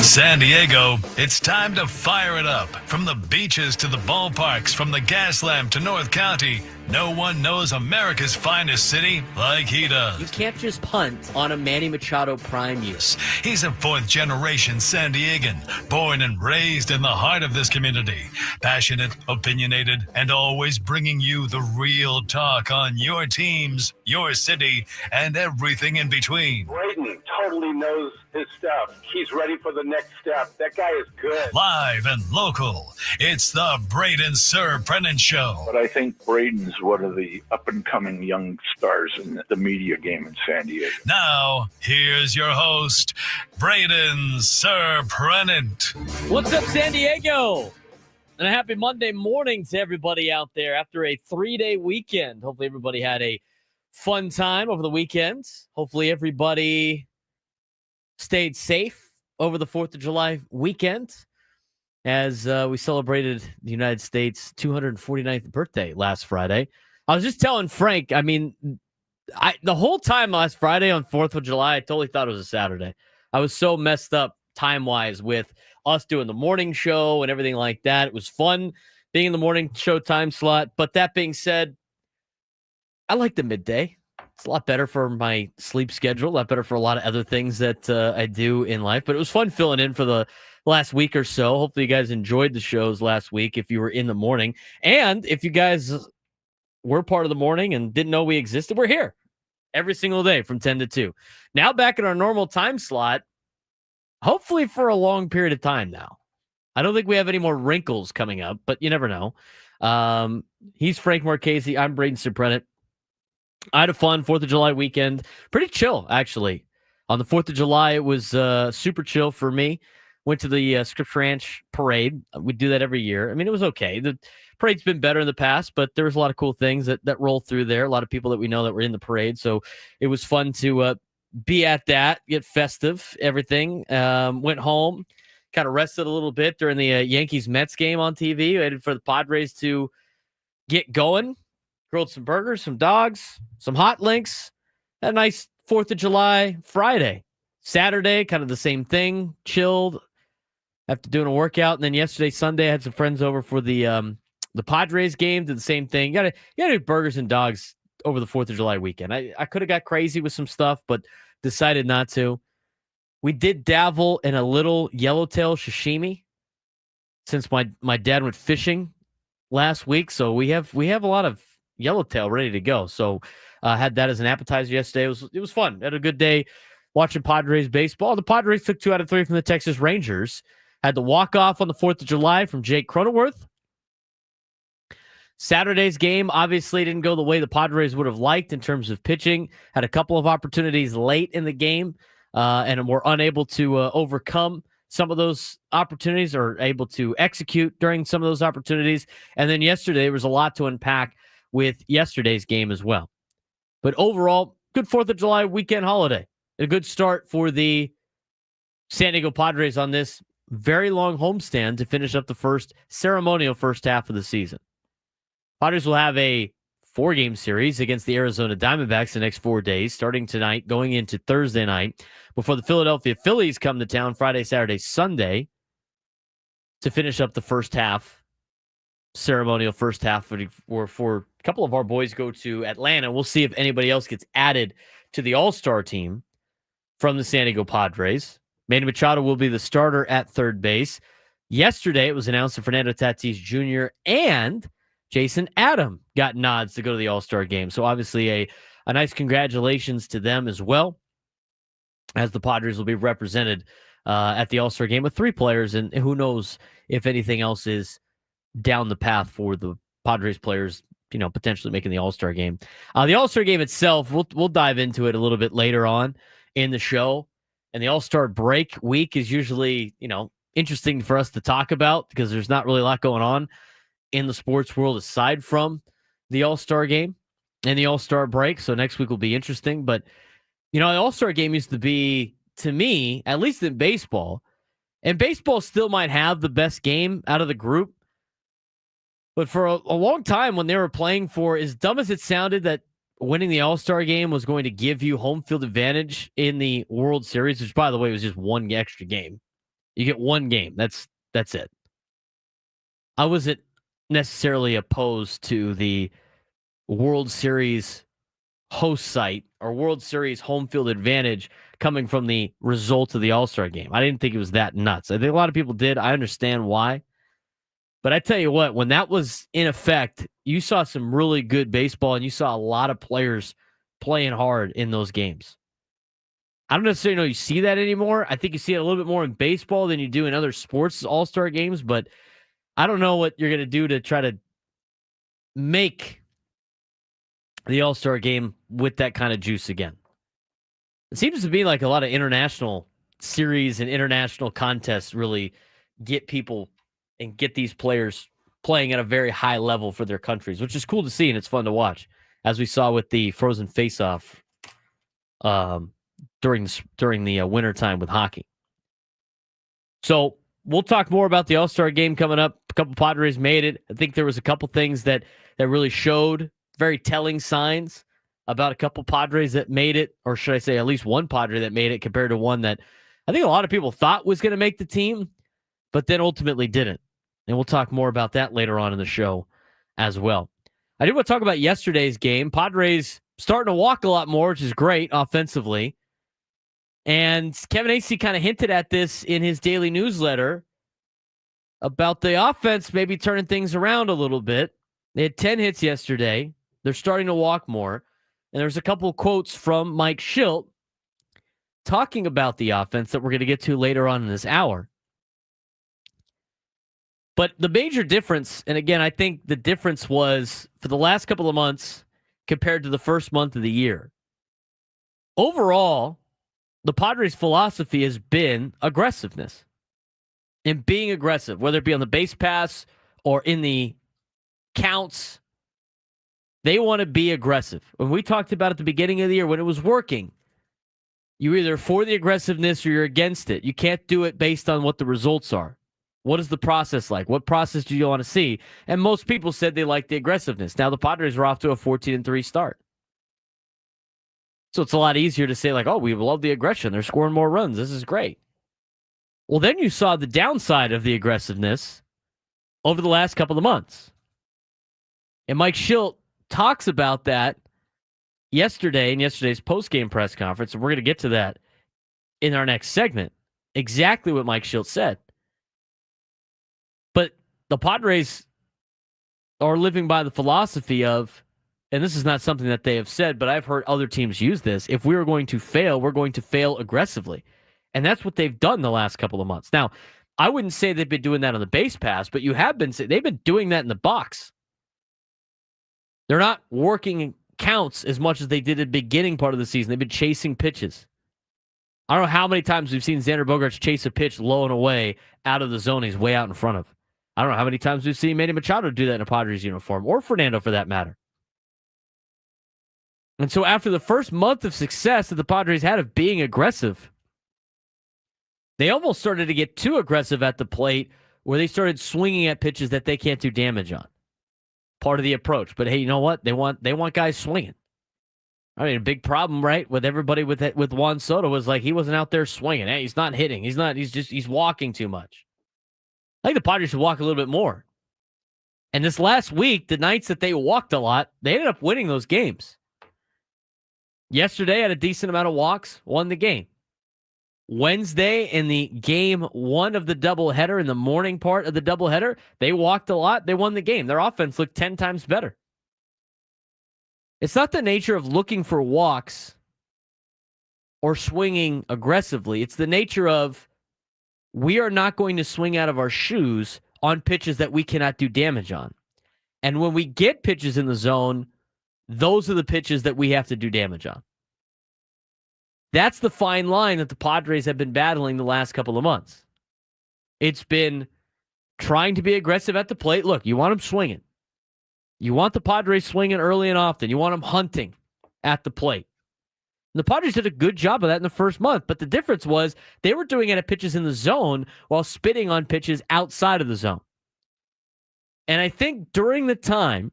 San Diego, it's time to fire it up. From the beaches to the ballparks, from the Gaslamp to North County, no one knows America's finest city like he does. You can't just punt on a Manny Machado prime year. He's a fourth-generation San Diegan, born and raised in the heart of this community. Passionate, opinionated, and always bringing you the real talk on your teams, your city, and everything in between. Braden totally knows his stuff. He's ready for the next step. That guy is good. Live and local, it's the Braden Surprenant Show. But I think Braden's one of the up-and-coming young stars in the media game in San Diego. Now, here's your host, Braden Surprenant. What's up, San Diego? And a happy Monday morning to everybody out there after a 3-day weekend. Hopefully everybody had a fun time over the weekend. Hopefully everybody stayed safe over the 4th of July weekend as we celebrated the United States' 249th birthday last Friday. I was just telling Frank, the whole time last Friday on 4th of July, I totally thought it was a Saturday. I was so messed up time-wise with us doing the morning show and everything like that. It was fun being in the morning show time slot. But that being said, I like the midday. It's a lot better for my sleep schedule, a lot better for a lot of other things that I do in life. But it was fun filling in for the last week or so. Hopefully you guys enjoyed the shows last week if you were in the morning. And if you guys were part of the morning and didn't know we existed, we're here every single day from 10 to 2. Now back in our normal time slot, hopefully for a long period of time now. I don't think we have any more wrinkles coming up, but you never know. He's Frank Marchese. I'm Braden Surprenant. I had a fun 4th of July weekend. Pretty chill, actually. On the 4th of July, it was super chill for me. Went to the Scripps Ranch parade. We do that every year. I mean, it was okay. The parade's been better in the past, but there was a lot of cool things that rolled through there. A lot of people that we know that were in the parade. So it was fun to be at that, get festive, everything. Went home, kind of rested a little bit during the Yankees-Mets game on TV. Waited for the Padres to get going. Grilled some burgers, some dogs, some hot links. Had a nice 4th of July Friday. Saturday, kind of the same thing. Chilled after doing a workout. And then yesterday, Sunday, I had some friends over for the Padres game. Did the same thing. You gotta do burgers and dogs over the 4th of July weekend. I could have got crazy with some stuff, but decided not to. We did dabble in a little yellowtail sashimi since my dad went fishing last week. So we have a lot of yellowtail ready to go. So had that as an appetizer yesterday. It was fun. Had a good day watching Padres baseball. The Padres took 2 out of 3 from the Texas Rangers. Had the walk-off on the 4th of July from Jake Cronenworth. Saturday's game obviously didn't go the way the Padres would have liked in terms of pitching. Had a couple of opportunities late in the game and were unable to overcome some of those opportunities or able to execute during some of those opportunities. And then yesterday, there was a lot to unpack with yesterday's game as well. But overall, good 4th of July weekend holiday. A good start for the San Diego Padres on this very long homestand to finish up the ceremonial first half of the season. Padres will have a 4-game series against the Arizona Diamondbacks the next 4 days, starting tonight, going into Thursday night, before the Philadelphia Phillies come to town Friday, Saturday, Sunday to finish up the first half, ceremonial first half for a couple of our boys go to Atlanta. We'll see if anybody else gets added to the All-Star team from the San Diego Padres. Manny Machado will be the starter at third base. Yesterday, it was announced that Fernando Tatis Jr. and Jason Adam got nods to go to the All-Star game. So obviously a nice congratulations to them as well, as the Padres will be represented at the All-Star game with 3 players, and who knows if anything else is down the path for the Padres players, potentially making the All-Star game. The All-Star game itself, we'll dive into it a little bit later on in the show. And the All-Star break week is usually, interesting for us to talk about because there's not really a lot going on in the sports world aside from the All-Star game and the All-Star break. So next week will be interesting. But, the All-Star game used to be, to me, at least in baseball, and baseball still might have the best game out of the group. But for a long time when they were playing for, as dumb as it sounded, that winning the All-Star game was going to give you home field advantage in the World Series, which, by the way, was just one extra game. You get one game. That's it. I wasn't necessarily opposed to the World Series host site or World Series home field advantage coming from the result of the All-Star game. I didn't think it was that nuts. I think a lot of people did. I understand why. But I tell you what, when that was in effect, you saw some really good baseball and you saw a lot of players playing hard in those games. I don't necessarily know you see that anymore. I think you see it a little bit more in baseball than you do in other sports all-star games, but I don't know what you're going to do to try to make the all-star game with that kind of juice again. It seems to be like a lot of international series and international contests really get people and get these players playing at a very high level for their countries, which is cool to see and it's fun to watch, as we saw with the Frozen Face-Off during the wintertime with hockey. So we'll talk more about the All-Star game coming up. A couple Padres made it. I think there was a couple things that really showed very telling signs about a couple Padres that made it, or should I say at least one Padre that made it compared to one that I think a lot of people thought was going to make the team, but then ultimately didn't. And we'll talk more about that later on in the show as well. I did want to talk about yesterday's game. Padres starting to walk a lot more, which is great offensively. And Kevin Acee kind of hinted at this in his daily newsletter about the offense maybe turning things around a little bit. They had 10 hits yesterday. They're starting to walk more. And there's a couple quotes from Mike Shildt talking about the offense that we're going to get to later on in this hour. But the major difference, and again, I think the difference was for the last couple of months compared to the first month of the year. Overall, the Padres' philosophy has been aggressiveness and being aggressive, whether it be on the base pass or in the counts. They want to be aggressive. When we talked about at the beginning of the year, when it was working, you're either for the aggressiveness or you're against it. You can't do it based on what the results are. What is the process like? What process do you want to see? And most people said they like the aggressiveness. Now the Padres are off to a 14-3 start. So it's a lot easier to say, like, oh, we love the aggression. They're scoring more runs. This is great. Well, then you saw the downside of the aggressiveness over the last couple of months. And Mike Shildt talks about that yesterday in yesterday's post-game press conference, and we're going to get to that in our next segment. Exactly what Mike Shildt said. But the Padres are living by the philosophy of, and this is not something that they have said, but I've heard other teams use this, if we are going to fail, we're going to fail aggressively. And that's what they've done the last couple of months. Now, I wouldn't say they've been doing that on the base pass, but they've been doing that in the box. They're not working counts as much as they did at the beginning part of the season. They've been chasing pitches. I don't know how many times we've seen Xander Bogaerts chase a pitch low and away out of the zone he's way out in front of. I don't know how many times we've seen Manny Machado do that in a Padres uniform, or Fernando for that matter. And so after the first month of success that the Padres had of being aggressive, they almost started to get too aggressive at the plate where they started swinging at pitches that they can't do damage on. Part of the approach. But hey, you know what? They want guys swinging. I mean, a big problem, right, with everybody with Juan Soto was like he wasn't out there swinging. Hey, he's not hitting. He's walking too much. I think the Padres should walk a little bit more. And this last week, the nights that they walked a lot, they ended up winning those games. Yesterday, had a decent amount of walks, won the game. Wednesday, in the game one of the doubleheader, in the morning part of the doubleheader, they walked a lot. They won the game. Their offense looked 10 times better. It's not the nature of looking for walks or swinging aggressively. It's the nature of we are not going to swing out of our shoes on pitches that we cannot do damage on. And when we get pitches in the zone, those are the pitches that we have to do damage on. That's the fine line that the Padres have been battling the last couple of months. It's been trying to be aggressive at the plate. Look, you want them swinging. You want the Padres swinging early and often. You want them hunting at the plate. And the Padres did a good job of that in the first month, but the difference was they were doing it at pitches in the zone while spitting on pitches outside of the zone. And I think during the time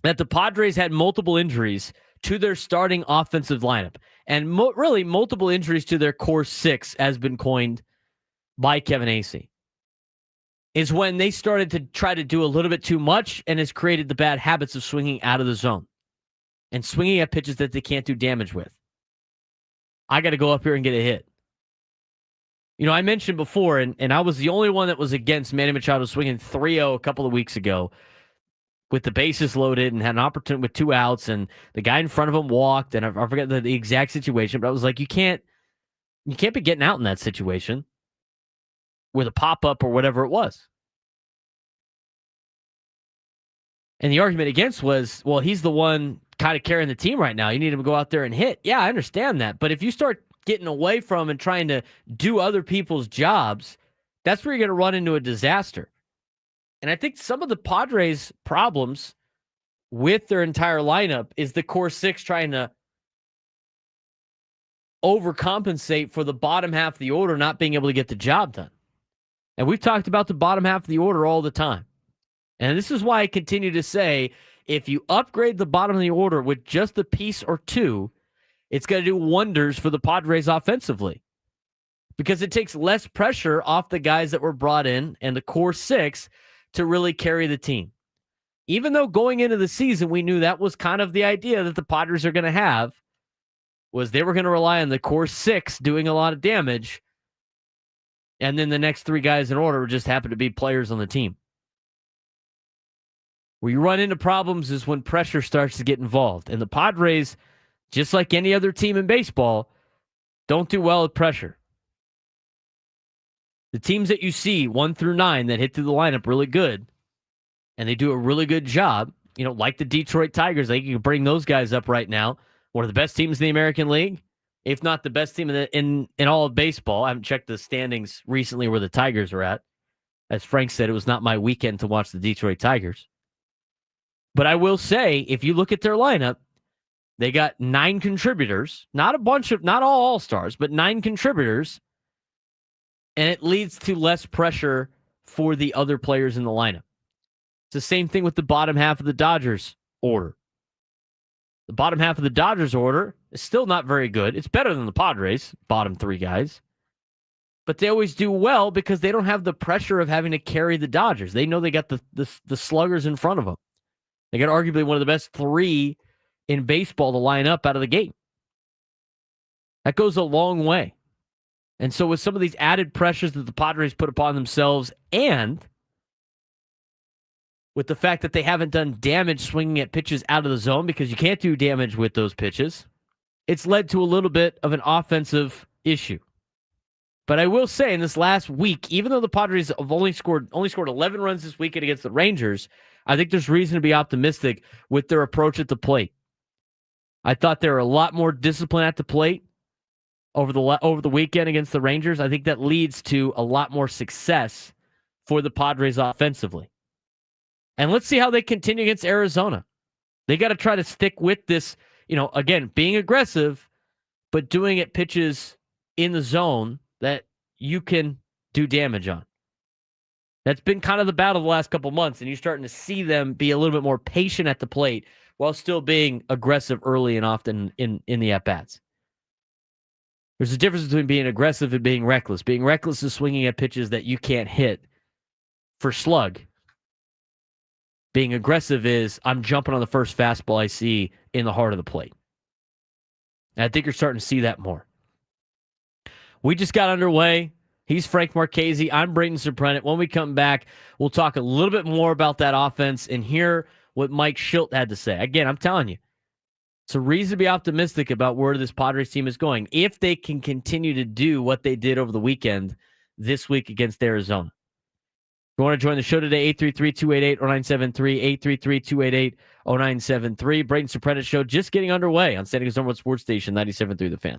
that the Padres had multiple injuries to their starting offensive lineup, and really multiple injuries to their core six has been coined by Kevin Acee is when they started to try to do a little bit too much and has created the bad habits of swinging out of the zone and swinging at pitches that they can't do damage with. I got to go up here and get a hit. You know, I mentioned before, and I was the only one that was against Manny Machado swinging 3-0 a couple of weeks ago with the bases loaded and had an opportunity with 2 outs, and the guy in front of him walked, and I forget the exact situation, but I was like, you can't be getting out in that situation with a pop-up or whatever it was. And the argument against was, well, he's the one kind of carrying the team right now. You need him to go out there and hit. Yeah, I understand that. But if you start getting away from and trying to do other people's jobs, that's where you're going to run into a disaster. And I think some of the Padres' problems with their entire lineup is the core six trying to overcompensate for the bottom half of the order not being able to get the job done. And we've talked about the bottom half of the order all the time. And this is why I continue to say, if you upgrade the bottom of the order with just a piece or two, it's going to do wonders for the Padres offensively. Because it takes less pressure off the guys that were brought in and the core six to really carry the team. Even though going into the season, we knew that was kind of the idea that the Padres are going to have, was they were going to rely on the core six doing a lot of damage, and then the next 3 guys in order just happen to be players on the team. Where you run into problems is when pressure starts to get involved. And the Padres, just like any other team in baseball, don't do well with pressure. The teams that you see, 1 through 9, that hit through the lineup really good, and they do a really good job, you know, like the Detroit Tigers, like you can bring those guys up right now. One of the best teams in the American League, if not the best team in all of baseball. I haven't checked the standings recently where the Tigers are at. As Frank said, it was not my weekend to watch the Detroit Tigers. But I will say, if you look at their lineup, they got 9 contributors, not all all-stars, but 9 contributors, and it leads to less pressure for the other players in the lineup. It's the same thing with the bottom half of the Dodgers order. The bottom half of the Dodgers order is still not very good. It's better than the Padres, bottom 3 guys. But they always do well because they don't have the pressure of having to carry the Dodgers. They know they got the sluggers in front of them. They got arguably one of the best 3 in baseball to line up out of the gate. That goes a long way. And so with some of these added pressures that the Padres put upon themselves, and with the fact that they haven't done damage swinging at pitches out of the zone because you can't do damage with those pitches, it's led to a little bit of an offensive issue. But I will say in this last week, even though the Padres have only scored 11 runs this weekend against the Rangers, I think there's reason to be optimistic with their approach at the plate. I thought they were a lot more disciplined at the plate over the weekend against the Rangers. I think that leads to a lot more success for the Padres offensively. And let's see how they continue against Arizona. They got to try to stick with this, again, being aggressive, but doing it pitches in the zone that you can do damage on. That's been kind of the battle the last couple months, and you're starting to see them be a little bit more patient at the plate while still being aggressive early and often in the at-bats. There's a difference between being aggressive and being reckless. Being reckless is swinging at pitches that you can't hit for slug. Being aggressive is, I'm jumping on the first fastball I see in the heart of the plate. And I think you're starting to see that more. We just got underway. He's Frank Marchese. I'm Braden Surprenant. When we come back, we'll talk a little bit more about that offense and hear what Mike Schilt had to say. Again, I'm telling you, it's a reason to be optimistic about where this Padres team is going if they can continue to do what they did over the weekend this week against Arizona. If you want to join the show today, 833-288-0973, 833-288-0973. Braden Surprenant Show just getting underway on San Diego's number 1 sports station, 97.3 The Fan.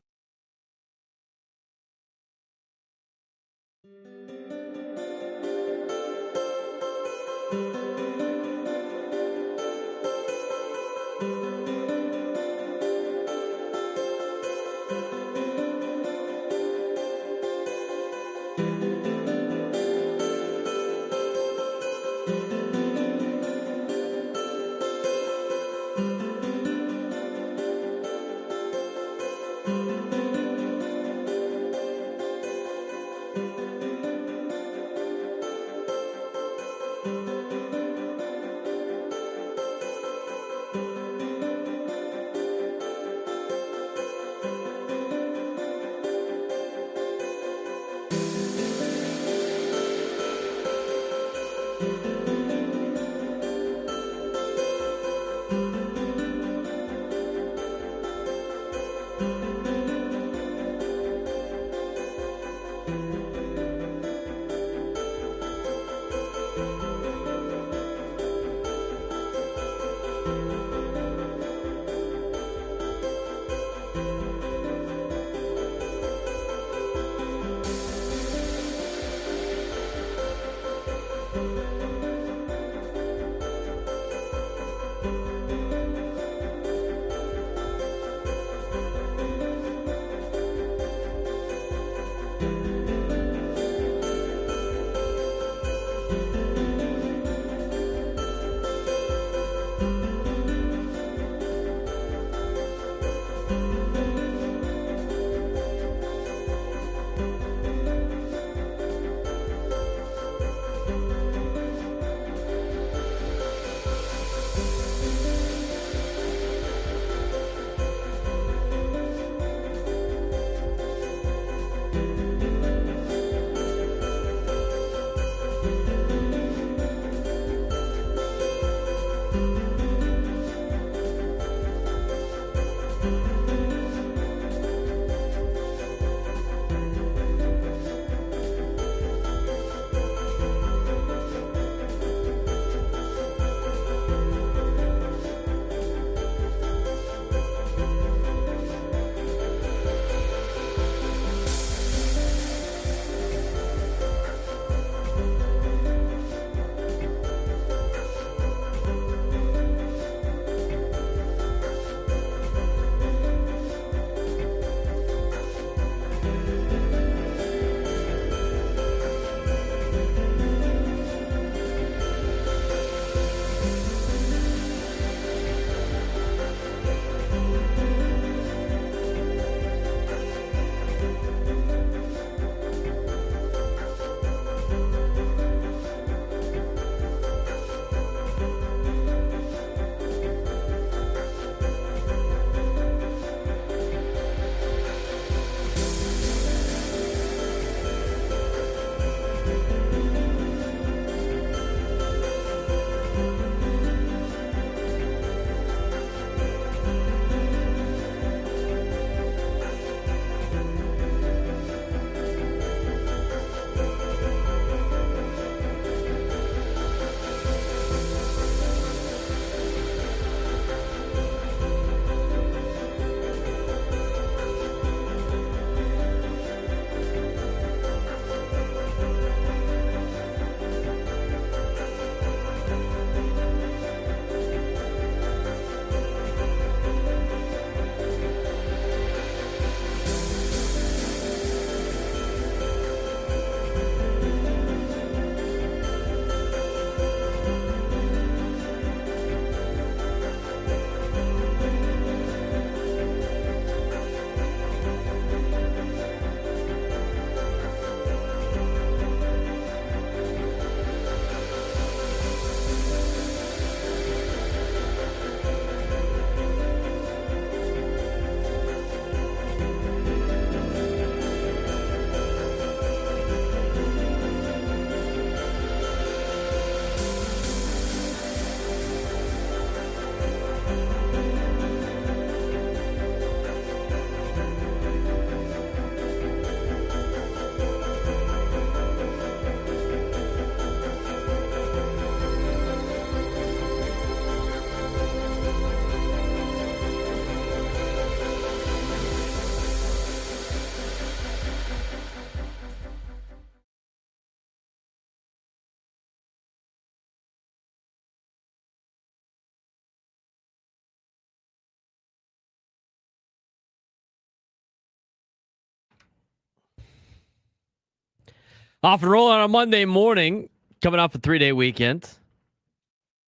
Off and rolling on a Monday morning, coming off a 3-day weekend.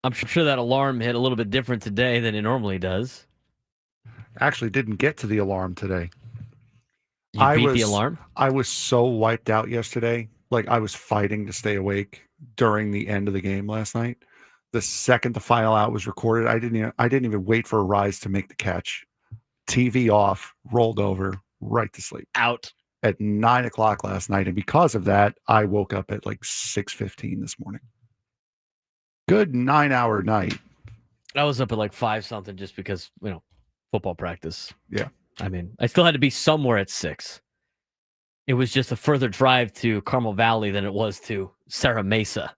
I'm sure that alarm hit a little bit different today than it normally does. Actually didn't get to the alarm today. You beat the alarm? I was so wiped out yesterday. Like, I was fighting to stay awake during the end of the game last night. The second the final out was recorded, I didn't even wait for a rise to make the catch. TV off, rolled over, right to sleep. Out. At 9 o'clock last night. And because of that, I woke up at like 6:15 this morning. Good 9-hour night. I was up at like 5 something just because, football practice. Yeah. I mean, I still had to be somewhere at 6. It was just a further drive to Carmel Valley than it was to Serra Mesa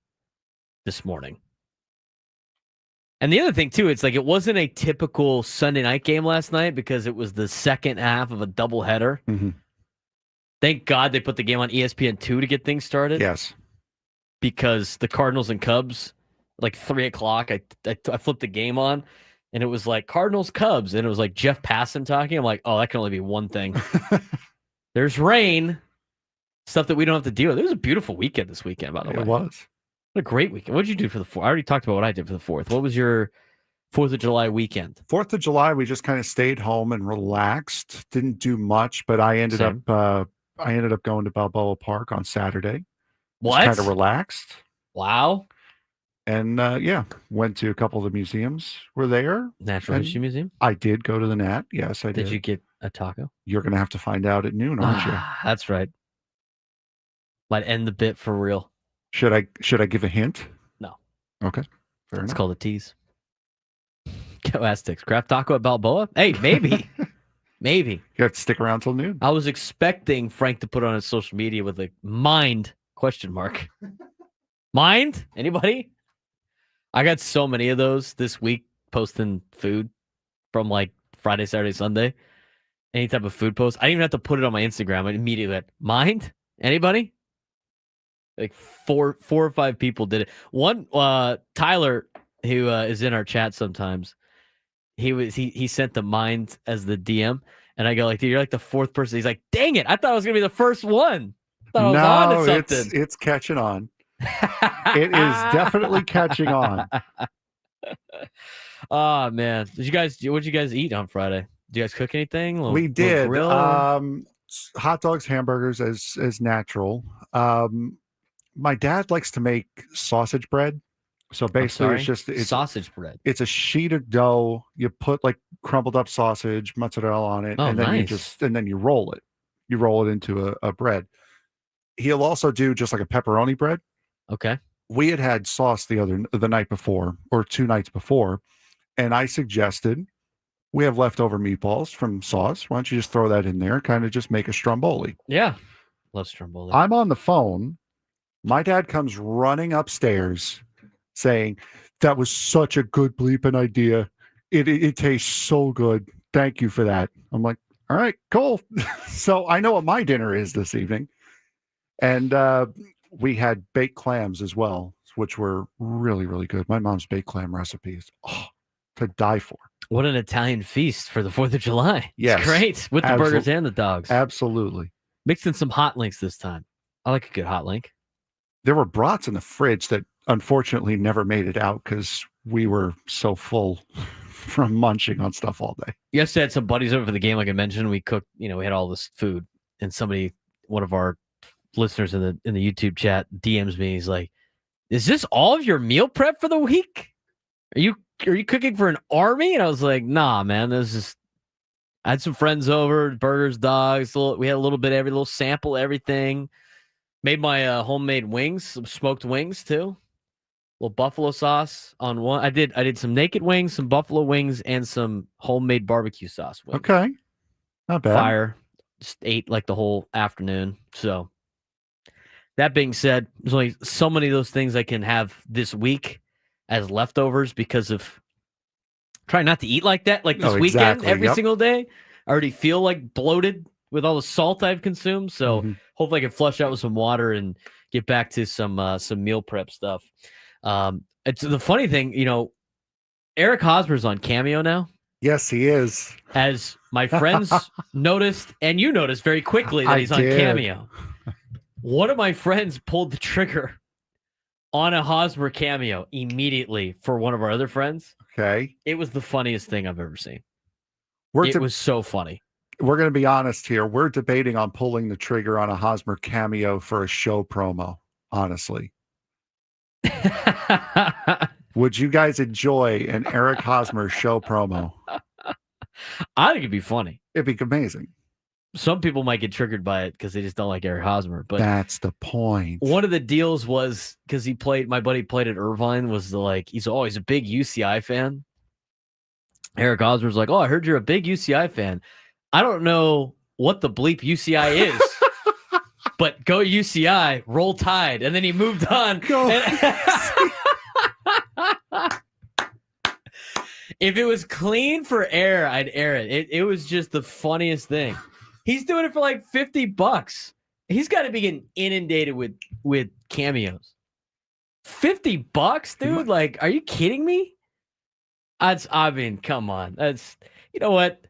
this morning. And the other thing, too, it's like it wasn't a typical Sunday night game last night because it was the second half of a doubleheader. Mm-hmm. Thank God they put the game on ESPN2 to get things started. Yes. Because the Cardinals and Cubs, like 3 o'clock, I flipped the game on, and it was like Cardinals, Cubs, and it was like Jeff Passan talking. I'm like, oh, that can only be one thing. There's rain, stuff that we don't have to deal with. It was a beautiful weekend this weekend, by the way. It was. What a great weekend. What did you do for the 4th? I already talked about what I did for the 4th. What was your 4th of July weekend? 4th of July, we just kind of stayed home and relaxed. Didn't do much, but I ended up going to Balboa Park on Saturday. What? Kind of relaxed. Wow. And went to a couple of the museums. We're there. Natural History Museum? I did go to the Nat. Yes, I did. Did you get a taco? You're going to have to find out at noon, aren't you? That's right. Might end the bit for real. Should I give a hint? No. Okay. Fair It's enough. called a tease. Go Aztecs. Craft taco at Balboa? Hey, maybe. Maybe. You have to stick around till noon. I was expecting Frank to put on his social media with a mind ? Mind? Anybody? I got so many of those this week posting food from like Friday, Saturday, Sunday. Any type of food post. I didn't even have to put it on my Instagram. I immediately went, mind? Anybody? Like four or five people did it. One, Tyler, who is in our chat sometimes, he sent the mind as the DM, and I go like, dude, you're like the 4th person. He's like, dang it, I thought I was gonna be the first one. I thought I was on to something. It's catching on. It is definitely catching on. Oh man, what'd you guys eat on Friday? Did you guys cook anything? We did. Grill? Hot dogs, hamburgers as natural. My dad likes to make sausage bread. So basically it's sausage bread. It's a sheet of dough. You put like crumbled up sausage, mozzarella on it, and then nice. you roll it. You roll it into a bread. He'll also do just like a pepperoni bread. Okay. We had sauce the night before or 2 nights before, and I suggested we have leftover meatballs from sauce. Why don't you just throw that in there? Kind of just make a stromboli. Yeah. Love stromboli. I'm on the phone. My dad comes running upstairs saying, that was such a good bleeping idea. It tastes so good. Thank you for that. I'm like, all right, cool. So I know what my dinner is this evening. And we had baked clams as well, which were really, really good. My mom's baked clam recipes, to die for. What an Italian feast for the 4th of July. Yes. It's great. With the burgers and the dogs. Absolutely. Mixed in some hot links this time. I like a good hot link. There were brats in the fridge that unfortunately never made it out because we were so full from munching on stuff all day. Yesterday, I had some buddies over for the game, like I mentioned. We cooked, we had all this food, and one of our listeners in the YouTube chat DMs me. He's like, "Is this all of your meal prep for the week? Are you cooking for an army?" And I was like, "Nah, man. I had some friends over, burgers, dogs. We had a little bit of little sample everything. Made my homemade wings, some smoked wings too. A little buffalo sauce on one. I did some naked wings, some buffalo wings, and some homemade barbecue sauce wings. Okay, not bad. Fire. Just ate like the whole afternoon. So that being said, there's only so many of those things I can have this week as leftovers because of trying not to eat like that, like this weekend every single day. I already feel like bloated with all the salt I've consumed. So hopefully I can flush out with some water and get back to some meal prep stuff. It's the funny thing, Eric Hosmer's on Cameo now. Yes, he is. As my friends noticed, and you noticed very quickly that he's on Cameo. One of my friends pulled the trigger on a Hosmer cameo immediately for one of our other friends. Okay. It was the funniest thing I've ever seen. It was so funny. We're going to be honest here. We're debating on pulling the trigger on a Hosmer cameo for a show promo, honestly. Would you guys enjoy an Eric Hosmer show promo? I think it'd be funny. It'd be amazing. Some people might get triggered by it because they just don't like Eric Hosmer. But that's the point. One of the deals was because my buddy played at Irvine, was he's a big UCI fan. Eric Hosmer's like, "Oh, I heard you're a big UCI fan. I don't know what the bleep UCI is, but go UCI, roll Tide." And then he moved on. If it was clean for air, I'd air it. It was just the funniest thing. He's doing it for like $50. He's got to be getting inundated with cameos. $50, dude? Like, are you kidding me? I mean, come on. You know what?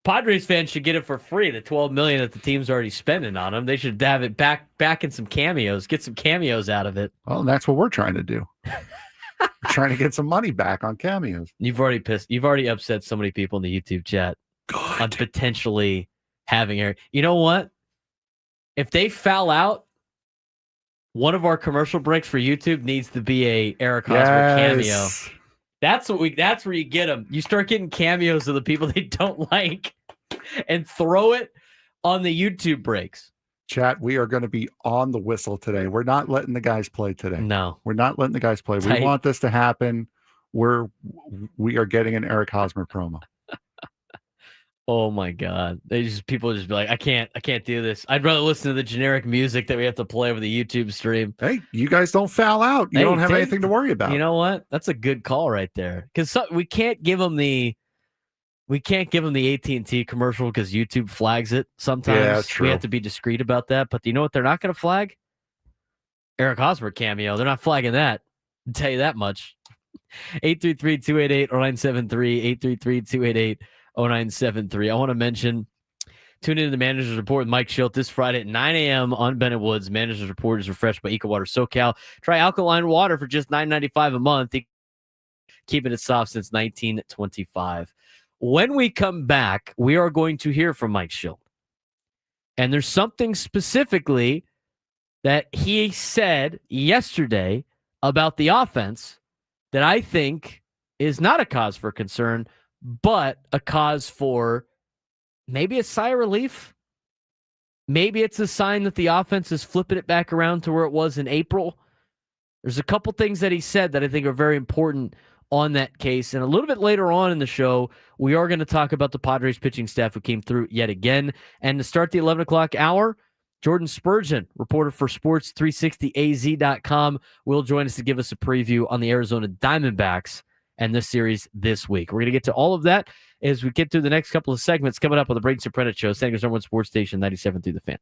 Padres fans should get it for free. The $12 million that the team's already spending on them, they should have it back in some cameos. Get some cameos out of it. Well, that's what we're trying to do. We're trying to get some money back on cameos. You've already upset so many people in the YouTube chat on potentially having Eric. You know what? If they foul out, one of our commercial breaks for YouTube needs to be a Eric Hosmer cameo. That's where you get them. You start getting cameos of the people they don't like and throw it on the YouTube breaks. Chat, we are going to be on the whistle today. We're not letting the guys play today. No. We're not letting the guys play. Tight. We want this to happen. We are getting an Eric Hosmer promo. Oh my God. People just be like, I can't do this. I'd rather listen to the generic music that we have to play over the YouTube stream. Hey, you guys don't foul out. You don't have anything to worry about. You know what? That's a good call right there. Because we can't give them the AT&T commercial because YouTube flags it sometimes. Yeah, that's true. We have to be discreet about that. But you know what they're not going to flag? Eric Hosmer cameo. They're not flagging that. I'll tell you that much. 833-288-0973. 833-288-0973. I want to mention, tune into the Manager's Report with Mike Schilt this Friday at 9 a.m. on Bennett Woods. Manager's Report is refreshed by EcoWater SoCal. Try alkaline water for just $9.95 a month. Keeping it soft since 1925. When we come back, we are going to hear from Mike Schilt. And there's something specifically that he said yesterday about the offense that I think is not a cause for concern, but a cause for maybe a sigh of relief. Maybe it's a sign that the offense is flipping it back around to where it was in April. There's a couple things that he said that I think are very important on that case. And a little bit later on in the show, we are going to talk about the Padres pitching staff who came through yet again. And to start the 11 o'clock hour, Jordan Spurgeon, reporter for Sports360AZ.com, will join us to give us a preview on the Arizona Diamondbacks and this series this week. We're going to get to all of that as we get through the next couple of segments coming up on the Braden Surprenant Show, San Diego's #1 sports station, 97 through the Fan.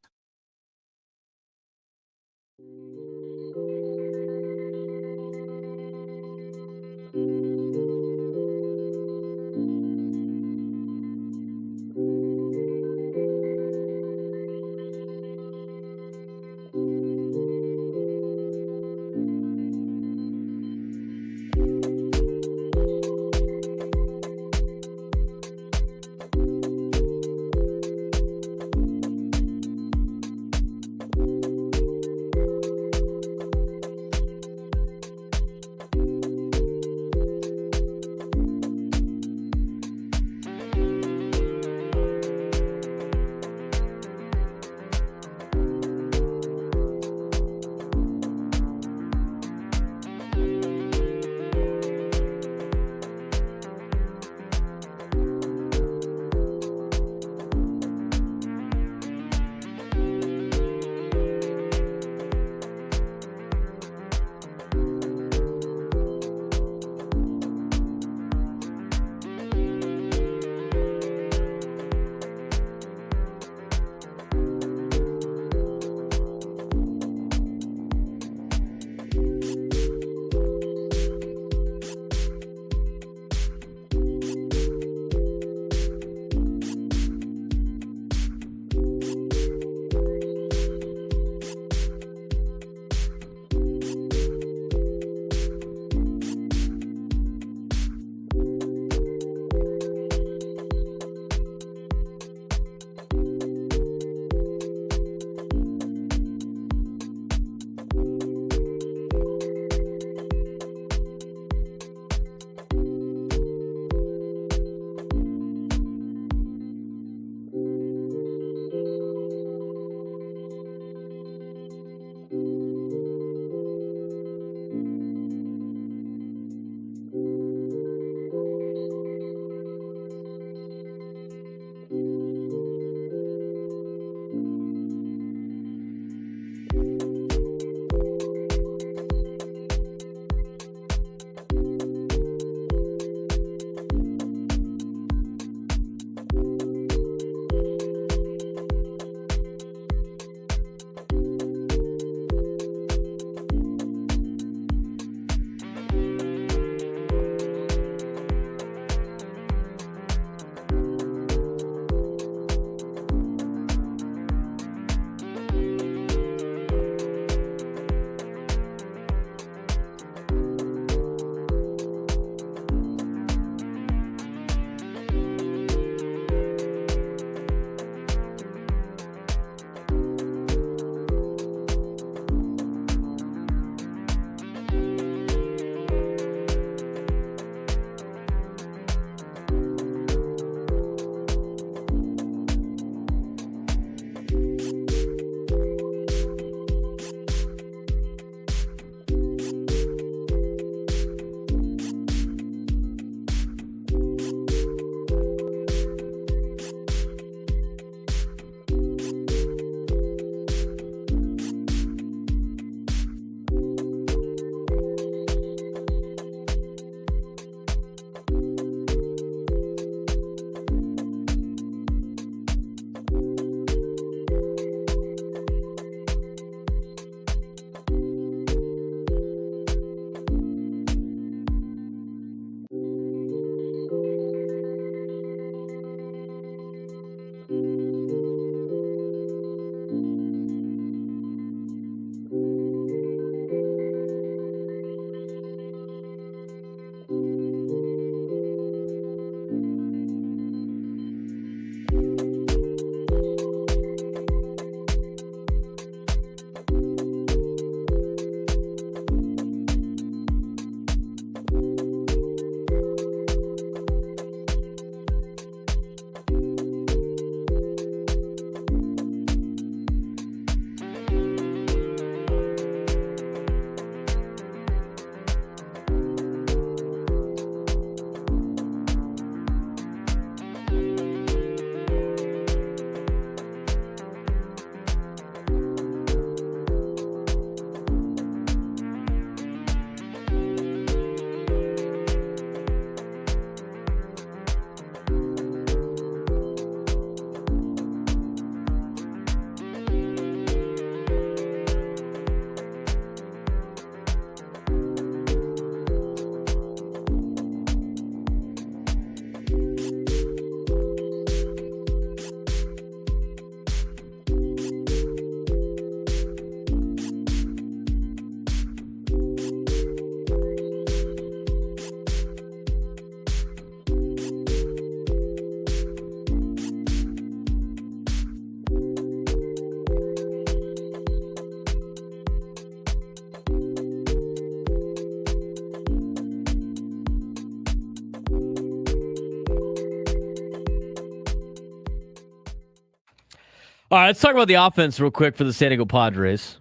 All right, let's talk about the offense real quick for the San Diego Padres.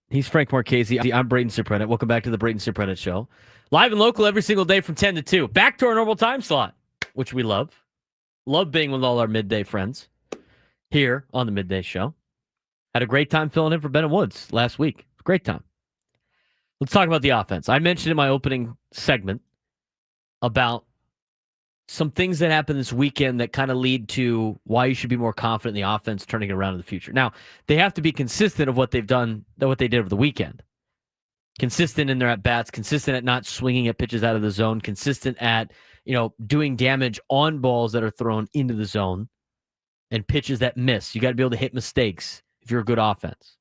He's Frank Marchese. I'm Braden Surprenant. Welcome back to the Braden Surprenant Show. Live and local every single day from 10 to 2. Back to our normal time slot, which we love. Love being with all our midday friends here on the Midday Show. Had a great time filling in for Ben and Woods last week. Great time. Let's talk about the offense. I mentioned in my opening segment about some things that happened this weekend that kind of lead to why you should be more confident in the offense turning it around in the future. Now, they have to be consistent of what they've done, what they did over the weekend. Consistent in their at-bats, consistent at not swinging at pitches out of the zone, consistent at, doing damage on balls that are thrown into the zone and pitches that miss. You got to be able to hit mistakes if you're a good offense.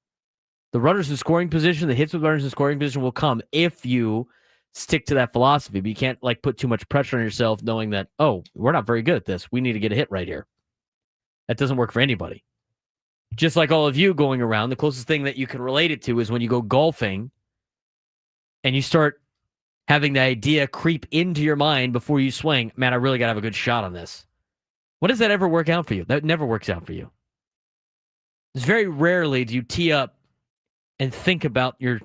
The runners in scoring position, the hits with runners in scoring position will come if you stick to that philosophy, but you can't put too much pressure on yourself knowing that, oh, we're not very good at this. We need to get a hit right here. That doesn't work for anybody. Just like all of you going around, the closest thing that you can relate it to is when you go golfing and you start having the idea creep into your mind before you swing, man, I really got to have a good shot on this. When does that ever work out for you? That never works out for you. It's very rarely do you tee up and think about your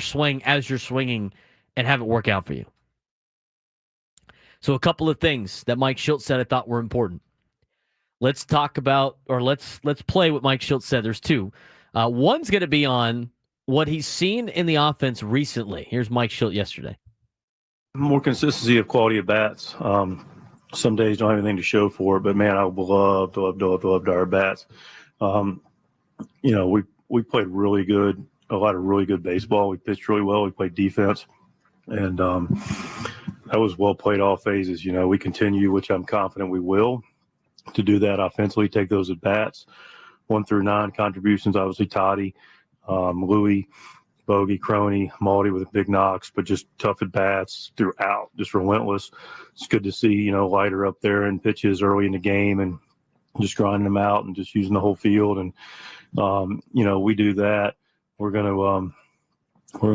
swing as you're swinging and have it work out for you. So a couple of things that Mike Shildt said I thought were important. Let's talk about, or let's play what Mike Shildt said. There's two. One's going to be on what he's seen in the offense recently. Here's Mike Shildt yesterday. More consistency of quality of bats. Some days don't have anything to show for it, but man, I would love our bats. We played really good. A lot of really good baseball. We pitched really well. We played defense, and that was well played all phases. We continue, which I'm confident we will, to do that offensively. Take those at bats, 1 through 9 contributions. Obviously, Toddy, Louie, Bogey, Croney, Maldy with big knocks, but just tough at bats throughout, just relentless. It's good to see Leiter up there and pitches early in the game and just grinding them out and just using the whole field. And we do that. We're going to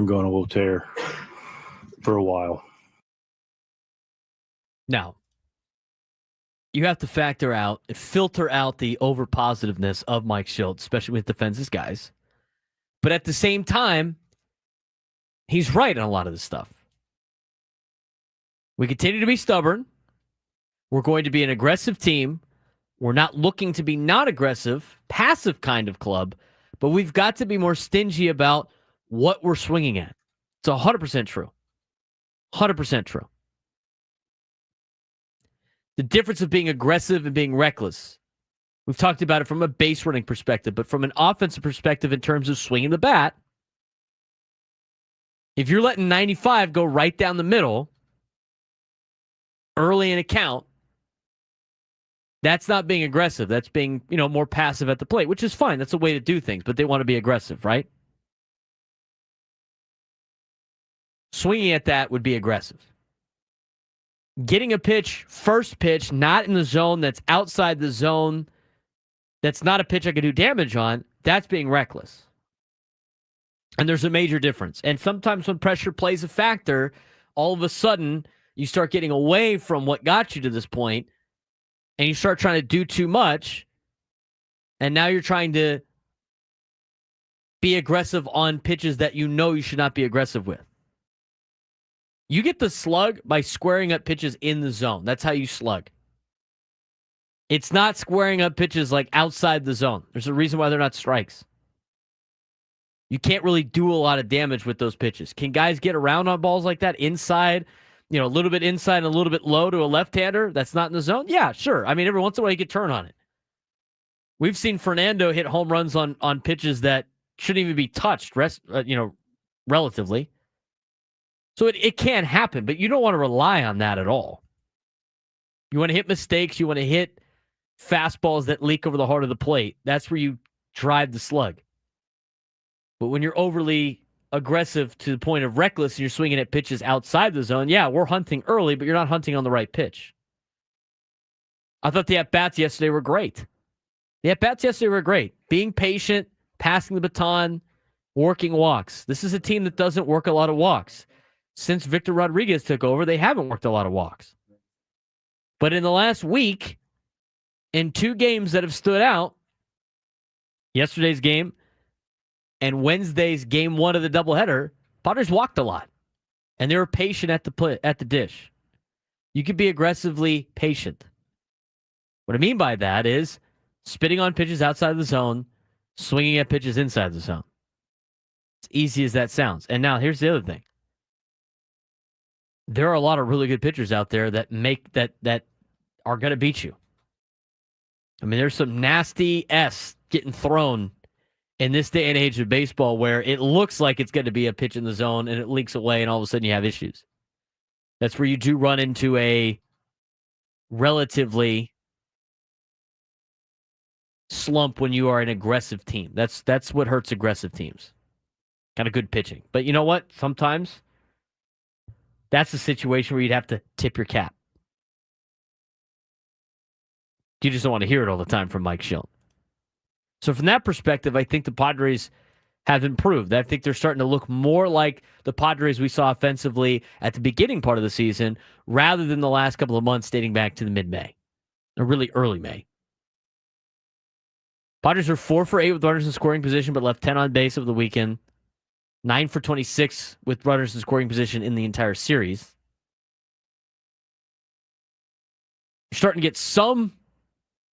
go on a little tear for a while. Now, you have to filter out the over positiveness of Mike Shildt, especially with defenses guys. But at the same time, he's right on a lot of this stuff. We continue to be stubborn. We're going to be an aggressive team. We're not looking to be not aggressive, passive kind of club. But we've got to be more stingy about what we're swinging at. It's 100% true. 100% true. The difference of being aggressive and being reckless. We've talked about it from a base running perspective, but from an offensive perspective in terms of swinging the bat, if you're letting 95 go right down the middle early in a count, that's not being aggressive. That's being, more passive at the plate, which is fine. That's a way to do things, but they want to be aggressive, right? Swinging at that would be aggressive. Getting a pitch, first pitch, not in the zone, that's outside the zone, that's not a pitch I could do damage on, that's being reckless. And there's a major difference. And sometimes when pressure plays a factor, all of a sudden you start getting away from what got you to this point, and you start trying to do too much, and now you're trying to be aggressive on pitches that you should not be aggressive with. You get the slug by squaring up pitches in the zone. That's how you slug. It's not squaring up pitches outside the zone. There's a reason why they're not strikes. You can't really do a lot of damage with those pitches. Can guys get around on balls like that inside? A little bit inside and a little bit low to a left-hander that's not in the zone? Yeah, sure. I mean, every once in a while you could turn on it. We've seen Fernando hit home runs on pitches that shouldn't even be touched, relatively. So it can happen, but you don't want to rely on that at all. You want to hit mistakes. You want to hit fastballs that leak over the heart of the plate. That's where you drive the slug. But when you're overly aggressive to the point of reckless and you're swinging at pitches outside the zone, yeah, we're hunting early, but you're not hunting on the right pitch. I thought the at-bats yesterday were great. Being patient, passing the baton, working walks. This is a team that doesn't work a lot of walks. Since Victor Rodriguez took over, they haven't worked a lot of walks. But in the last week, in two games that have stood out, yesterday's game and Wednesday's game one of the doubleheader, Padres walked a lot, and they were patient at the dish. You can be aggressively patient. What I mean by that is spitting on pitches outside the zone, swinging at pitches inside the zone. As easy as that sounds. And now here's the other thing. There are a lot of really good pitchers out there that are going to beat you. I mean, there's some nasty S getting thrown in this day and age of baseball where it looks like it's going to be a pitch in the zone and it leaks away and all of a sudden you have issues. That's where you do run into a relatively slump when you are an aggressive team. That's what hurts aggressive teams. Kind of good pitching. But you know what? Sometimes that's a situation where you'd have to tip your cap. You just don't want to hear it all the time from Mike Shilton. So from that perspective, I think the Padres have improved. I think they're starting to look more like the Padres we saw offensively at the beginning part of the season rather than the last couple of months dating back to the mid-May, or really early May. Padres are 4 for 8 with runners in scoring position, but left 10 on base over the weekend. 9 for 26 with runners in scoring position in the entire series. You're starting to get some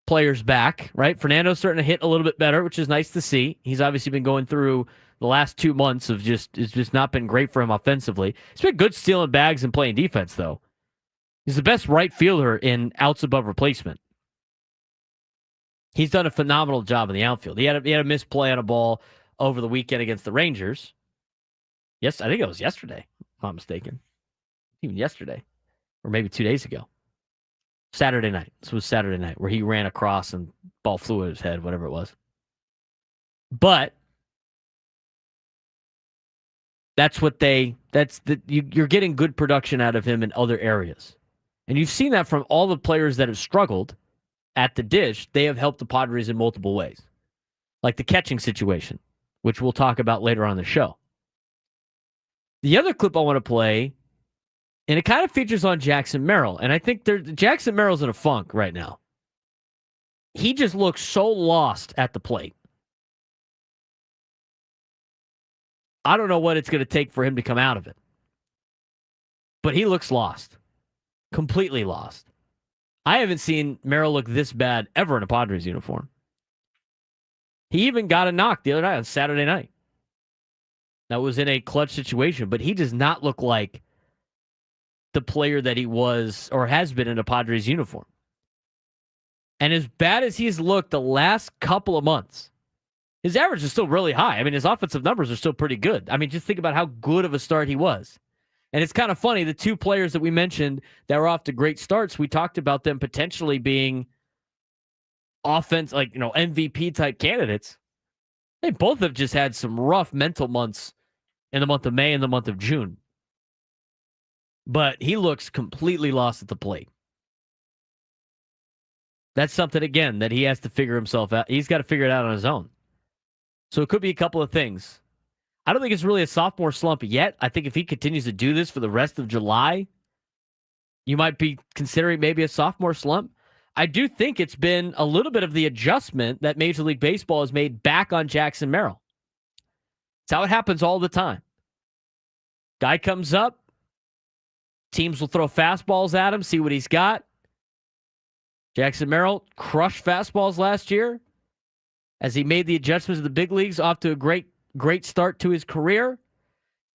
players back, right? Fernando's starting to hit a little bit better, which is nice to see. He's obviously been going through the last 2 months of it's just not been great for him offensively. He's been good stealing bags and playing defense, though. He's the best right fielder in outs above replacement. He's done a phenomenal job in the outfield. He had a missed play on a ball over the weekend against the Rangers. Yes, I think it was yesterday, if I'm not mistaken. Even yesterday, or maybe 2 days ago. Saturday night. This was Saturday night where he ran across and ball flew at his head, whatever it was. But you're getting good production out of him in other areas. And you've seen that from all the players that have struggled at the dish. They have helped the Padres in multiple ways. Like the catching situation, which we'll talk about later on in the show. The other clip I want to play, and it kind of features on Jackson Merrill. And I think Jackson Merrill's in a funk right now. He just looks so lost at the plate. I don't know what it's going to take for him to come out of it. But he looks lost. Completely lost. I haven't seen Merrill look this bad ever in a Padres uniform. He even got a knock the other night on Saturday night. That was in a clutch situation, but he does not look like the player that he was or has been in a Padres uniform. And as bad as he's looked the last couple of months, his average is still really high. I mean, his offensive numbers are still pretty good. I mean, just think about how good of a start he was. And it's kind of funny, the two players that we mentioned that were off to great starts, we talked about them potentially being offense, MVP type candidates. They both have just had some rough mental months in the month of May and the month of June. But he looks completely lost at the plate. That's something, again, that he has to figure himself out. He's got to figure it out on his own. So it could be a couple of things. I don't think it's really a sophomore slump yet. I think if he continues to do this for the rest of July, you might be considering maybe a sophomore slump. I do think it's been a little bit of the adjustment that Major League Baseball has made back on Jackson Merrill. It's how it happens all the time. Guy comes up, teams will throw fastballs at him, see what he's got. Jackson Merrill crushed fastballs last year as he made the adjustments of the big leagues, off to a great start to his career.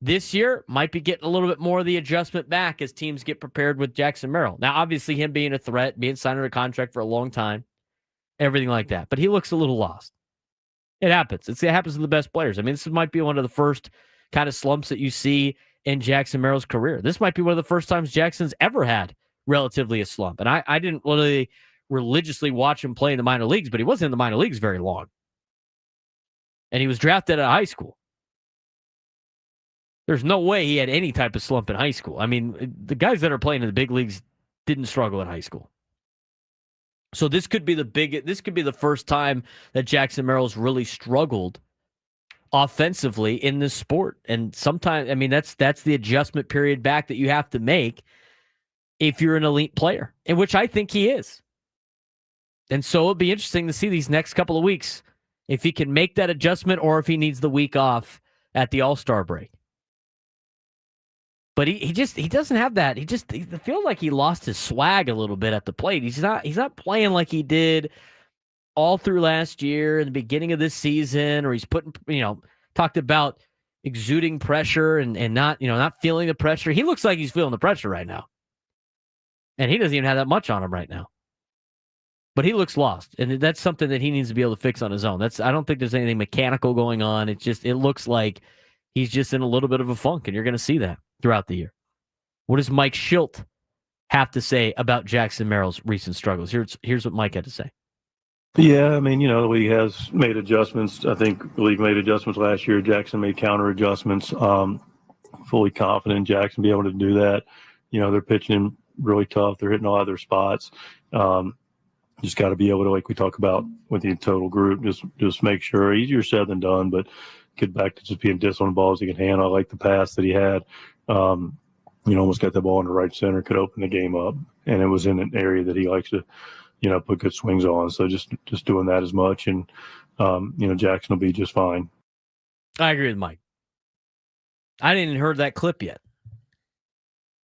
This year might be getting a little bit more of the adjustment back as teams get prepared with Jackson Merrill. Now, obviously, him being a threat, being signed under a contract for a long time, everything like that. But he looks a little lost. It happens. It happens to the best players. I mean, this might be one of the first kind of slumps that you see in Jackson Merrill's career. This might be one of the first times Jackson's ever had relatively a slump. And I didn't really religiously watch him play in the minor leagues, but he wasn't in the minor leagues very long. And he was drafted out of high school. There's no way he had any type of slump in high school. I mean, the guys that are playing in the big leagues didn't struggle in high school. So this could be the first time that Jackson Merrill's really struggled offensively in this sport. And sometimes, I mean, that's the adjustment period back that you have to make if you're an elite player, in which I think he is. And so it'll be interesting to see these next couple of weeks if he can make that adjustment or if he needs the week off at the All-Star break. But he doesn't have that. He feels like he lost his swag a little bit at the plate. He's not playing like he did all through last year and the beginning of this season, or he's talked about exuding pressure and not feeling the pressure. He looks like he's feeling the pressure right now. And he doesn't even have that much on him right now. But he looks lost, and that's something that he needs to be able to fix on his own. I don't think there's anything mechanical going on. It looks like he's just in a little bit of a funk, and you're going to see that throughout the year. What does Mike Schilt have to say about Jackson Merrill's recent struggles? Here's what Mike had to say. Yeah, I mean, the league has made adjustments. I think the league made adjustments last year. Jackson made counter adjustments. Fully confident in Jackson be able to do that. They're pitching him really tough. They're hitting a lot of their spots. Just got to be able to, like we talk about with the total group, just make sure. Easier said than done, but get back to just being disciplined balls he can handle. I like the pass that he had. Almost got the ball in the right center, could open the game up, and it was in an area that he likes to, put good swings on. So just doing that as much, and Jackson will be just fine. I agree with Mike. I didn't heard that clip yet,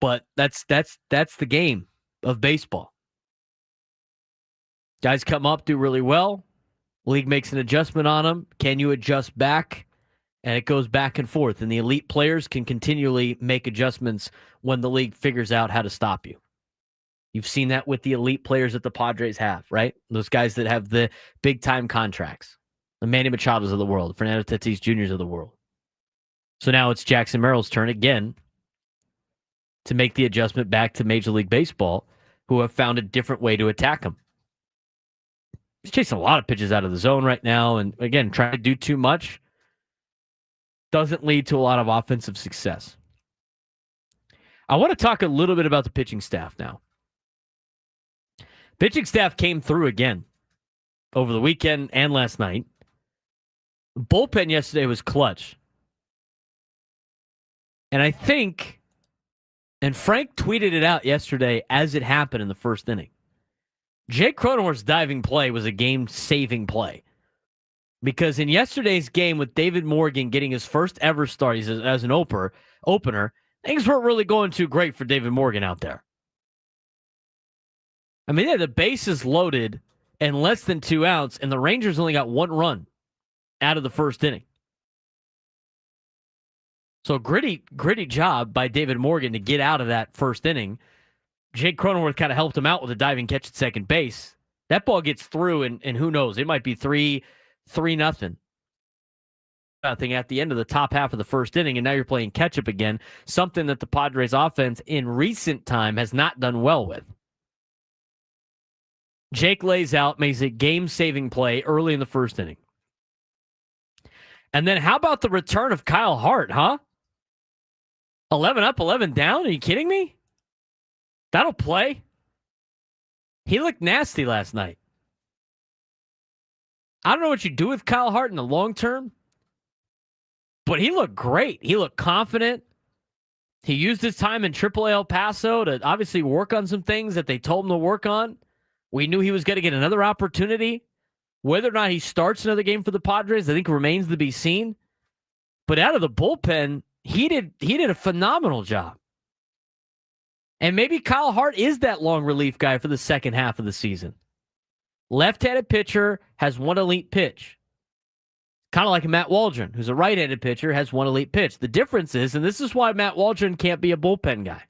but that's the game of baseball. Guys come up, do really well. League makes an adjustment on them. Can you adjust back? And it goes back and forth. And the elite players can continually make adjustments when the league figures out how to stop you. You've seen that with the elite players that the Padres have, right? Those guys that have the big-time contracts. The Manny Machados of the world, Fernando Tatis Jr.'s of the world. So now it's Jackson Merrill's turn again to make the adjustment back to Major League Baseball, who have found a different way to attack him. He's chasing a lot of pitches out of the zone right now. And again, trying to do too much doesn't lead to a lot of offensive success. I want to talk a little bit about the pitching staff now. Pitching staff came through again over the weekend and last night. The bullpen yesterday was clutch. And I think, and Frank tweeted it out yesterday as it happened in the first inning, Jake Cronenworth's diving play was a game-saving play. Because in yesterday's game with David Morgan getting his first ever start as an opener, things weren't really going too great for David Morgan out there. I mean, they had the bases loaded and less than 2 outs, and the Rangers only got 1 run out of the first inning. So gritty job by David Morgan to get out of that first inning. Jake Cronenworth kind of helped him out with a diving catch at second base. That ball gets through, and who knows? It might be 3-0 at the end of the top half of the first inning, and now you're playing catch-up again, something that the Padres offense in recent time has not done well with. Jake lays out, makes a game-saving play early in the first inning. And then how about the return of Kyle Hart, huh? 11 up, 11 down? Are you kidding me? That'll play. He looked nasty last night. I don't know what you do with Kyle Hart in the long term, but he looked great. He looked confident. He used his time in AAA El Paso to obviously work on some things that they told him to work on. We knew he was going to get another opportunity. Whether or not he starts another game for the Padres, I think remains to be seen. But out of the bullpen, he did a phenomenal job. And maybe Kyle Hart is that long relief guy for the second half of the season. Left-handed pitcher has one elite pitch. Kind of like Matt Waldron, who's a right-handed pitcher, has one elite pitch. The difference is, and this is why Matt Waldron can't be a bullpen guy,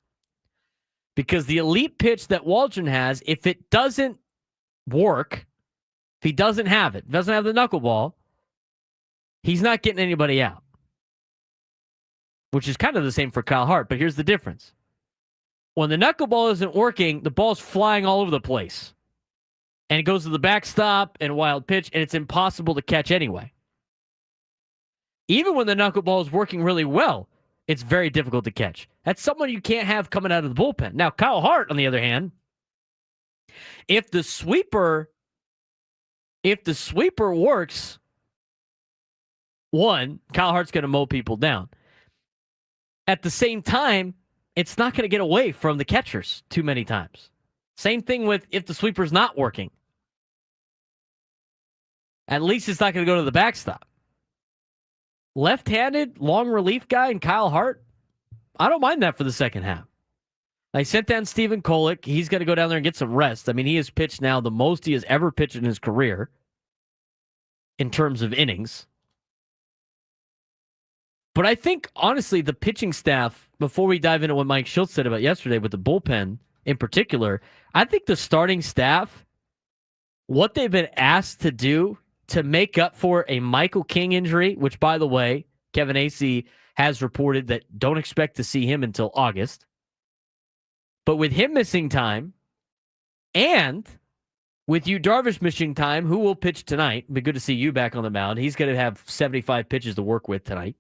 because the elite pitch that Waldron has, if it doesn't work, if he doesn't have it, doesn't have the knuckleball, he's not getting anybody out. Which is kind of the same for Kyle Hart, but here's the difference. When the knuckleball isn't working, the ball's flying all over the place. And it goes to the backstop and wild pitch, and it's impossible to catch anyway. Even when the knuckleball is working really well, it's very difficult to catch. That's someone you can't have coming out of the bullpen. Now, Kyle Hart, on the other hand, if the sweeper works, one, Kyle Hart's going to mow people down. At the same time, it's not going to get away from the catchers too many times. Same thing with if the sweeper's not working. At least it's not going to go to the backstop. Left-handed, long relief guy and Kyle Hart, I don't mind that for the second half. I sent down Stephen Kolek. He's got to go down there and get some rest. I mean, he has pitched now the most he has ever pitched in his career in terms of innings. But I think, honestly, the pitching staff, before we dive into what Mike Schultz said about yesterday with the bullpen in particular, I think the starting staff, what they've been asked to do to make up for a Michael King injury, which, by the way, Kevin Acee has reported that don't expect to see him until August. But with him missing time and with Yu Darvish missing time, who will pitch tonight? It'd be good to see you back on the mound. He's going to have 75 pitches to work with tonight.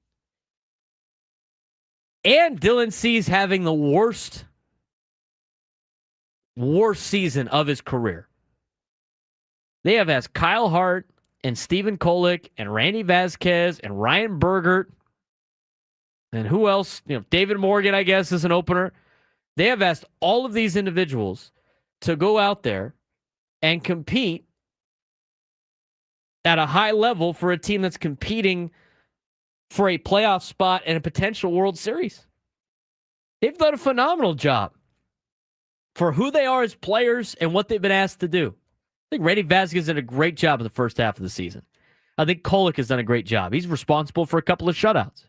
And Dylan Cease having the worst season of his career. They have asked Kyle Hart and Stephen Kolek and Randy Vasquez and Ryan Bergert and who else? David Morgan, I guess, is an opener. They have asked all of these individuals to go out there and compete at a high level for a team that's competing for a playoff spot and a potential World Series. They've done a phenomenal job for who they are as players and what they've been asked to do. I think Randy Vasquez did a great job in the first half of the season. I think Kolek has done a great job. He's responsible for a couple of shutouts.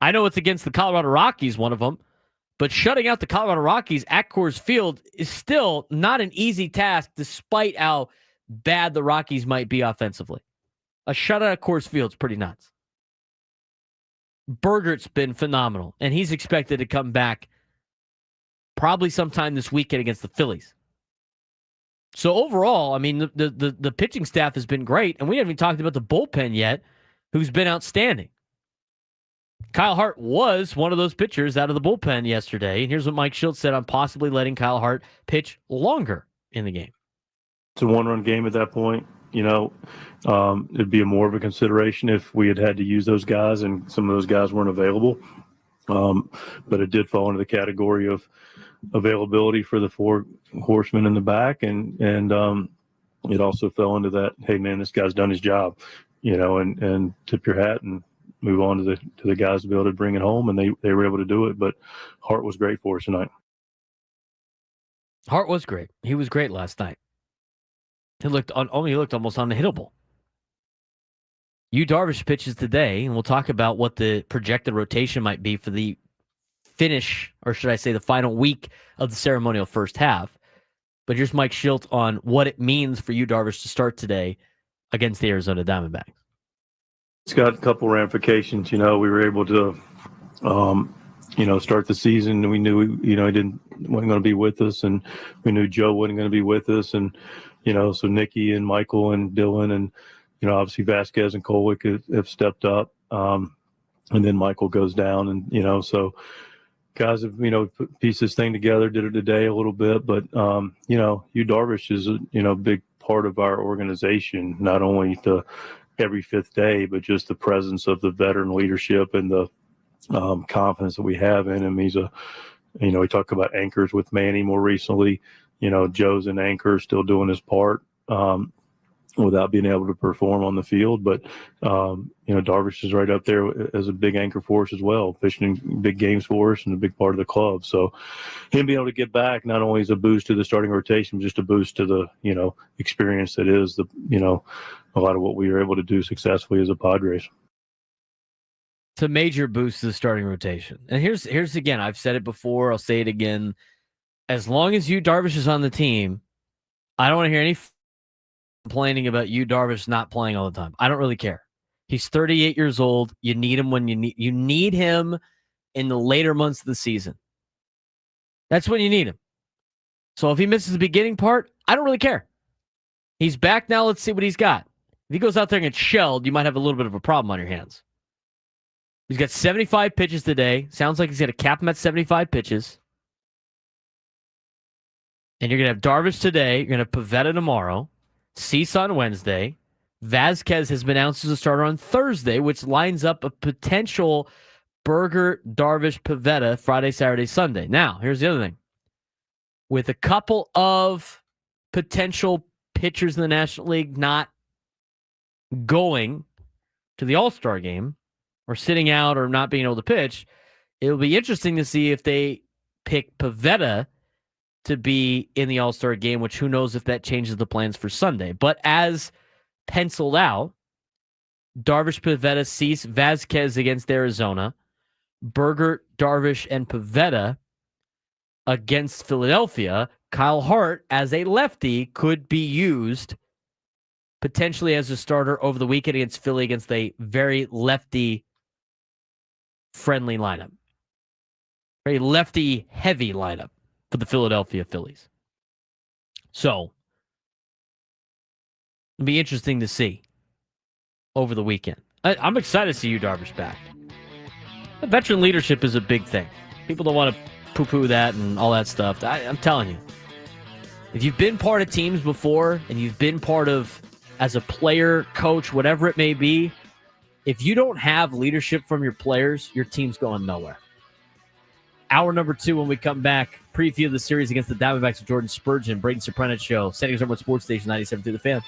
I know it's against the Colorado Rockies, one of them, but shutting out the Colorado Rockies at Coors Field is still not an easy task despite how bad the Rockies might be offensively. A shutout at Coors Field's pretty nuts. Bergert's been phenomenal, and he's expected to come back probably sometime this weekend against the Phillies. So overall, I mean, the pitching staff has been great, and we haven't even talked about the bullpen yet, who's been outstanding. Kyle Hart was one of those pitchers out of the bullpen yesterday, and here's what Mike Schultz said on possibly letting Kyle Hart pitch longer in the game. It's a one-run game at that point. It'd be more of a consideration if we had to use those guys and some of those guys weren't available. But it did fall into the category of availability for the four horsemen in the back. And it also fell into that, hey, man, this guy's done his job, and tip your hat and move on to the guys to be able to bring it home. And they were able to do it. But Hart was great for us tonight. Hart was great. He was great last night. He looked almost unhittable. Yu Darvish pitches today, and we'll talk about what the projected rotation might be for the finish, or should I say the final week of the ceremonial first half. But here's Mike Schultz on what it means for Yu Darvish to start today against the Arizona Diamondbacks. It's got a couple ramifications. We were able to, start the season, and we knew, he wasn't going to be with us, and we knew Joe wasn't going to be with us, and so Nicky and Michael and Dylan and, obviously Vasquez and Kolek have stepped up. And then Michael goes down and, so guys have, pieced this thing together, did it today a little bit. But, Yu Darvish is a big part of our organization, not only every fifth day, but just the presence of the veteran leadership and the confidence that we have in him. He's we talk about anchors with Manny more recently. Joe's an anchor, still doing his part without being able to perform on the field. But, Darvish is right up there as a big anchor for us as well, pitching big games for us and a big part of the club. So him being able to get back not only is a boost to the starting rotation, but just a boost to the, experience that is a lot of what we were able to do successfully as a Padres. It's a major boost to the starting rotation. And here's again, I've said it before, I'll say it again. As long as Yu Darvish is on the team, I don't want to hear any complaining about Yu Darvish not playing all the time. I don't really care. He's 38 years old. You need him when you need him in the later months of the season. That's when you need him. So if he misses the beginning part, I don't really care. He's back now. Let's see what he's got. If he goes out there and gets shelled, you might have a little bit of a problem on your hands. He's got 75 pitches today. Sounds like he's going to cap him at 75 pitches. And you're going to have Darvish today. You're going to have Pivetta tomorrow. Cease on Wednesday. Vasquez has been announced as a starter on Thursday, which lines up a potential Berger, Darvish, Pivetta Friday, Saturday, Sunday. Now, here's the other thing. With a couple of potential pitchers in the National League not going to the All-Star game or sitting out or not being able to pitch, it'll be interesting to see if they pick Pivetta to be in the All-Star game, which who knows if that changes the plans for Sunday. But as penciled out, Darvish, Pivetta, Cease, Vasquez against Arizona, Berger, Darvish, and Pivetta against Philadelphia. Kyle Hart, as a lefty, could be used potentially as a starter over the weekend against Philly against a very lefty-friendly lineup. Very lefty-heavy lineup for the Philadelphia Phillies. So, it'll be interesting to see over the weekend. I'm excited to see you, Darvish, back. The veteran leadership is a big thing. People don't want to poo-poo that and all that stuff. I'm telling you. If you've been part of teams before and you've been part of, as a player, coach, whatever it may be, if you don't have leadership from your players, your team's going nowhere. Hour number 2 when we come back. Preview of the series against the Diamondbacks with Jordan Spurgeon, Braden Surprenant Show. San Diego's number 1 sports station, 97 through the Fan.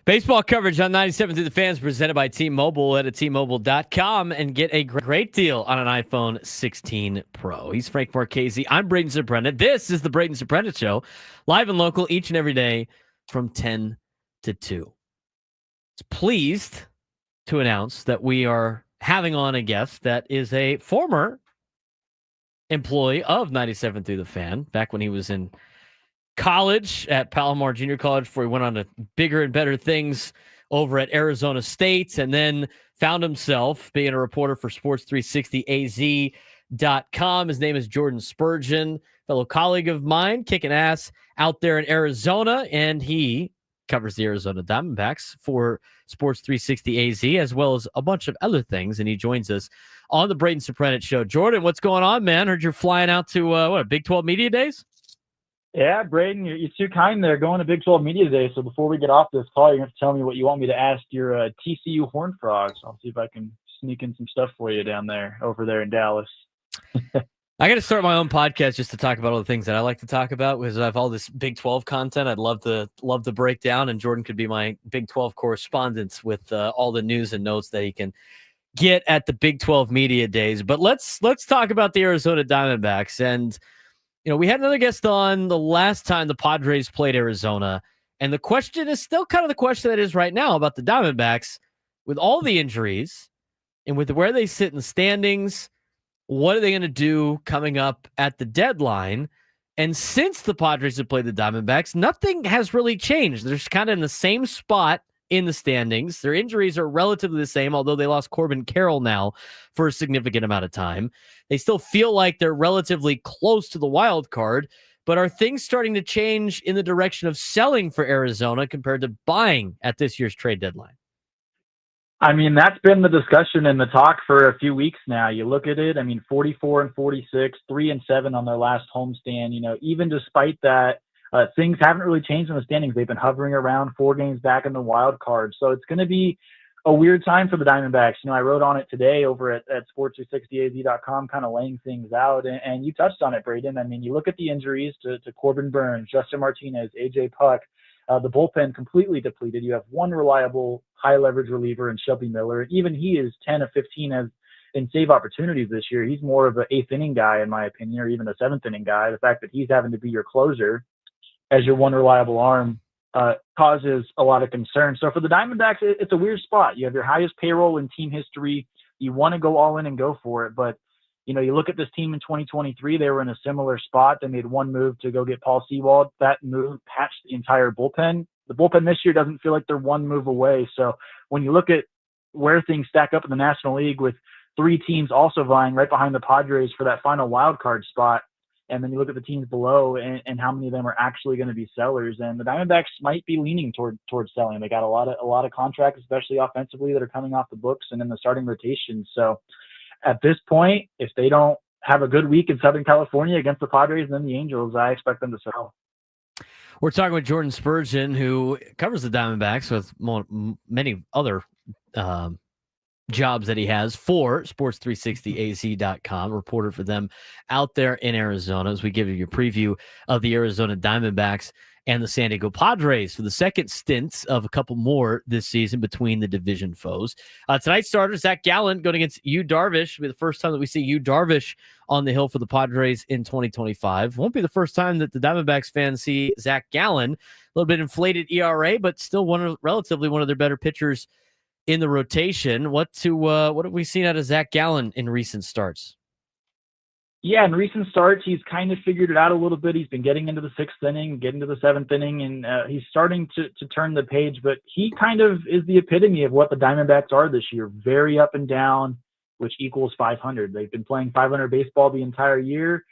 Baseball coverage on 97 through the Fans presented by T-Mobile. Head to T-Mobile.com and get a great deal on an iPhone 16 Pro. He's Frank Marchese. I'm Braden Surprenant. This is the Braden Surprenant Show, live and local each and every day from 10 to 2. Pleased to announce that we are having on a guest that is a former employee of 97 through the Fan back when he was in college at Palomar Junior College before he went on to bigger and better things over at Arizona State, and then found himself being a reporter for Sports360AZ.com. His name is Jordan Spurgeon, fellow colleague of mine, kicking ass out there in Arizona, and he covers the Arizona Diamondbacks for Sports360AZ, as well as a bunch of other things, and he joins us on the Braden Surprenant Show. Jordan, what's going on, man? Heard you're flying out to, Big 12 Media Days? Yeah, Braden, you're too kind there. Going to Big 12 Media Day. So before we get off this call, you're going to have to tell me what you want me to ask your TCU Horned Frogs. I'll see if I can sneak in some stuff for you over there in Dallas. I got to start my own podcast just to talk about all the things that I like to talk about, because I have all this Big 12 content I'd love to break down, and Jordan could be my Big 12 correspondent with all the news and notes that he can get at the Big 12 Media Days. But let's talk about the Arizona Diamondbacks. And we had another guest on the last time the Padres played Arizona, and the question is still kind of the question that is right now about the Diamondbacks with all the injuries and with where they sit in the standings. What are they going to do coming up at the deadline? And since the Padres have played the Diamondbacks, nothing has really changed. They're kind of in the same spot in the standings. Their injuries are relatively the same, although they lost Corbin Carroll now for a significant amount of time. They still feel like they're relatively close to the wild card, but are things starting to change in the direction of selling for Arizona compared to buying at this year's trade deadline? I mean, that's been the discussion and the talk for a few weeks now. You look at it, 44-46, 3-7 on their last homestand. Even despite that, things haven't really changed in the standings. They've been hovering around 4 games back in the wild card. So it's going to be a weird time for the Diamondbacks. I wrote on it today over at Sports360AZ.com, kind of laying things out. And you touched on it, Braden. You look at the injuries to Corbin Burns, Justin Martinez, AJ Puck, the bullpen completely depleted. You have one reliable high-leverage reliever in Shelby Miller. Even he is 10 of 15 in save opportunities this year. He's more of an 8th-inning guy, in my opinion, or even a 7th-inning guy. The fact that he's having to be your closer as your one reliable arm causes a lot of concern. So for the Diamondbacks, it's a weird spot. You have your highest payroll in team history. You want to go all in and go for it. But, you look at this team in 2023, they were in a similar spot. They made one move to go get Paul Sewald. That move patched the entire bullpen. The bullpen this year doesn't feel like they're one move away. So when you look at where things stack up in the National League with 3 teams also vying right behind the Padres for that final wild card spot, and then you look at the teams below and how many of them are actually going to be sellers. And the Diamondbacks might be leaning towards selling. They got a lot of contracts, especially offensively, that are coming off the books and in the starting rotation. So at this point, if they don't have a good week in Southern California against the Padres and then the Angels, I expect them to sell. We're talking with Jordan Spurgeon, who covers the Diamondbacks with many other jobs that he has for Sports360AZ.com, reporter for them out there in Arizona, as we give you a preview of the Arizona Diamondbacks and the San Diego Padres for the second stint of a couple more this season between the division foes. Tonight's starter, Zach Gallen, going against Yu Darvish. It'll be the first time that we see Yu Darvish on the hill for the Padres in 2025. Won't be the first time that the Diamondbacks fans see Zach Gallen. A little bit inflated ERA, but still relatively one of their better pitchers in the rotation. What have we seen out of Zach Gallen in recent starts? Yeah, in recent starts, he's kind of figured it out a little bit. He's been getting into the 6th inning, getting to the 7th inning, and he's starting to turn the page. But he kind of is the epitome of what the Diamondbacks are this year. Very up and down, which equals 500. They've been playing 500 baseball the entire year.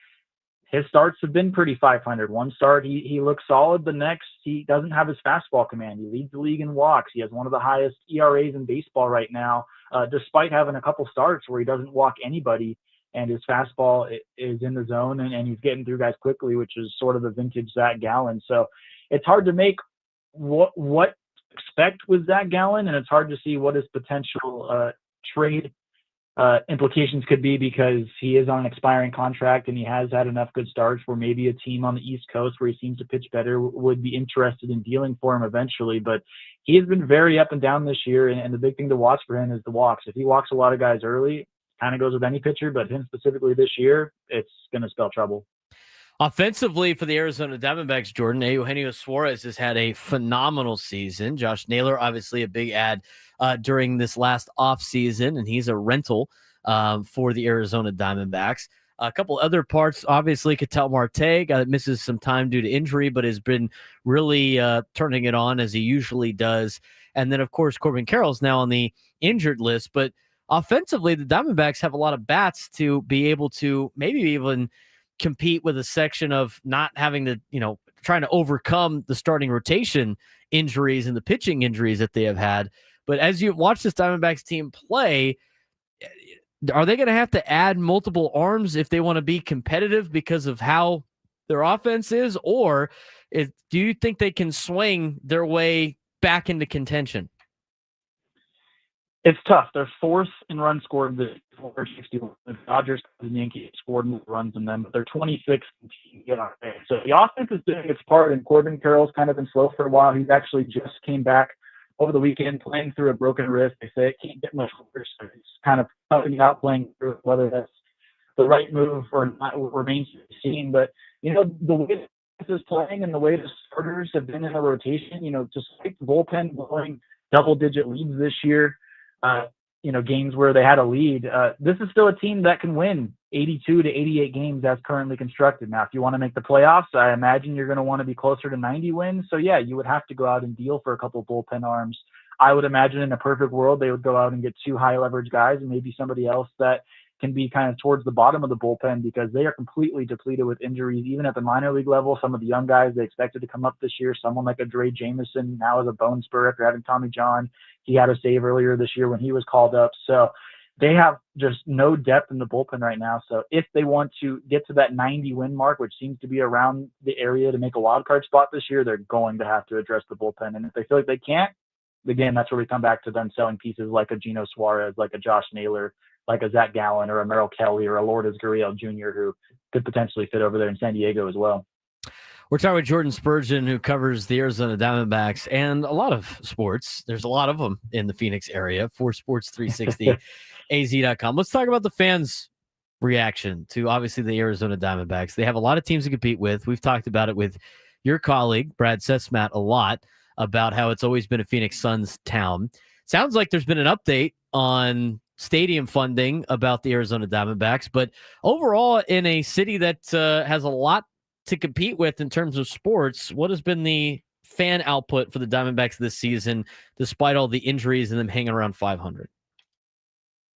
His starts have been pretty 500. One start, he looks solid. The next, he doesn't have his fastball command. He leads the league in walks. He has one of the highest ERAs in baseball right now, despite having a couple starts where he doesn't walk anybody. And his fastball is in the zone, and he's getting through guys quickly, which is sort of the vintage Zach Gallen. So it's hard to make what expect with Zach Gallen, and it's hard to see what his potential trade implications could be because he is on an expiring contract and he has had enough good starts where maybe a team on the East Coast where he seems to pitch better would be interested in dealing for him eventually. But he has been very up and down this year, and the big thing to watch for him is the walks. If he walks a lot of guys early, kind of goes with any pitcher, but him specifically this year, it's going to spell trouble. Offensively for the Arizona Diamondbacks, Jordan, Eugenio Suarez has had a phenomenal season. Josh Naylor, obviously a big add during this last offseason, and he's a rental for the Arizona Diamondbacks. A couple other parts, obviously, Ketel Marte, guy that misses some time due to injury, but has been really turning it on as he usually does. And then, of course, Corbin Carroll's now on the injured list. But offensively, the Diamondbacks have a lot of bats to be able to maybe even compete with a section of not having to, trying to overcome the starting rotation injuries and the pitching injuries that they have had. But as you watch this Diamondbacks team play, are they going to have to add multiple arms if they want to be competitive because of how their offense is? Or do you think they can swing their way back into contention? It's tough. They're fourth in runs scored. The 461. The Dodgers and the Yankees scored more runs than them, but they're 26th. So the offense is doing its part, and Corbin Carroll's kind of been slow for a while. He's actually just came back over the weekend playing through a broken wrist. They say it can't get much worse. So he's kind of helping out playing through it. Whether that's the right move or not remains to be seen. But, the way this is playing and the way the starters have been in a rotation, despite the bullpen blowing double-digit leads this year, games where they had a lead, this is still a team that can win 82 to 88 games as currently constructed. Now, if you want to make the playoffs, I imagine you're going to want to be closer to 90 wins. So, yeah, you would have to go out and deal for a couple of bullpen arms. I would imagine in a perfect world, they would go out and get two high leverage guys and maybe somebody else that can be kind of towards the bottom of the bullpen because they are completely depleted with injuries, even at the minor league level. Some of the young guys they expected to come up this year, someone like a Dre Jameson now has a bone spur after having Tommy John. He had a save earlier this year when he was called up. So they have just no depth in the bullpen right now. So if they want to get to that 90 win mark, which seems to be around the area to make a wild card spot this year, they're going to have to address the bullpen. And if they feel like they can't, again, that's where we come back to them selling pieces like a Geno Suarez, like a Josh Naylor, like a Zach Gallen or a Merrill Kelly or a Lourdes Gurriel Jr. who could potentially fit over there in San Diego as well. We're talking with Jordan Spurgeon, who covers the Arizona Diamondbacks and a lot of sports. There's a lot of them in the Phoenix area for Sports360az.com. Let's talk about the fans' reaction to obviously the Arizona Diamondbacks. They have a lot of teams to compete with. We've talked about it with your colleague, Brad Sesmat, a lot about how it's always been a Phoenix Suns town. Sounds like there's been an update on stadium funding about the Arizona Diamondbacks, but overall in a city that has a lot to compete with in terms of sports, what has been the fan output for the Diamondbacks this season, despite all the injuries and them hanging around 500?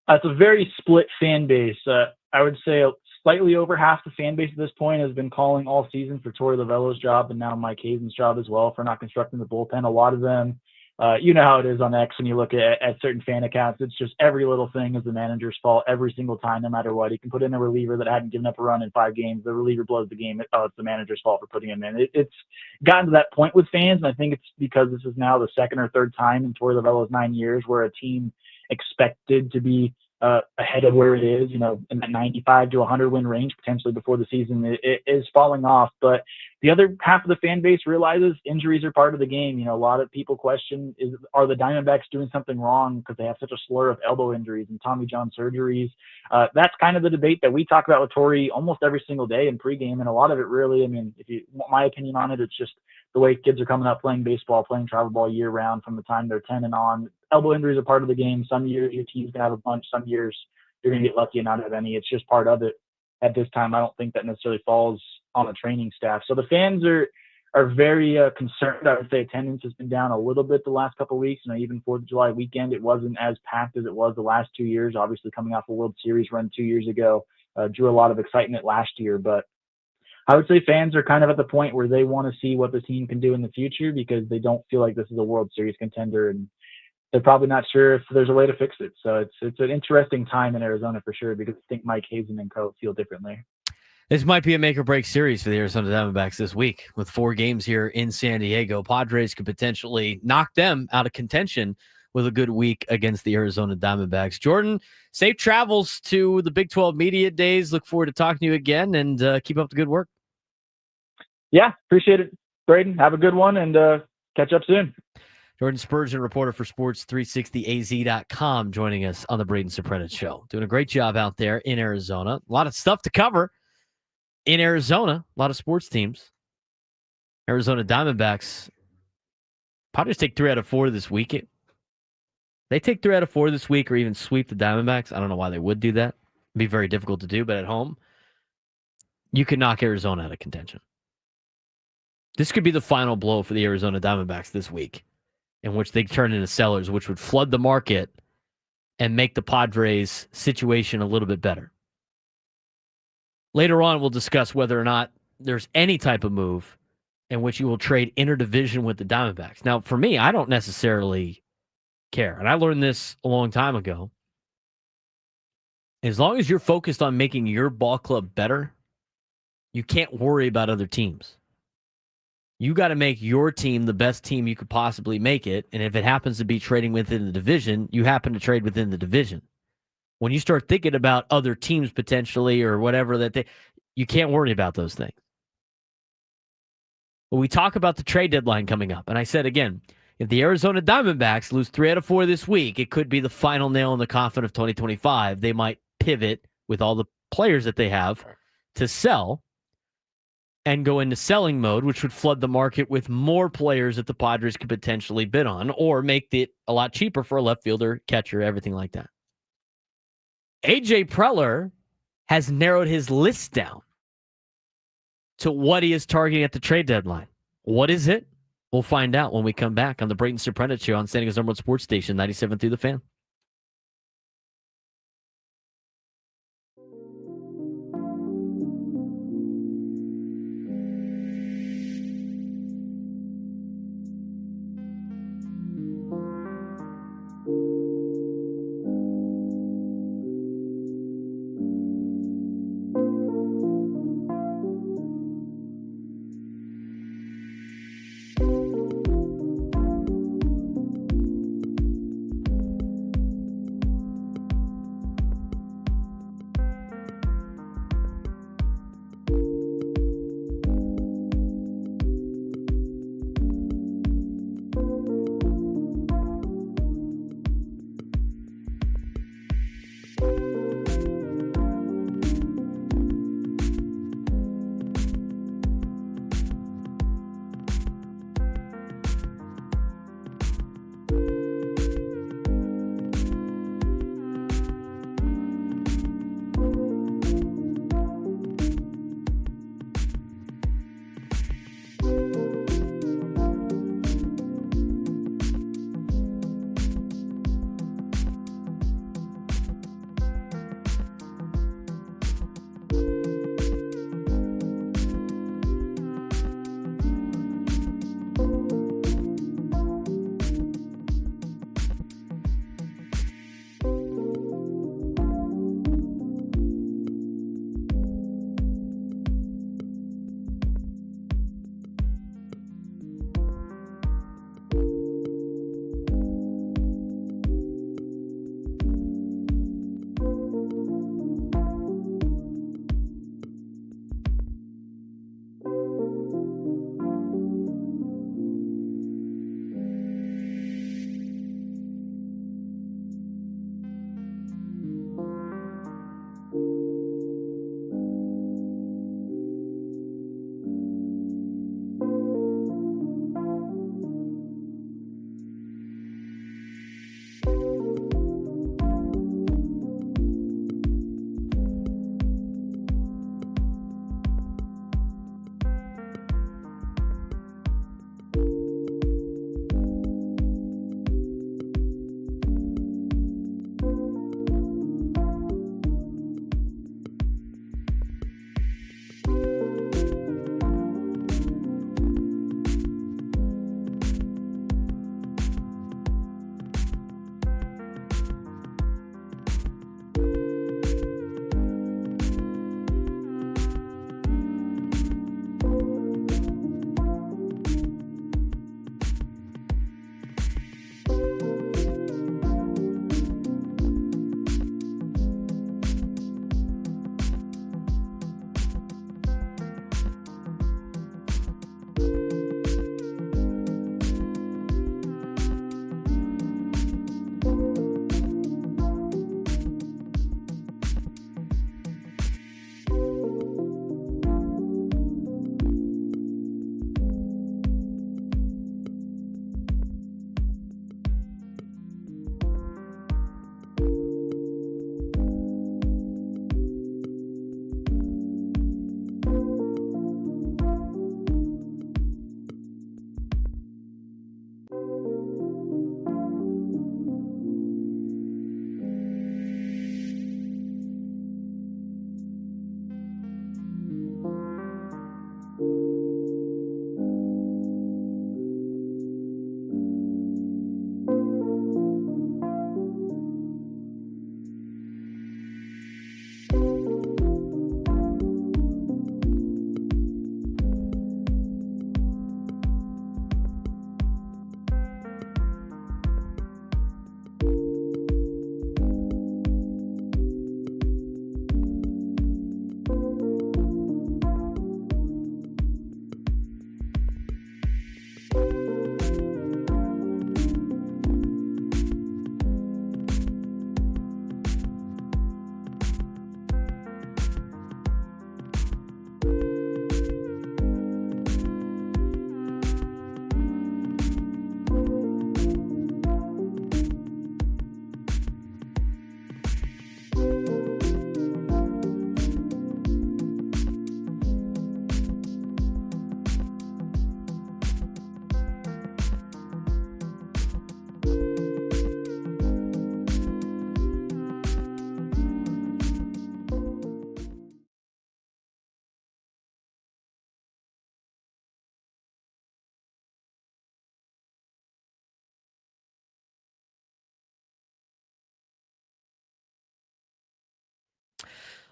It's a very split fan base. I would say slightly over half the fan base at this point has been calling all season for Torey Lovello's job and now Mike Hazen's job as well for not constructing the bullpen. A lot of them, you know how it is on X when you look at certain fan accounts. It's just every little thing is the manager's fault every single time, no matter what. He can put in a reliever that hadn't given up a run in 5 games. The reliever blows the game. It's the manager's fault for putting him in. It's gotten to that point with fans, and I think it's because this is now the second or third time in Torey Lovello's 9 years where a team expected to be ahead of where it is, in that 95 to 100 win range, potentially before the season, it is falling off. But the other half of the fan base realizes injuries are part of the game. A lot of people question, are the Diamondbacks doing something wrong because they have such a slur of elbow injuries and Tommy John surgeries? That's kind of the debate that we talk about with Torey almost every single day in pregame. And a lot of it really, if you want my opinion on it, it's just the way kids are coming up playing baseball, playing travel ball year round from the time they're 10 and on. Elbow injuries are part of the game. Some years your team's going to have a bunch. Some years you're going to get lucky and not have any. It's just part of it. At this time, I don't think that necessarily falls on the training staff. So the fans are very concerned. I would say attendance has been down a little bit the last couple of weeks. Even 4th of July weekend, it wasn't as packed as it was the last 2 years. Obviously, coming off a World Series run 2 years ago, drew a lot of excitement last year. But I would say fans are kind of at the point where they want to see what the team can do in the future because they don't feel like this is a World Series contender, and they're probably not sure if there's a way to fix it. So it's an interesting time in Arizona for sure because I think Mike Hazen and co feel differently. This might be a make or break series for the Arizona Diamondbacks this week with 4 games here in San Diego. Padres could potentially knock them out of contention with a good week against the Arizona Diamondbacks. Jordan, safe travels to the Big 12 Media Days. Look forward to talking to you again, and keep up the good work. Yeah, appreciate it, Braden. Have a good one, and catch up soon. Jordan Spurgeon, reporter for Sports360AZ.com, joining us on the Braden Surprenant Show. Doing a great job out there in Arizona. A lot of stuff to cover in Arizona. A lot of sports teams. Arizona Diamondbacks. Padres take 3 out of 4 this week. They take 3 out of 4 this week or even sweep the Diamondbacks. I don't know why they would do that. It'd be very difficult to do, but at home, you can knock Arizona out of contention. This could be the final blow for the Arizona Diamondbacks this week, in which they turn into sellers, which would flood the market and make the Padres' situation a little bit better. Later on, we'll discuss whether or not there's any type of move in which you will trade interdivision with the Diamondbacks. Now, for me, I don't necessarily care. And I learned this a long time ago. As long as you're focused on making your ball club better, you can't worry about other teams. You got to make your team the best team you could possibly make it. And if it happens to be trading within the division, you happen to trade within the division. When you start thinking about other teams potentially or whatever you can't worry about those things. But we talk about the trade deadline coming up. And I said again, if the Arizona Diamondbacks lose 3 out of 4 this week, it could be the final nail in the coffin of 2025. They might pivot with all the players that they have to sell and go into selling mode, which would flood the market with more players that the Padres could potentially bid on or make it a lot cheaper for a left fielder, catcher, everything like that. AJ Preller has narrowed his list down to what he is targeting at the trade deadline. What is it? We'll find out when we come back on the Braden Surprenant Show on San Diego's #1 sports station, 97 through the Fan.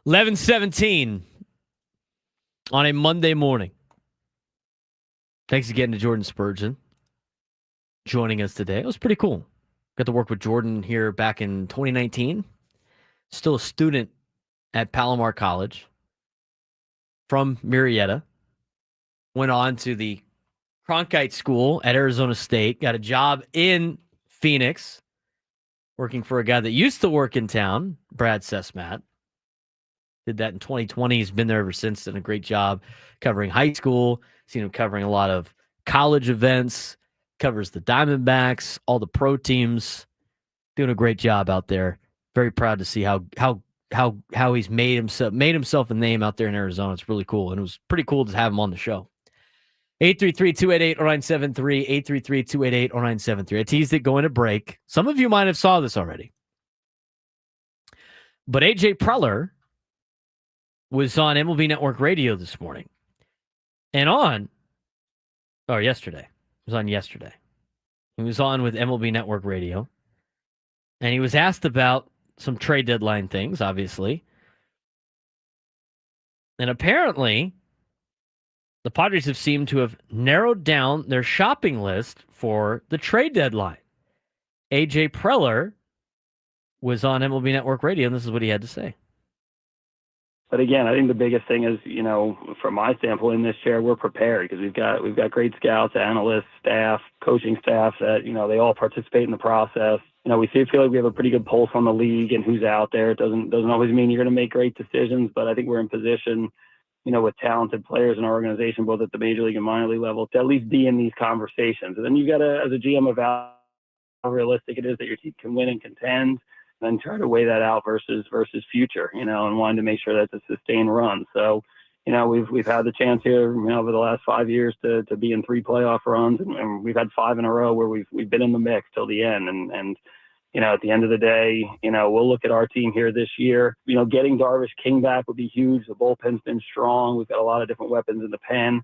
11:17 on a Monday morning. Thanks again to Jordan Spurgeon joining us today. It was pretty cool. Got to work with Jordan here back in 2019. Still a student at Palomar College from Murrieta. Went on to the Cronkite School at Arizona State. Got a job in Phoenix, working for a guy that used to work in town, Brad Sesmat. Did that in 2020. He's been there ever since. Done a great job covering high school. Seen him covering a lot of college events. Covers the Diamondbacks, all the pro teams. Doing a great job out there. Very proud to see how he's made himself a name out there in Arizona. It's really cool, and it was pretty cool to have him on the show. 833-288-0973, 833-288-0973. I teased it going to break. Some of you might have saw this already. But AJ Preller was on MLB Network Radio this morning. And yesterday. It was on yesterday. He was on with MLB Network Radio. And he was asked about some trade deadline things, obviously. And apparently, the Padres have seemed to have narrowed down their shopping list for the trade deadline. AJ Preller was on MLB Network Radio, and this is what he had to say. But again, I think the biggest thing is, from my standpoint in this chair, we're prepared because we've got great scouts, analysts, staff, coaching staff that, they all participate in the process. We feel like we have a pretty good pulse on the league and who's out there. It doesn't always mean you're going to make great decisions, but I think we're in position, with talented players in our organization, both at the major league and minor league level, to at least be in these conversations. And then you got to, as a GM, evaluate how realistic it is that your team can win and contend, and then try to weigh that out versus future, and wanting to make sure that's a sustained run. So, we've had the chance here, over the last 5 years to be in 3 playoff runs, and we've had 5 in a row where we've been in the mix till the end. And at the end of the day, we'll look at our team here this year. Getting Darvish King back would be huge. The bullpen's been strong. We've got a lot of different weapons in the pen.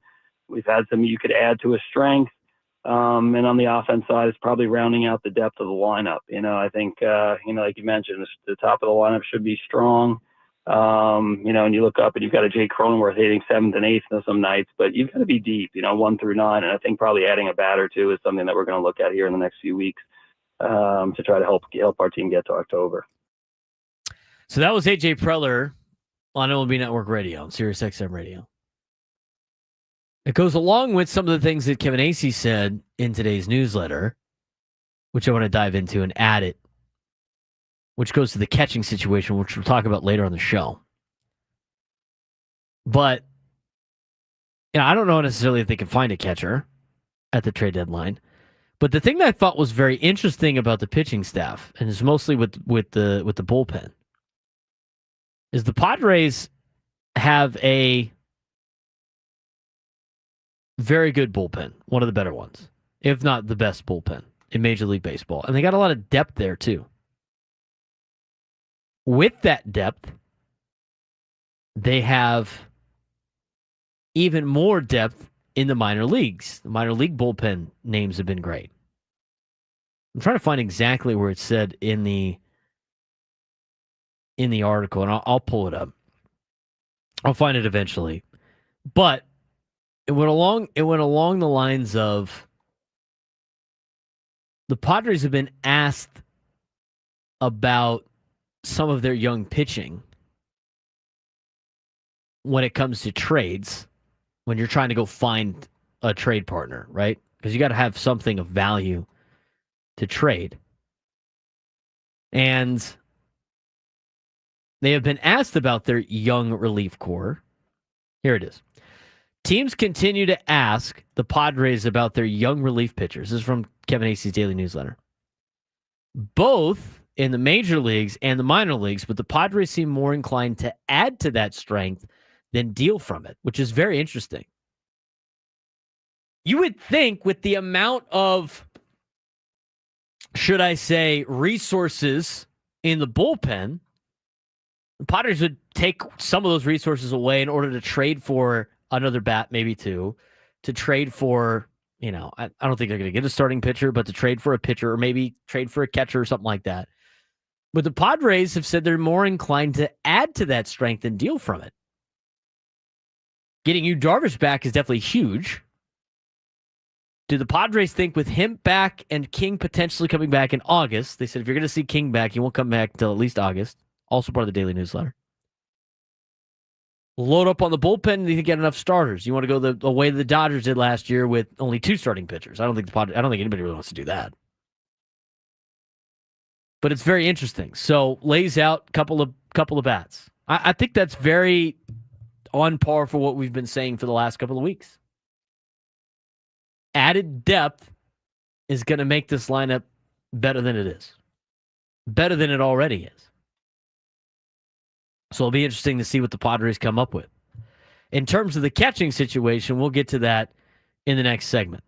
We've had some you could add to a strength. And on the offense side, it's probably rounding out the depth of the lineup. I think, like you mentioned, the top of the lineup should be strong. And you look up and you've got a Jake Cronenworth hitting 7th and 8th on some nights, but you've got to be deep, 1 through 9. And I think probably adding a bat or two is something that we're going to look at here in the next few weeks. To try to help our team get to October. So that was AJ Preller on MLB Network Radio, on Sirius XM Radio. It goes along with some of the things that Kevin Acee said in today's newsletter, which I want to dive into and add it, which goes to the catching situation, which we'll talk about later on the show. But I don't know necessarily if they can find a catcher at the trade deadline. But the thing that I thought was very interesting about the pitching staff, and it's mostly with the bullpen, is the Padres have a very good bullpen, one of the better ones, if not the best bullpen in Major League Baseball. And they got a lot of depth there, too. With that depth, they have even more depth in the minor leagues. The minor league bullpen names have been great. I'm trying to find exactly where it said in the article, and I'll pull it up. I'll find it eventually. But it went along the lines of the Padres have been asked about some of their young pitching when it comes to trades, when you're trying to go find a trade partner, right? Because you got to have something of value to trade. And they have been asked about their young relief corps. Here it is. Teams continue to ask the Padres about their young relief pitchers. This is from Kevin Acee's daily newsletter. Both in the major leagues and the minor leagues, but the Padres seem more inclined to add to that strength than deal from it, which is very interesting. You would think with the amount of, should I say, resources in the bullpen, the Padres would take some of those resources away in order to trade for another bat, maybe two, to trade for, I don't think they're going to get a starting pitcher, but to trade for a pitcher or maybe trade for a catcher or something like that. But the Padres have said they're more inclined to add to that strength than deal from it. Getting Yu Darvish back is definitely huge. Do the Padres think with him back and King potentially coming back in August, they said if you're going to see King back, he won't come back until at least August. Also part of the daily newsletter. Load up on the bullpen. Do you think you get enough starters? You want to go the way the Dodgers did last year with only 2 starting pitchers? I don't think anybody really wants to do that. But it's very interesting. So lays out couple of bats. I think that's very on par for what we've been saying for the last couple of weeks. Added depth is going to make this lineup better than it is. Better than it already is. So it'll be interesting to see what the Padres come up with. In terms of the catching situation, we'll get to that in the next segment.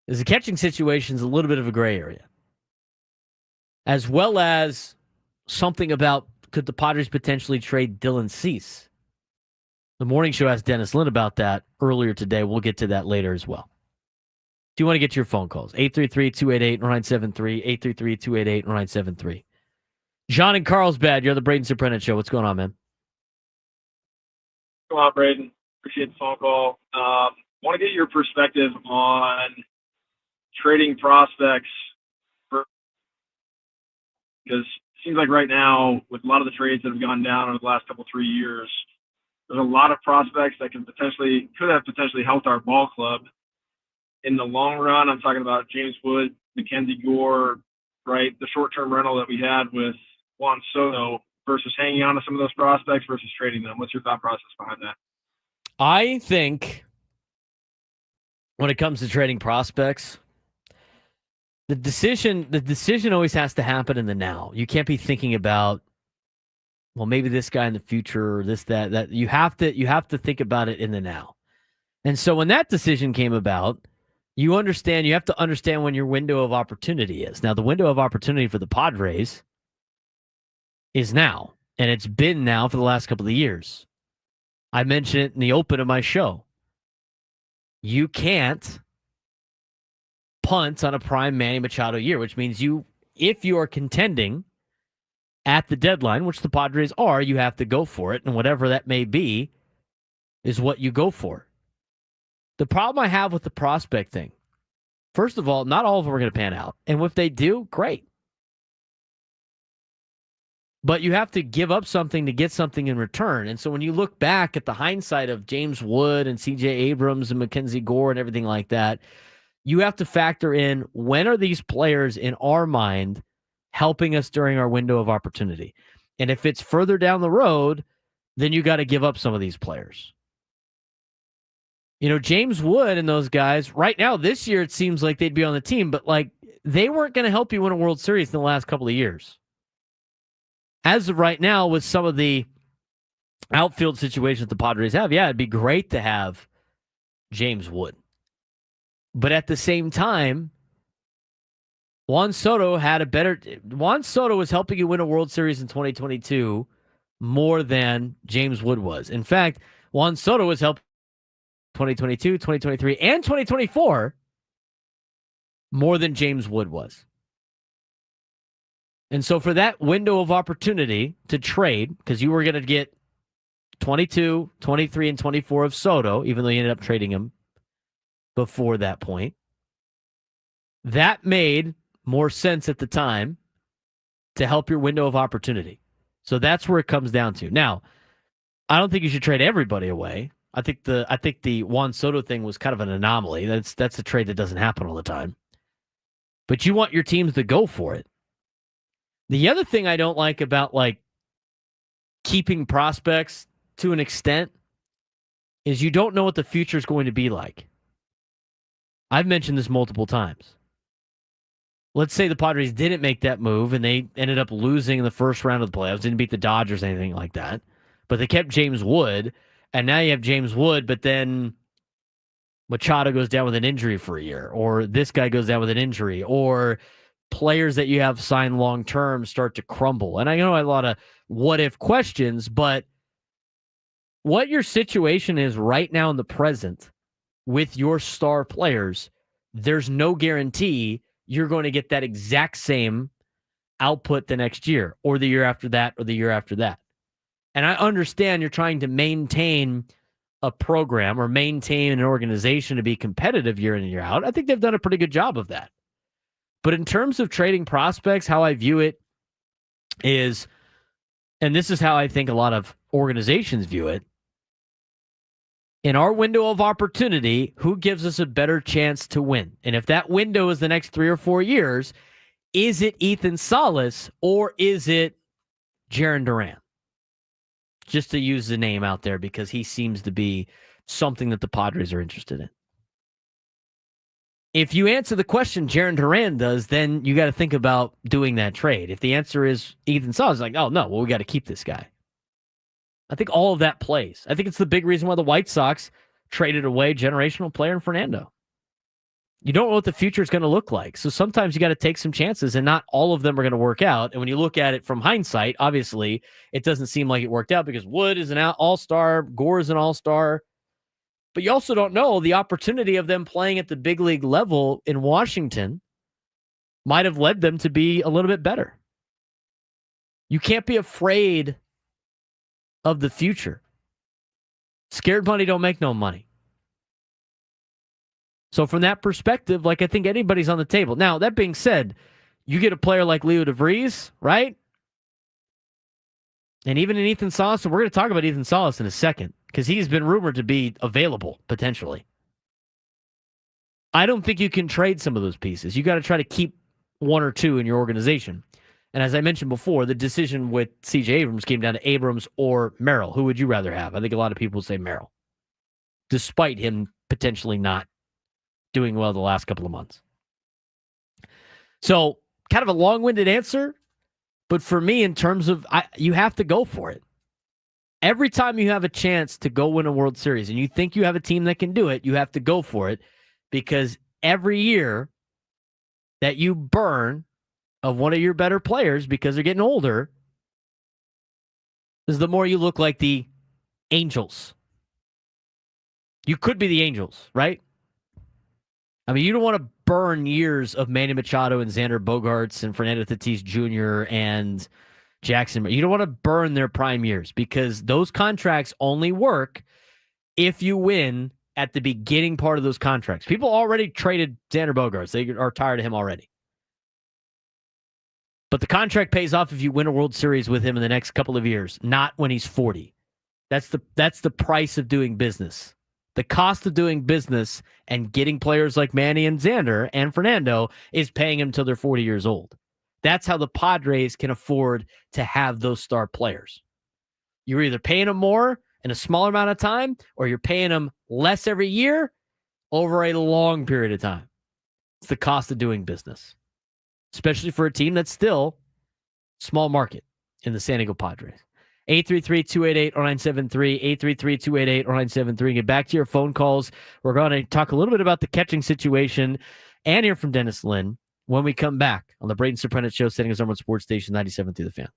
Because the catching situation is a little bit of a gray area. As well as something about could the Padres potentially trade Dylan Cease? The morning show asked Dennis Lynn about that earlier today. We'll get to that later as well. Do you want to get to your phone calls? 833-288-0973, 833-288-0973. John in Carlsbad, you're the Braden Surprenant Show. What's going on, man? Come on, Braden. Appreciate the phone call. Want to get your perspective on trading prospects because it seems like right now, with a lot of the trades that have gone down over the last 3 years, there's a lot of prospects that could have potentially helped our ball club in the long run. I'm talking about James Wood, Mackenzie Gore, right? The short-term rental that we had with Juan Soto versus hanging on to some of those prospects versus trading them. What's your thought process behind that? I think when it comes to trading prospects, the decision always has to happen in the now. You can't be thinking about, well, maybe this guy in the future or this, that. You have to think about it in the now. And so when that decision came about, you have to understand when your window of opportunity is. Now, the window of opportunity for the Padres is now, and it's been now for the last couple of years. I mentioned it in the open of my show. You can't punt on a prime Manny Machado year, which means if you are contending at the deadline, which the Padres are, you have to go for it, and whatever that may be is what you go for. The problem I have with the prospect thing, first of all, not all of them are going to pan out, and if they do, great. But you have to give up something to get something in return. And so when you look back at the hindsight of James Wood and C.J. Abrams and Mackenzie Gore and everything like that, you have to factor in when are these players in our mind helping us during our window of opportunity. And if it's further down the road, then you got to give up some of these players. You know, James Wood and those guys, right now, this year, it seems like they'd be on the team, but they weren't going to help you win a World Series in the last couple of years. As of right now, with some of the outfield situations the Padres have, yeah, it'd be great to have James Wood. But at the same time, Juan Soto was helping you win a World Series in 2022 more than James Wood was. In fact, Juan Soto was helping 2022, 2023, and 2024 more than James Wood was. And so for that window of opportunity to trade, because you were going to get 22, 23, and 24 of Soto, even though you ended up trading him before that point, that made more sense at the time to help your window of opportunity. So that's where it comes down to. Now, I don't think you should trade everybody away. I think the Juan Soto thing was kind of an anomaly. That's a trade that doesn't happen all the time. But you want your teams to go for it. The other thing I don't like about keeping prospects to an extent is you don't know what the future is going to be like. I've mentioned this multiple times. Let's say the Padres didn't make that move and they ended up losing in the first round of the playoffs, didn't beat the Dodgers or anything like that, but they kept James Wood, and now you have James Wood, but then Machado goes down with an injury for a year, or this guy goes down with an injury, or players that you have signed long-term start to crumble. And I know a lot of what-if questions, but what your situation is right now in the present with your star players, there's no guarantee you're going to get that exact same output the next year or the year after that or the year after that. And I understand you're trying to maintain a program or maintain an organization to be competitive year in and year out. I think they've done a pretty good job of that. But in terms of trading prospects, how I view it is, and this is how I think a lot of organizations view it, in our window of opportunity, who gives us a better chance to win? And if that window is the next 3 or 4 years, is it Ethan Salas or is it Jarren Duran? Just to use the name out there because he seems to be something that the Padres are interested in. If you answer the question Jarren Duran does, then you got to think about doing that trade. If the answer is Ethan Salas, like, oh no, well, we got to keep this guy. I think all of that plays. I think it's the big reason why the White Sox traded away generational player in Fernando. You don't know what the future is going to look like. So sometimes you got to take some chances, and not all of them are going to work out. And when you look at it from hindsight, obviously, it doesn't seem like it worked out because Wood is an all-star, Gore is an all-star. But you also don't know the opportunity of them playing at the big league level in Washington might have led them to be a little bit better. You can't be afraid of the future. Scared money don't make no money. So from that perspective, like, I think anybody's on the table. Now, that being said, you get a player like Leo DeVries, right? And even in Ethan Salas, and we're going to talk about Ethan Salas in a second, because he's been rumored to be available, potentially. I don't think you can trade some of those pieces. You got to try to keep one or two in your organization. And as I mentioned before, the decision with C.J. Abrams came down to Abrams or Merrill. Who would you rather have? I think a lot of people would say Merrill, despite him potentially not doing well the last couple of months. So, kind of a long-winded answer, but for me, in terms of, you have to go for it. Every time you have a chance to go win a World Series and you think you have a team that can do it, you have to go for it, because every year that you burn of one of your better players because they're getting older is the more you look like the Angels. You could be the Angels, right? I mean, you don't want to burn years of Manny Machado and Xander Bogaerts and Fernando Tatis Jr. and Jackson. You don't want to burn their prime years, because those contracts only work if you win at the beginning part of those contracts. People already traded Xander Bogaerts. They are tired of him already. But the contract pays off if you win a World Series with him in the next couple of years, not when he's 40. That's the price of doing business. The cost of doing business and getting players like Manny and Xander and Fernando is paying them till they're 40 years old. That's how the Padres can afford to have those star players. You're either paying them more in a smaller amount of time, or you're paying them less every year over a long period of time. It's the cost of doing business, especially for a team that's still small market in the San Diego Padres. 833-288-0973, 833-288-0973. Get back to your phone calls. We're going to talk a little bit about the catching situation and hear from Dennis Lin when we come back on the Braden Surprenant Show, San Diego's number one sports station, 97 through the Fan.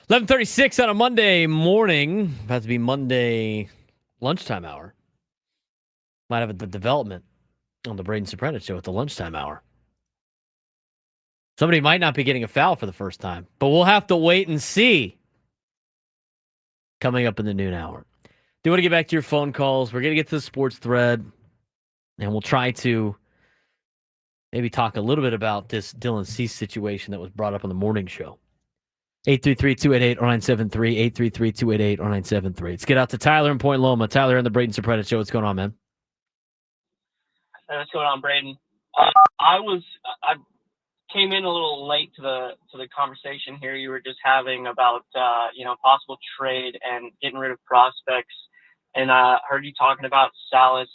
11:36 on a Monday morning. About to be Monday lunchtime hour. Might have a development on the Braden Surprenant show at the lunchtime hour. Somebody might not be getting a foul for the first time, but we'll have to wait and see. Coming up in the noon hour. Do want to get back to your phone calls. We're going to get to the sports thread, and we'll try to maybe talk a little bit about this Dylan Cease situation that was brought up on the morning show. 833-288-0973, 833-288-0973. Let's get out to Tyler in Point Loma. Tyler on the Braden Surprenant show. What's going on, man? What's going on, Braden? I came in a little late to the conversation here you were just having about possible trade and getting rid of prospects, and I heard you talking about Salas.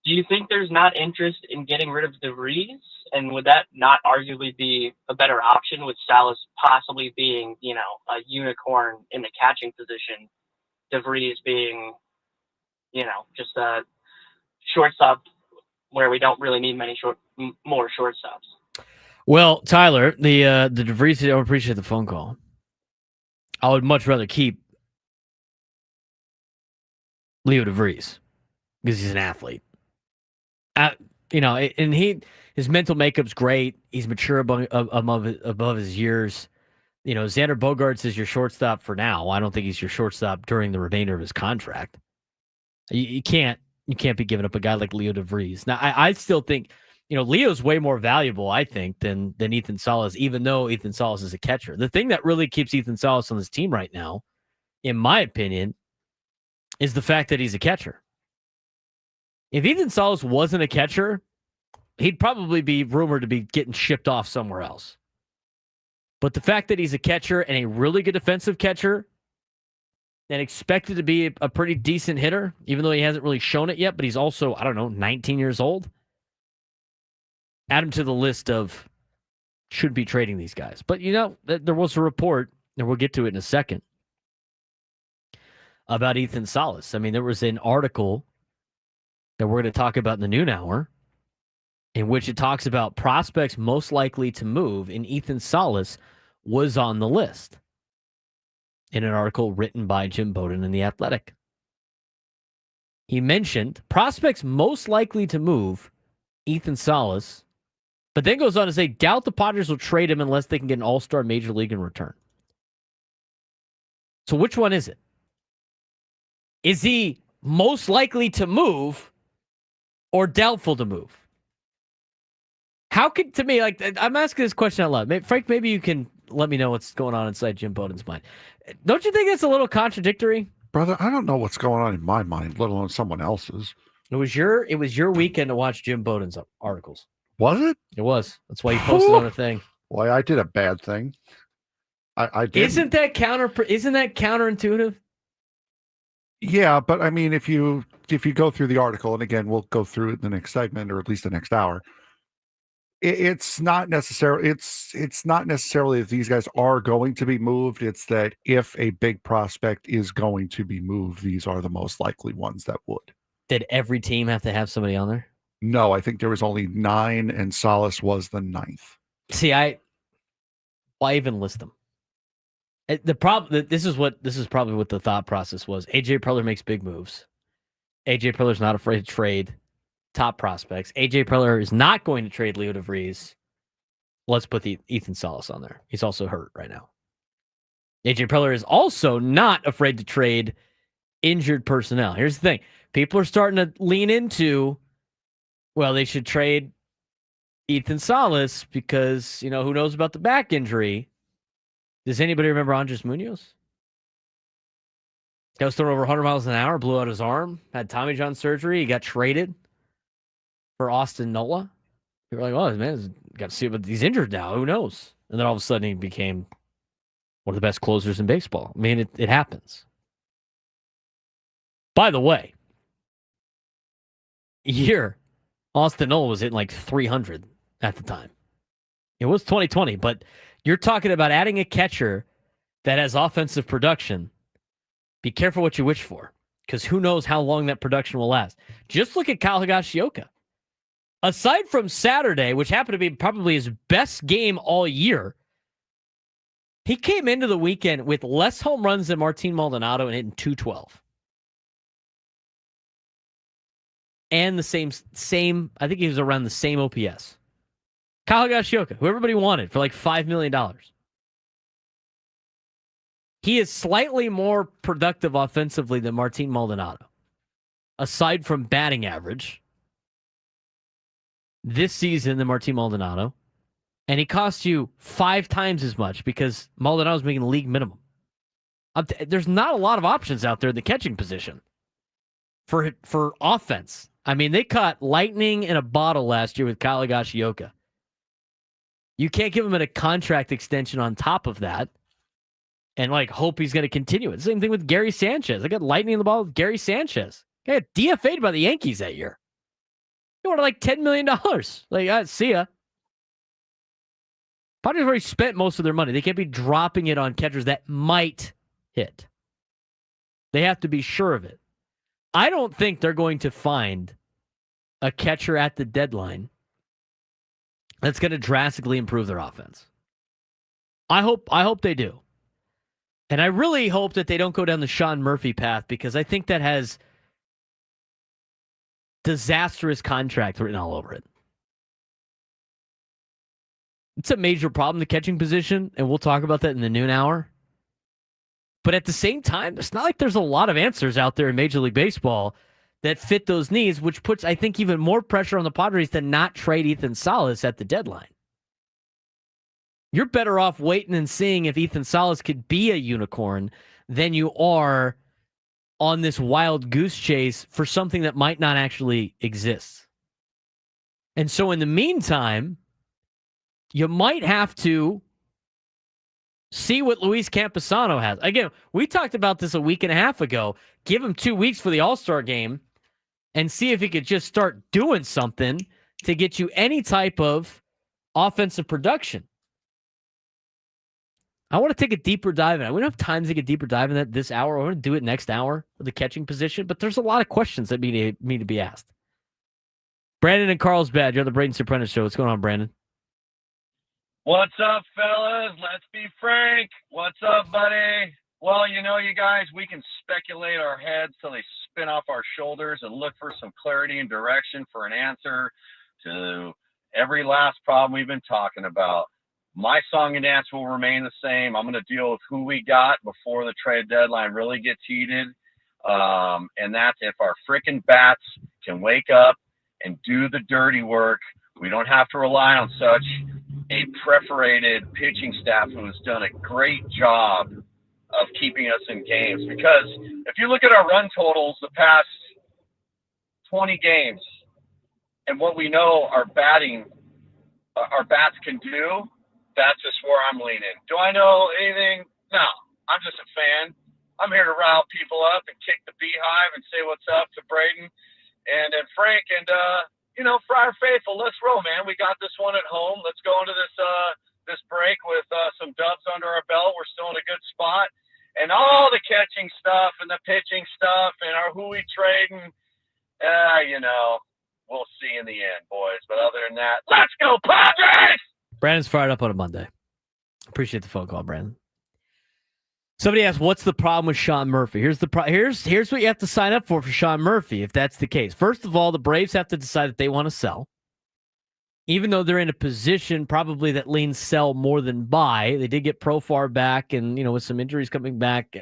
do you think there's not interest in getting rid of DeVries? And would that not arguably be a better option, with Salas possibly being, a unicorn in the catching position, DeVries being, just a shortstop where we don't really need more shortstops? Well, Tyler, the DeVries, I don't appreciate the phone call. I would much rather keep Leo DeVries because he's an athlete. And his mental makeup's great. He's mature above his years. Xander Bogaerts is your shortstop for now. I don't think he's your shortstop during the remainder of his contract. You can't be giving up a guy like Leo DeVries. Now, I still think, Leo's way more valuable, I think, than Ethan Salas, even though Ethan Salas is a catcher. The thing that really keeps Ethan Salas on this team right now, in my opinion, is the fact that he's a catcher. If Ethan Salas wasn't a catcher, he'd probably be rumored to be getting shipped off somewhere else. But the fact that he's a catcher and a really good defensive catcher and expected to be a pretty decent hitter, even though he hasn't really shown it yet, but he's also, 19 years old. Add him to the list of should be trading these guys. But, there was a report, and we'll get to it in a second, about Ethan Salas. I mean, there was an article that we're going to talk about in the noon hour in which it talks about prospects most likely to move, and Ethan Salas was on the list in an article written by Jim Bowden in The Athletic. He mentioned prospects most likely to move, Ethan Salas, but then goes on to say, doubt the Padres will trade him unless they can get an all-star major league in return. So which one is it? Is he most likely to move or doubtful to move? To me, I'm asking this question out loud. Frank, maybe you can let me know what's going on inside Jim Bowden's mind. Don't you think that's a little contradictory? Brother, I don't know what's going on in my mind, let alone someone else's. It was your weekend to watch Jim Bowden's articles. Was it? It was. That's why you posted on a thing. Well, I did a bad thing. I did. Isn't that counterintuitive? Yeah, but I mean, if you go through the article, and again, we'll go through it in the next segment, or at least the next hour. It's not necessarily that these guys are going to be moved. It's that if a big prospect is going to be moved, these are the most likely ones that would. Did every team have to have somebody on there? No, I think there was only 9, and Salas was the 9th. See, why even list them? The problem. This is probably what the thought process was. AJ Preller makes big moves. AJ Preller's not afraid to trade top prospects. AJ Preller is not going to trade Leo DeVries. Let's put Ethan Salas on there. He's also hurt right now. AJ Preller is also not afraid to trade injured personnel. Here's the thing. People are starting to lean into, well, they should trade Ethan Salas because, who knows about the back injury. Does anybody remember Andres Munoz? Guy was throwing over 100 miles an hour, blew out his arm, had Tommy John surgery. He got traded for Austin Nola. People were like, oh, man, got to see, but he's injured now. Who knows? And then all of a sudden he became one of the best closers in baseball. I mean, it happens. By the way, Austin Nola was hitting like 300 at the time. It was 2020, but you're talking about adding a catcher that has offensive production. Be careful what you wish for, because who knows how long that production will last. Just look at Kyle Higashioka. Aside from Saturday, which happened to be probably his best game all year, he came into the weekend with less home runs than Martin Maldonado and hitting .212. And the same, I think he was around the same OPS. Kyle Higashioka, who everybody wanted for like $5 million. He is slightly more productive offensively than Martin Maldonado, aside from batting average this season than Martin Maldonado. And he costs you 5 times as much because Maldonado's making the league minimum. There's not a lot of options out there in the catching position for offense. I mean, they caught lightning in a bottle last year with Kyle Higashioka. You can't give him a contract extension on top of that and hope he's going to continue it. Same thing with Gary Sanchez. I got lightning in the bottle with Gary Sanchez. He got DFA'd by the Yankees that year. He wanted like $10 million. Like, see ya. Padres have already spent most of their money. They can't be dropping it on catchers that might hit. They have to be sure of it. I don't think they're going to find a catcher at the deadline that's going to drastically improve their offense. I hope they do. And I really hope that they don't go down the Sean Murphy path, because I think that has disastrous contract written all over it. It's a major problem, the catching position, and we'll talk about that in the noon hour. But at the same time, it's not like there's a lot of answers out there in Major League Baseball that fit those needs, which puts, I think, even more pressure on the Padres to not trade Ethan Salas at the deadline. You're better off waiting and seeing if Ethan Salas could be a unicorn than you are on this wild goose chase for something that might not actually exist. And so in the meantime, you might have to see what Luis Camposano has. Again, we talked about this a week and a half ago. Give him 2 weeks for the All-Star game and see if he could just start doing something to get you any type of offensive production. I want to take a deeper dive in it. We don't have time to take a deeper dive in that this hour. I want to do it next hour with the catching position, but there's a lot of questions that need to be asked. Brandon and Carlsbad, you're on the Braden Surprenant Show. What's going on, Brandon? What's up, fellas? Let's be frank. What's up, buddy? Well, you guys, we can speculate our heads till they spin off our shoulders and look for some clarity and direction for an answer to every last problem we've been talking about. My song and dance will remain the same. I'm going to deal with who we got before the trade deadline really gets heated. And that's if our freaking bats can wake up and do the dirty work. We don't have to rely on such a perforated pitching staff who has done a great job of keeping us in games. Because if you look at our run totals the past 20 games and what we know our bats can do, that's just where I'm leaning. Do I know anything? No. I'm just a fan. I'm here to rile people up and kick the beehive and say what's up to Braden and Frank and Friar Faithful. Let's roll, man. We got this one at home. Let's go into this break with some dubs under our belt. We're still in a good spot. And all the catching stuff and the pitching stuff and our who we trading, we'll see in the end, boys. But other than that, let's go Padres! Brandon's fired up on a Monday. Appreciate the phone call, Brandon. Somebody asked, what's the problem with Sean Murphy? Here's what you have to sign up for Sean Murphy, if that's the case. First of all, the Braves have to decide that they want to sell. Even though they're in a position probably that leans sell more than buy. They did get Profar back, and with some injuries coming back,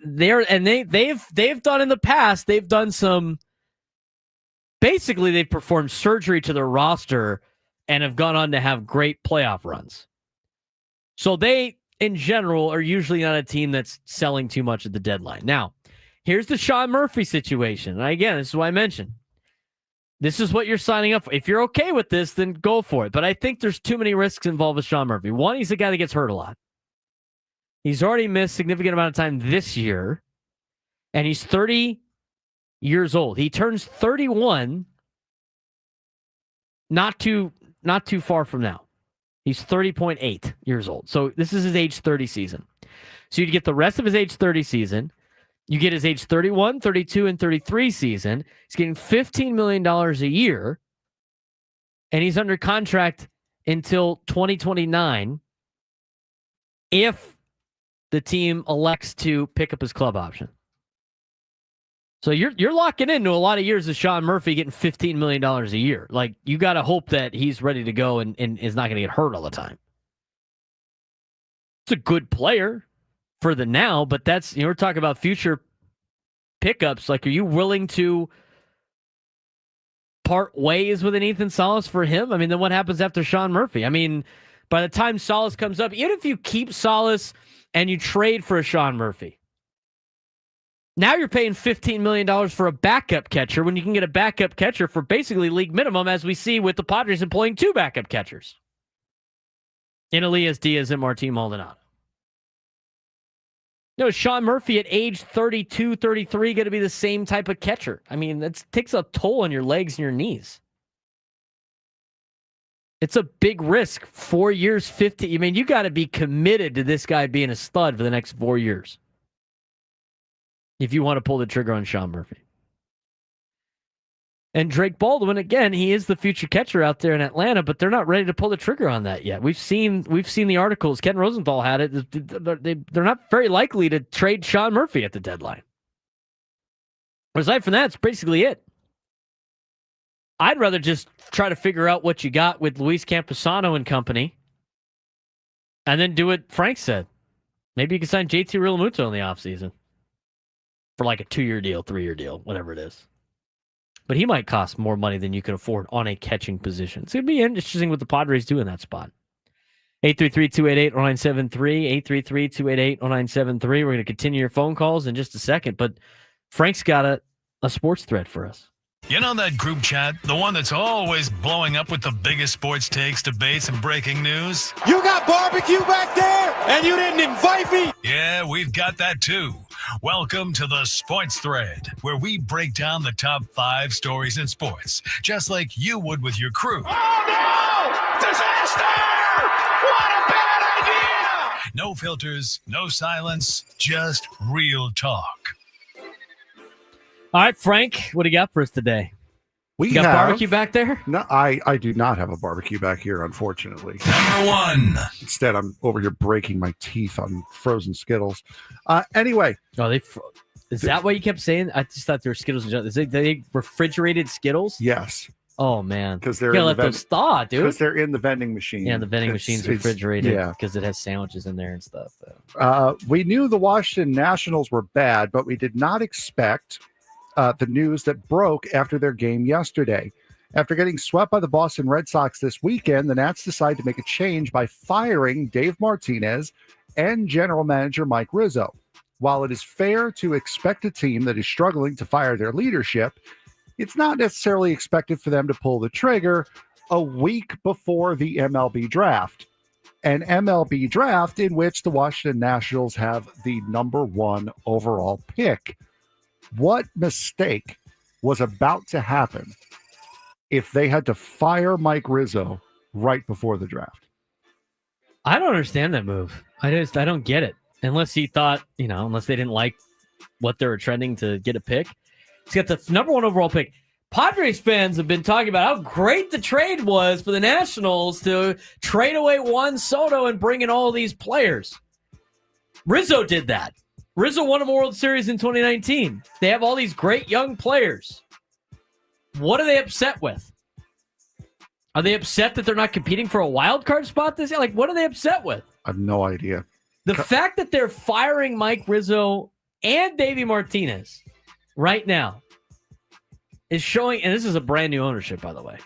they've done in the past, they've done some, basically they've performed surgery to their roster and have gone on to have great playoff runs. So they, in general, are usually not a team that's selling too much at the deadline. Now, here's the Sean Murphy situation. And again, this is what I mentioned. This is what you're signing up for. If you're okay with this, then go for it. But I think there's too many risks involved with Sean Murphy. One, he's a guy that gets hurt a lot. He's already missed a significant amount of time this year, and he's 30 years old. He turns 31 not too far from now. He's 30.8 years old. So this is his age 30 season. So you get the rest of his age 30 season. You get his age 31, 32, and 33 season. He's getting $15 million a year. And he's under contract until 2029 if the team elects to pick up his club option. So you're locking into a lot of years of Sean Murphy getting $15 million a year. Like, you got to hope that he's ready to go and is not going to get hurt all the time. It's a good player for the now, but that's, we're talking about future pickups. Like, are you willing to part ways with an Ethan Salas for him? I mean, then what happens after Sean Murphy? I mean, by the time Salas comes up, even if you keep Salas and you trade for a Sean Murphy, now you're paying $15 million for a backup catcher when you can get a backup catcher for basically league minimum, as we see with the Padres employing 2 backup catchers in Elias Diaz and Martin Maldonado. No, Sean Murphy at age 32, 33 going to be the same type of catcher. I mean, that takes a toll on your legs and your knees. It's a big risk. 4 years, 50. I mean, you got to be committed to this guy being a stud for the next 4 years if you want to pull the trigger on Sean Murphy. And Drake Baldwin, again, he is the future catcher out there in Atlanta, but they're not ready to pull the trigger on that yet. We've seen the articles. Ken Rosenthal had it. They're not very likely to trade Sean Murphy at the deadline. Aside from that, that's basically it. I'd rather just try to figure out what you got with Luis Camposano and company and then do what Frank said. Maybe you can sign JT Realmuto in the offseason for like a 2-year deal, 3-year deal, whatever it is. But he might cost more money than you can afford on a catching position. It's going to be interesting what the Padres do in that spot. 833-288-0973, 833-288-0973. We're going to continue your phone calls in just a second, but Frank's got a sports thread for us. You know that group chat? The one that's always blowing up with the biggest sports takes, debates, and breaking news? You got barbecue back there, and you didn't invite me? Yeah, we've got that too. Welcome to the Sports Thread, where we break down the top 5 stories in sports, just like you would with your crew. Oh, no! Disaster! What a bad idea! No filters, no silence, just real talk. All right, Frank, what do you got for us today? We got have barbecue back there? No, I do not have a barbecue back here, unfortunately. Number 1. Instead, I'm over here breaking my teeth on frozen Skittles. Anyway. Oh, is that what you kept saying? I just thought they were Skittles. They refrigerated Skittles? Yes. Oh, man. Because they're let those thaw, dude. Because they're in the vending machine. Yeah, the vending machine's refrigerated yeah. because it has sandwiches in there and stuff. We knew the Washington Nationals were bad, but we did not expect the news that broke after their game yesterday. After getting swept by the Boston Red Sox this weekend, the Nats decided to make a change by firing Dave Martinez and general manager Mike Rizzo. While it is fair to expect a team that is struggling to fire their leadership, it's not necessarily expected for them to pull the trigger a week before the MLB draft. An MLB draft in which the Washington Nationals have the number 1 overall pick. What mistake was about to happen if they had to fire Mike Rizzo right before the draft? I don't understand that move. I don't get it. Unless he thought, unless they didn't like what they were trending to get a pick. He's got the number 1 overall pick. Padres fans have been talking about how great the trade was for the Nationals to trade away Juan Soto and bring in all these players. Rizzo did that. Rizzo won a World Series in 2019. They have all these great young players. What are they upset with? Are they upset that they're not competing for a wild card spot this year? Like, what are they upset with? I have no idea. The fact that they're firing Mike Rizzo and Davey Martinez right now is showing, and this is a brand new ownership, by the way.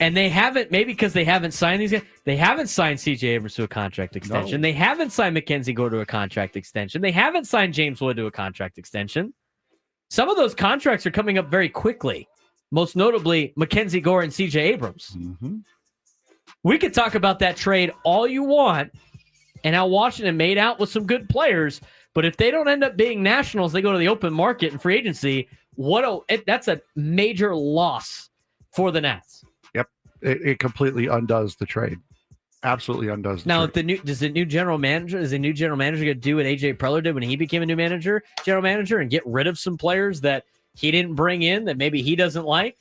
And they haven't, maybe because they haven't signed these guys, they haven't signed CJ Abrams to a contract extension. No. They haven't signed Mackenzie Gore to a contract extension. They haven't signed James Wood to a contract extension. Some of those contracts are coming up very quickly. Most notably, Mackenzie Gore and CJ Abrams. Mm-hmm. We could talk about that trade all you want and how Washington made out with some good players. But if they don't end up being Nationals, they go to the open market and free agency. That's a major loss for the Nats. It completely undoes the trade. Absolutely undoes the trade. Now, is the new general manager going to do what AJ Preller did when he became a new general manager, and get rid of some players that he didn't bring in that maybe he doesn't like?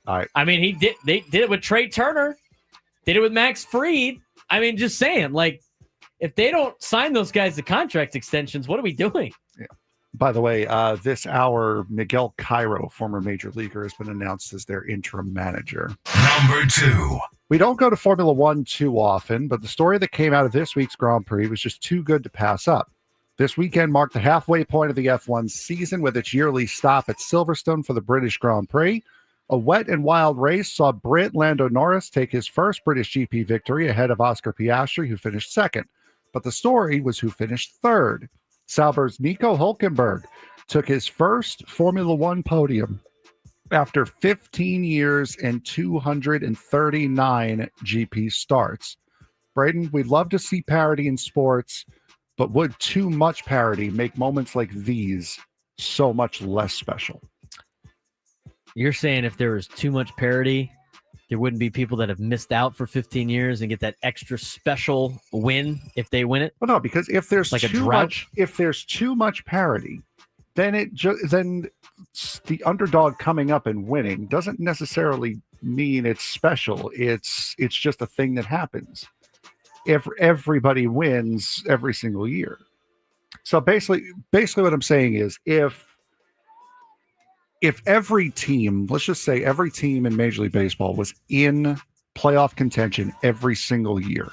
I mean, they did it with Trey Turner, did it with Max Fried. I mean, just saying, like, if they don't sign those guys to contract extensions, what are we doing? Yeah. By the way, this hour, Miguel Cairo, former major leaguer, has been announced as their interim manager. Number 2. We don't go to Formula One too often, but the story that came out of this week's Grand Prix was just too good to pass up. This weekend marked the halfway point of the F1 season with its yearly stop at Silverstone for the British Grand Prix. A wet and wild race saw Brit Lando Norris take his first British GP victory ahead of Oscar Piastri, who finished second. But the story was who finished third. Sauber's Nico Hülkenberg took his first Formula One podium after 15 years and 239 GP starts. Braden, we'd love to see parity in sports, but would too much parody make moments like these so much less special? You're saying if there was too much parody, there wouldn't be people that have missed out for 15 years and get that extra special win if they win it? Well, no, because if there's like too much parody, then then the underdog coming up and winning doesn't necessarily mean it's special. It's just a thing that happens. If everybody wins every single year. So basically what I'm saying is if every team, let's just say every team in Major League Baseball was in playoff contention every single year,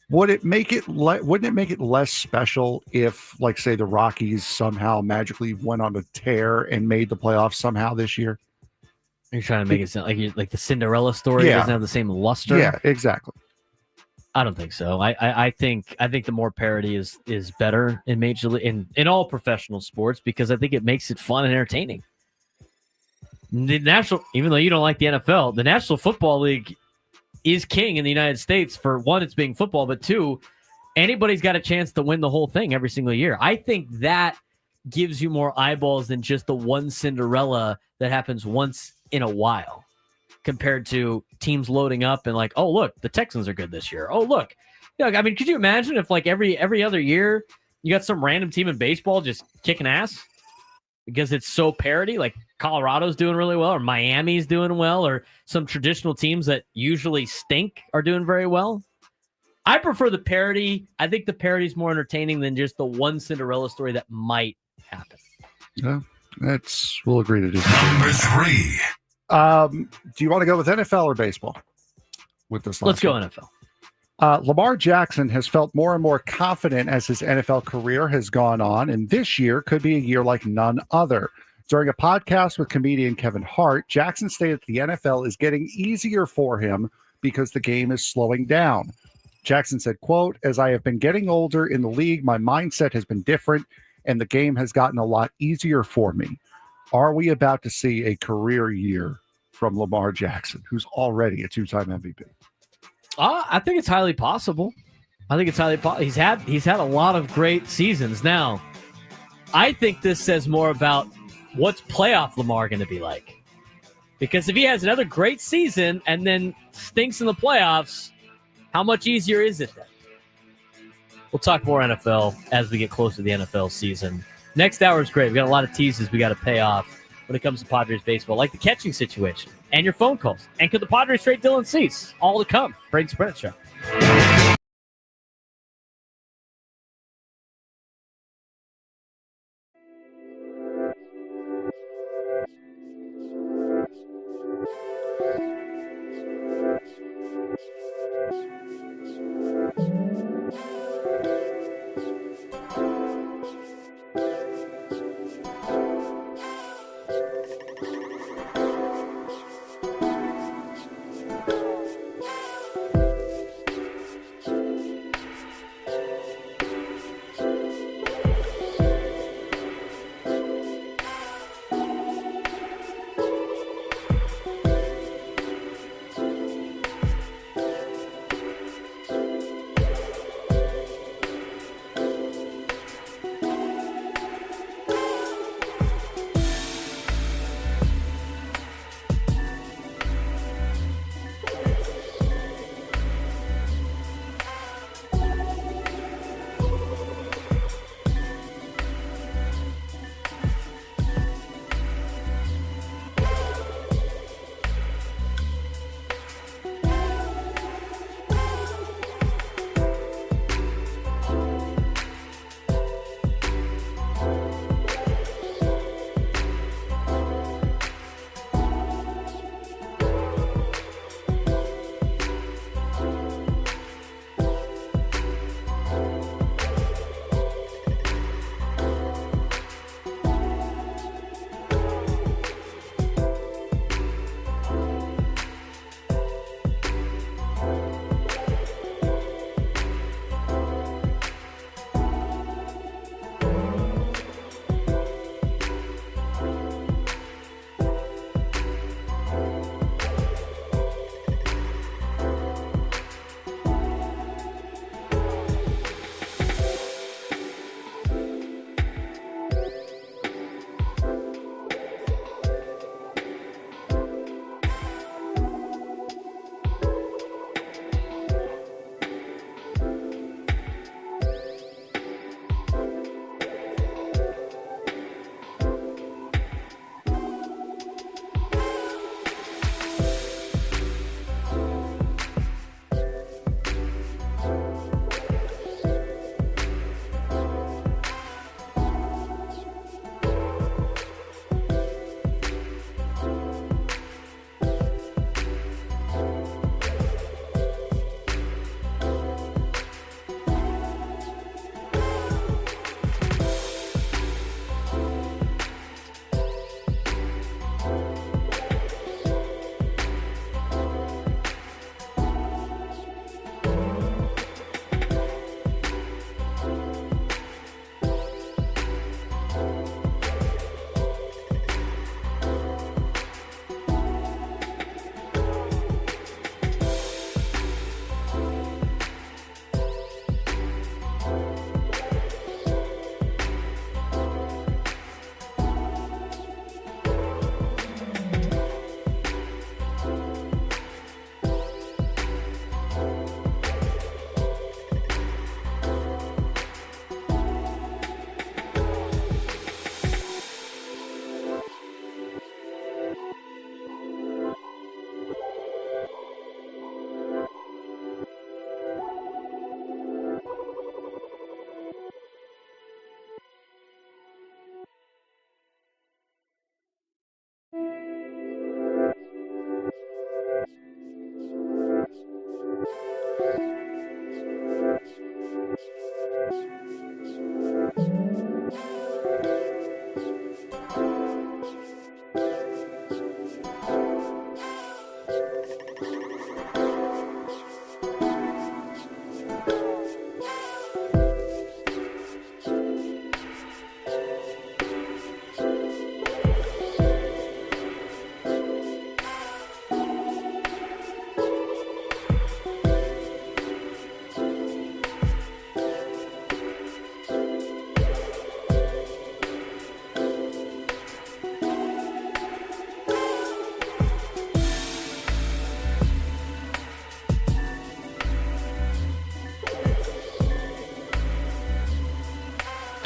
wouldn't it make it less special if, like, say, the Rockies somehow magically went on a tear and made the playoffs somehow this year? You're trying to make it sound like the Cinderella story doesn't have the same luster? Yeah, exactly. I don't think so. I think the more parity is better in Major League, in all professional sports, because I think it makes it fun and entertaining. The even though you don't like the NFL, the National Football League is king in the United States. For one, it's being football, but two, anybody's got a chance to win the whole thing every single year. I think that gives you more eyeballs than just the one Cinderella that happens once in a while, compared to teams loading up and like, oh, look, the Texans are good this year. Oh, look. I mean, could you imagine if like every other year you got some random team in baseball just kicking ass because it's so parody, like Colorado's doing really well or Miami's doing well or some traditional teams that usually stink are doing very well? I prefer the parody. I think the parody is more entertaining than just the one Cinderella story that might happen. Yeah, we'll agree to do. Number 3. Do you want to go with NFL or baseball with this? Let's go one? NFL. Lamar Jackson has felt more and more confident as his NFL career has gone on, and this year could be a year like none other. During a podcast with comedian Kevin Hart, Jackson stated that the NFL is getting easier for him because the game is slowing down. Jackson said, quote, "As I have been getting older in the league, my mindset has been different, and the game has gotten a lot easier for me." Are we about to see a career year from Lamar Jackson, who's already a 2-time MVP? I think it's highly possible. He's had a lot of great seasons. Now, I think this says more about what's playoff Lamar going to be like. Because if he has another great season and then stinks in the playoffs, how much easier is it then? We'll talk more NFL as we get closer to the NFL season. Next hour is great. We got a lot of teases we got to pay off when it comes to Padres baseball, like the catching situation and your phone calls. And could the Padres trade Dylan Cease? All to come. Braden Surprenant Show.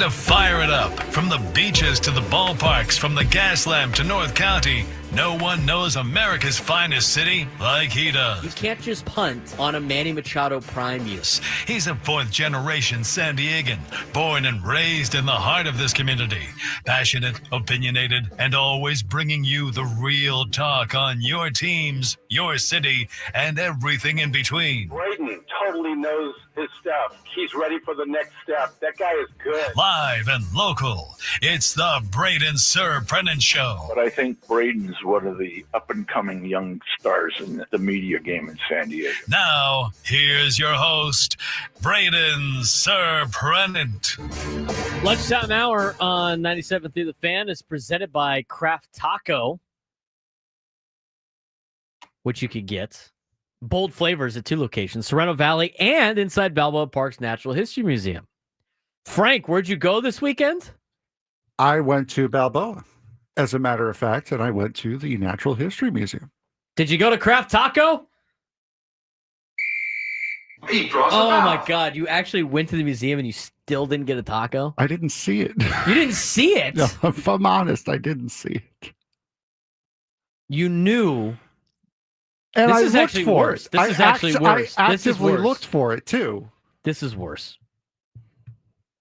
to fire it up. From the beaches to the ballparks, from the Gaslamp to North County, no one knows America's finest city like he does. You can't just punt on a Manny Machado prime use. He's a fourth-generation San Diegan, born and raised in the heart of this community. Passionate, opinionated, and always bringing you the real talk on your teams, your city, and everything in between. Braden totally knows his stuff. He's ready for the next step. That guy is good. Live and local, it's the Braden Surprenant Show. But I think Braden's one of the up-and-coming young stars in the media game in San Diego. Now, here's your host, Braden Surprenant. Lunchtime hour on 97 through the Fan is presented by Craft Taco, which you could get bold flavors at 2 locations, Sorrento Valley and inside Balboa Park's Natural History Museum. Frank, where'd you go this weekend? I went to Balboa, as a matter of fact, and I went to the Natural History Museum. Did you go to Craft Taco? Oh my God, you actually went to the museum and you still didn't get a taco? I didn't see it. You didn't see it? No, if I'm honest, I didn't see it. You knew. And this I is looked actually for worse. it. This is actually worse. I This is actively worse. looked for it too. This is worse.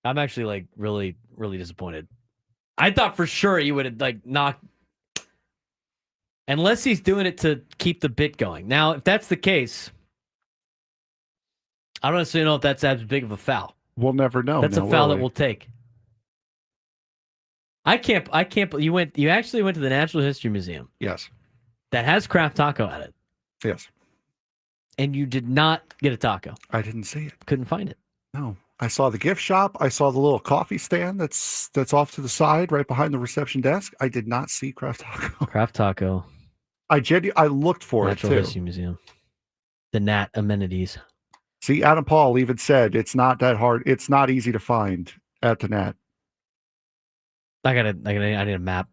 I'm actually like really, really disappointed. I thought for sure you would have like knocked. Unless he's doing it to keep the bit going. Now, if that's the case, I don't necessarily know if that's as big of a foul. We'll never know. That's a foul that we'll take. I can't. You actually went to the Natural History Museum. Yes. That has Craft Taco at it. Yes. And you did not get a taco. I didn't see it. Couldn't find it. No. I saw the gift shop. I saw the little coffee stand that's off to the side right behind the reception desk. I did not see Craft Taco. Craft Taco. I looked for Natural it too. History Museum. The Nat amenities. See, Adam Paul even said it's not that hard. It's not easy to find at the Nat. I need a map.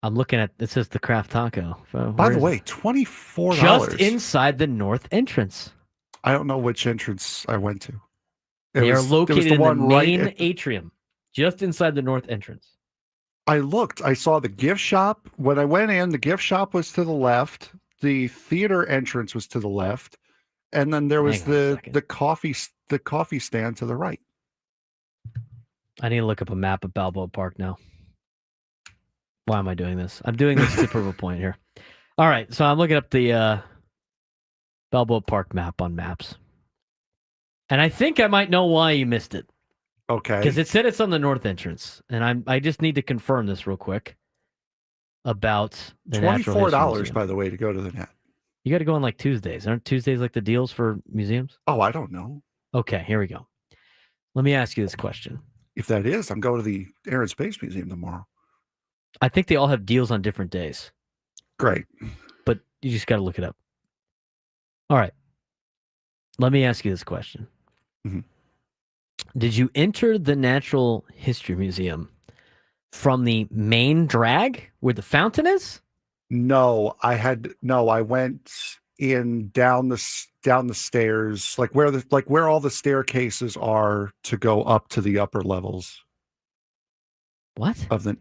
I'm looking at it says the Craft Taco. By the way, $24. Just inside the north entrance. I don't know which entrance I went to. They are located in the main right atrium, just inside the north entrance. I looked. I saw the gift shop. When I went in, the gift shop was to the left. The theater entrance was to the left, and then there was the coffee stand to the right. I need to look up a map of Balboa Park now. Why am I doing this? I'm doing this to prove a point here. All right, so I'm looking up the Balboa Park map on maps. And I think I might know why you missed it. Okay. Because it said it's on the north entrance. And I just need to confirm this real quick about the $24, by the way, to go to the Net. You got to go on like Tuesdays. Aren't Tuesdays like the deals for museums? Oh, I don't know. Okay, here we go. Let me ask you this question. If that is, I'm going to the Air and Space Museum tomorrow. I think they all have deals on different days. Great. But you just got to look it up. All right. Let me ask you this question. Mm-hmm. Did you enter the Natural History Museum from the main drag where the fountain is? No, I went in down the stairs, like where all the staircases are to go up to the upper levels. What? Of the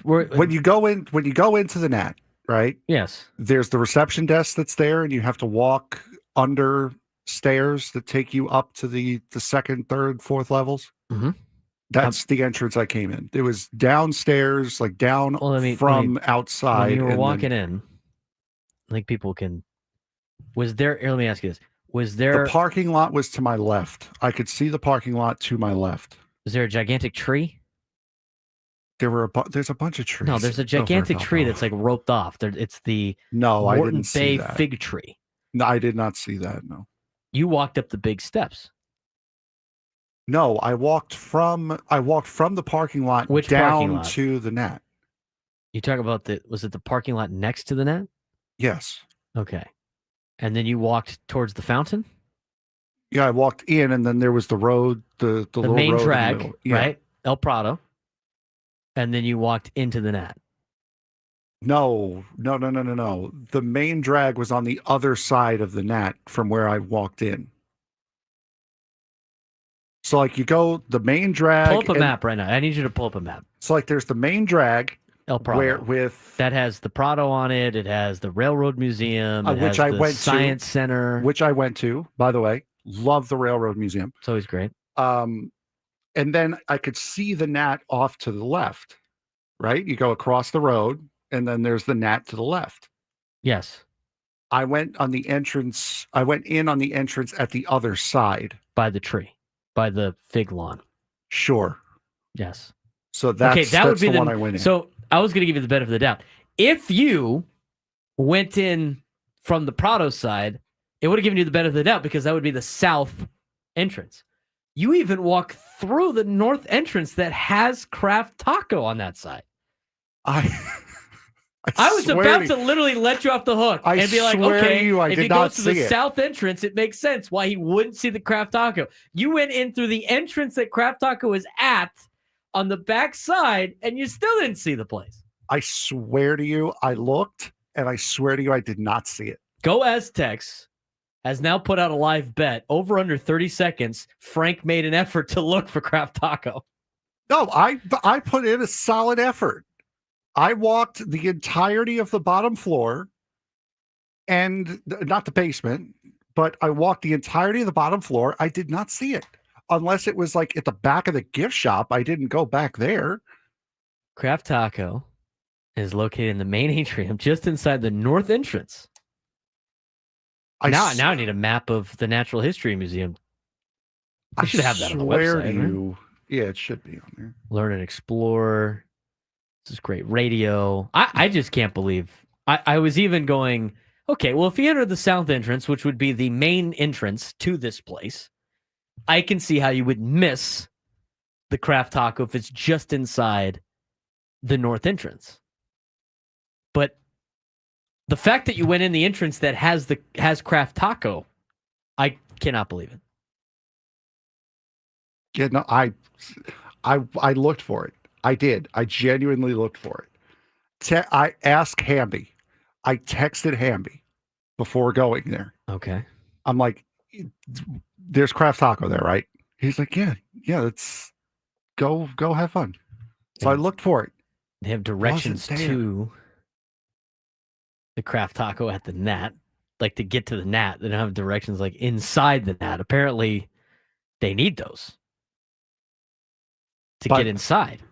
when you go into the Nat, right? Yes. There's the reception desk that's there, and you have to walk under stairs that take you up to the second, third, fourth levels. Mm-hmm. That's the entrance I came in. It was downstairs, like down from outside. When you were walking in, I think people can. Was there? Let me ask you this: Was there? The parking lot was to my left. I could see the parking lot to my left. Was there a gigantic tree? There's a bunch of trees. No, there's a gigantic tree that's like roped off. It's the I Morton didn't see Bay that. fig tree. No, I did not see that. No. You walked up the big steps. No, I walked from the parking lot Which down parking lot? to the Net. You talk about was it the parking lot next to the Net? Yes. Okay. And then you walked towards the fountain? Yeah, I walked in, and then there was the road, the little main road in the drag, middle. Yeah. right? El Prado. And then you walked into the Net. No. The main drag was on the other side of the Nat from where I walked in. So like you go the main drag. Pull up a map right now. I need you to pull up a map. So like there's the main drag. El Prado. That has the Prado on it. It has the Railroad Museum. It which has I the went Science to, Center. which I went to, by the way. Love the Railroad Museum. It's always great. And then I could see the Nat off to the left, right? You go across the road, and then there's the Nat to the left. Yes. I went on the entrance. I went in on the entrance at the other side. By the tree. By the fig lawn. Sure. Yes. So that's would be the one I went in. So I was going to give you the benefit of the doubt. If you went in from the Prado side, it would have given you the benefit of the doubt because that would be the south entrance. You even walk through the north entrance that has Craft Taco on that side. I was about to literally let you off the hook and be like, okay, if he goes to the south entrance, it makes sense why he wouldn't see the Craft Taco. You went in through the entrance that Craft Taco is at on the back side, and you still didn't see the place. I swear to you, I looked, and I swear to you, I did not see it. Go Aztecs has now put out a live bet. Over under 30 seconds, Frank made an effort to look for Craft Taco. No, I put in a solid effort. I walked the entirety of the bottom floor, and not the basement, but I walked the entirety of the bottom floor. I did not see it. Unless it was like at the back of the gift shop. I didn't go back there. Craft Taco is located in the main atrium just inside the north entrance. Now I need a map of the Natural History Museum. I should have that on the website. Right? Yeah, it should be on there. Learn and explore. This is great radio. I just can't believe. I was even going, okay, well, if you enter the south entrance, which would be the main entrance to this place, I can see how you would miss the Craft Taco if it's just inside the north entrance. But the fact that you went in the entrance that has Craft Taco, I cannot believe it. Yeah, no, I looked for it. I did. I genuinely looked for it. I asked Hamby. I texted Hamby before going there. Okay. I'm like, there's Craft Taco there, right? He's like, yeah, let's go have fun. So I looked for it. They have directions to the Craft Taco at the Nat. Like to get to the Nat, they don't have directions like inside the Nat. Apparently, they need those to get inside.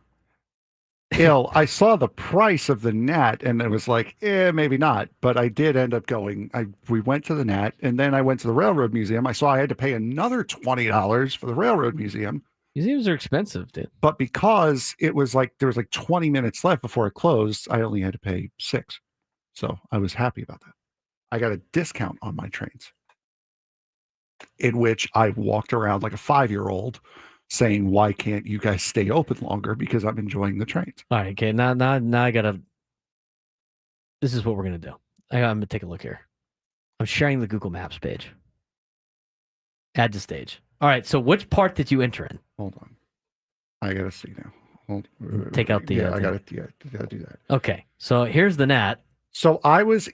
I saw the price of the Nat and it was like, maybe not. But I did end up going. We went to the Nat and then I went to the Railroad Museum. I saw I had to pay another $20 for the Railroad Museum. Museums are expensive, dude. But because it was like there was like 20 minutes left before it closed, I only had to pay $6. So I was happy about that. I got a discount on my trains, in which I walked around like a 5-year-old saying, why can't you guys stay open longer? Because I'm enjoying the trains. All right, okay. Now I gotta. This is what we're gonna do. I'm gonna take a look here. I'm sharing the Google Maps page. Add to stage. All right. So which part did you enter in? Hold on. I gotta see now. Take out the. I gotta do that. Okay. So here's the Nat. So I was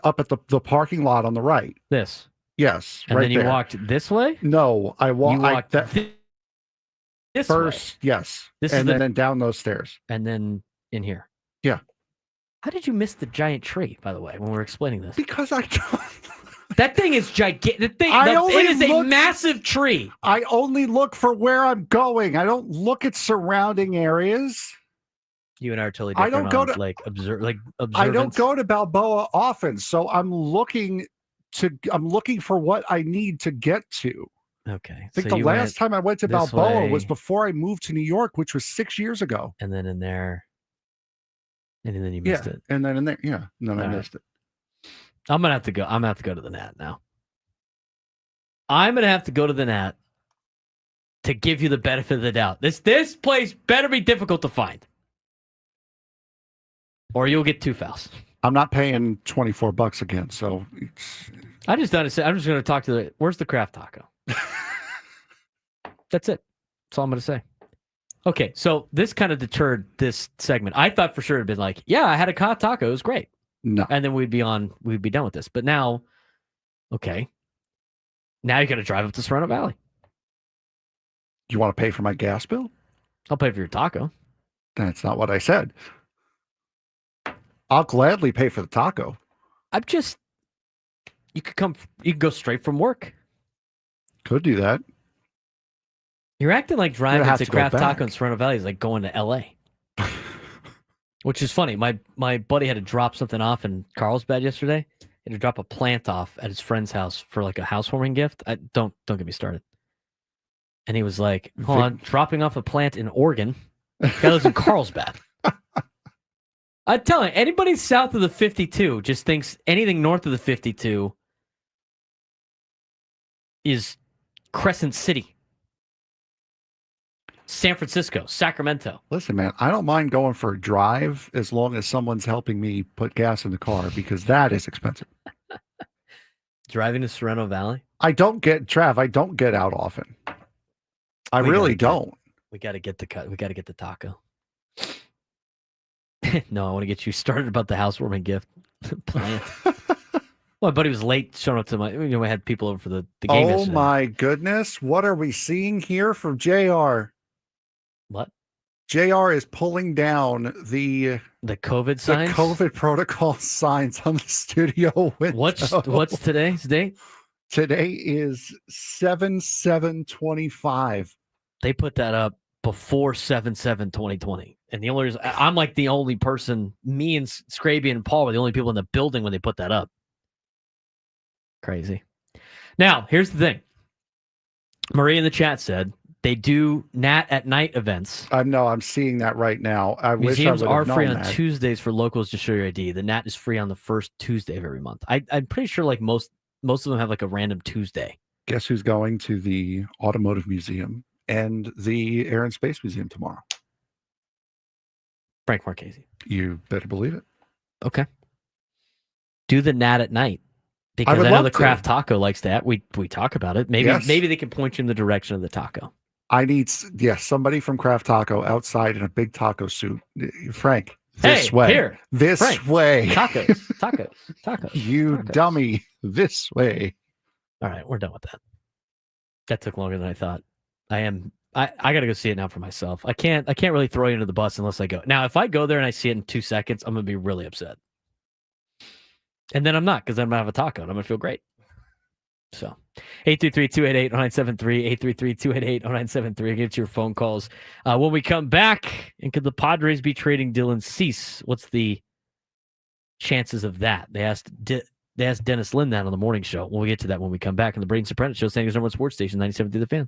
up at the parking lot on the right. This. Yes. And right then you there. walked this way? No, I walked this first, way. yes. This and is then down those stairs. And then in here. Yeah. How did you miss the giant tree, by the way, when we're explaining this? Because I don't. That thing is gigantic. It is a massive tree. I only look for where I'm going. I don't look at surrounding areas. You and I are totally different. I don't go to observance. I don't go to Balboa often, so I'm looking for what I need to get to. Okay. I think the last time I went to Balboa was before I moved to New York, which was 6 years ago. And then in there, and then you missed it. And then in there, yeah. And then I missed it. I'm gonna have to go. I'm gonna have to go to the Nat now. I'm gonna have to go to the Nat to give you the benefit of the doubt. This place better be difficult to find, or you'll get 2 fouls. I'm not paying $24 again, so I'm just going to talk to where's the Craft Taco? That's it. That's all I'm going to say. Okay, so this kind of deterred this segment. I thought for sure it'd been like, yeah, I had a Craft Taco. It was great. No. And then we'd be done with this. But now, okay. Now you got to drive up to Surprenant Valley. You want to pay for my gas bill? I'll pay for your taco. That's not what I said. I'll gladly pay for the taco. You could go straight from work. Could do that. You're acting like driving to go Craft back. Taco in Surprenant Valley is like going to L.A. Which is funny. My buddy had to drop something off in Carlsbad yesterday. He had to drop a plant off at his friend's house for like a housewarming gift. Don't get me started. And he was like, hold on, dropping off a plant in Oregon. Guy lives in Carlsbad. I'm telling you, anybody south of the 52 just thinks anything north of the 52 is Crescent City, San Francisco, Sacramento. Listen, man, I don't mind going for a drive as long as someone's helping me put gas in the car because that is expensive. Driving to Surprenant Valley? I don't get out often. I really don't. We got to get the cut. We got to get the taco. No, I want to get you started about the housewarming gift plant. Well, my buddy was late showing up to I had people over for the game yesterday. Oh my goodness. What are we seeing here from JR? What? JR is pulling down the COVID signs? The COVID protocol signs on the studio window. What's today's date? Today is 7/7/25. They put that up before 7/7/2020. And the only reason I'm like the only person, me and Scraby and Paul were the only people in the building when they put that up. Crazy. Now, here's the thing. Marie in the chat said they do Nat at night events. I'm seeing that right now. Museums are free on Tuesdays for locals to show your ID. The Nat is free on the first Tuesday of every month. I'm pretty sure like most of them have like a random Tuesday. Guess who's going to the Automotive Museum and the Air and Space Museum tomorrow? Frank Marchese. You better believe it. Okay. Do the Nat at night. Because I know the Craft Taco likes that. We talk about it. Maybe they can point you in the direction of the taco. I need somebody from Craft Taco outside in a big taco suit. Frank, this way. Here. This Frank, way. Tacos. You tacos. Dummy. This way. All right, we're done with that. That took longer than I thought. I gotta go see it now for myself. I can't really throw you under the bus unless I go. Now, if I go there and I see it in 2 seconds, I'm gonna be really upset. And then I'm not, because I'm gonna have a taco and I'm gonna feel great. So 833-288-0973, 833-288-0973. Get your phone calls. When we come back, and could the Padres be trading Dylan Cease? What's the chances of that? They asked Dennis Lynn that on the morning show. We'll get to that when we come back on the Braden Surprenant Show, San Diego's #1 sports station, 97 The Fan.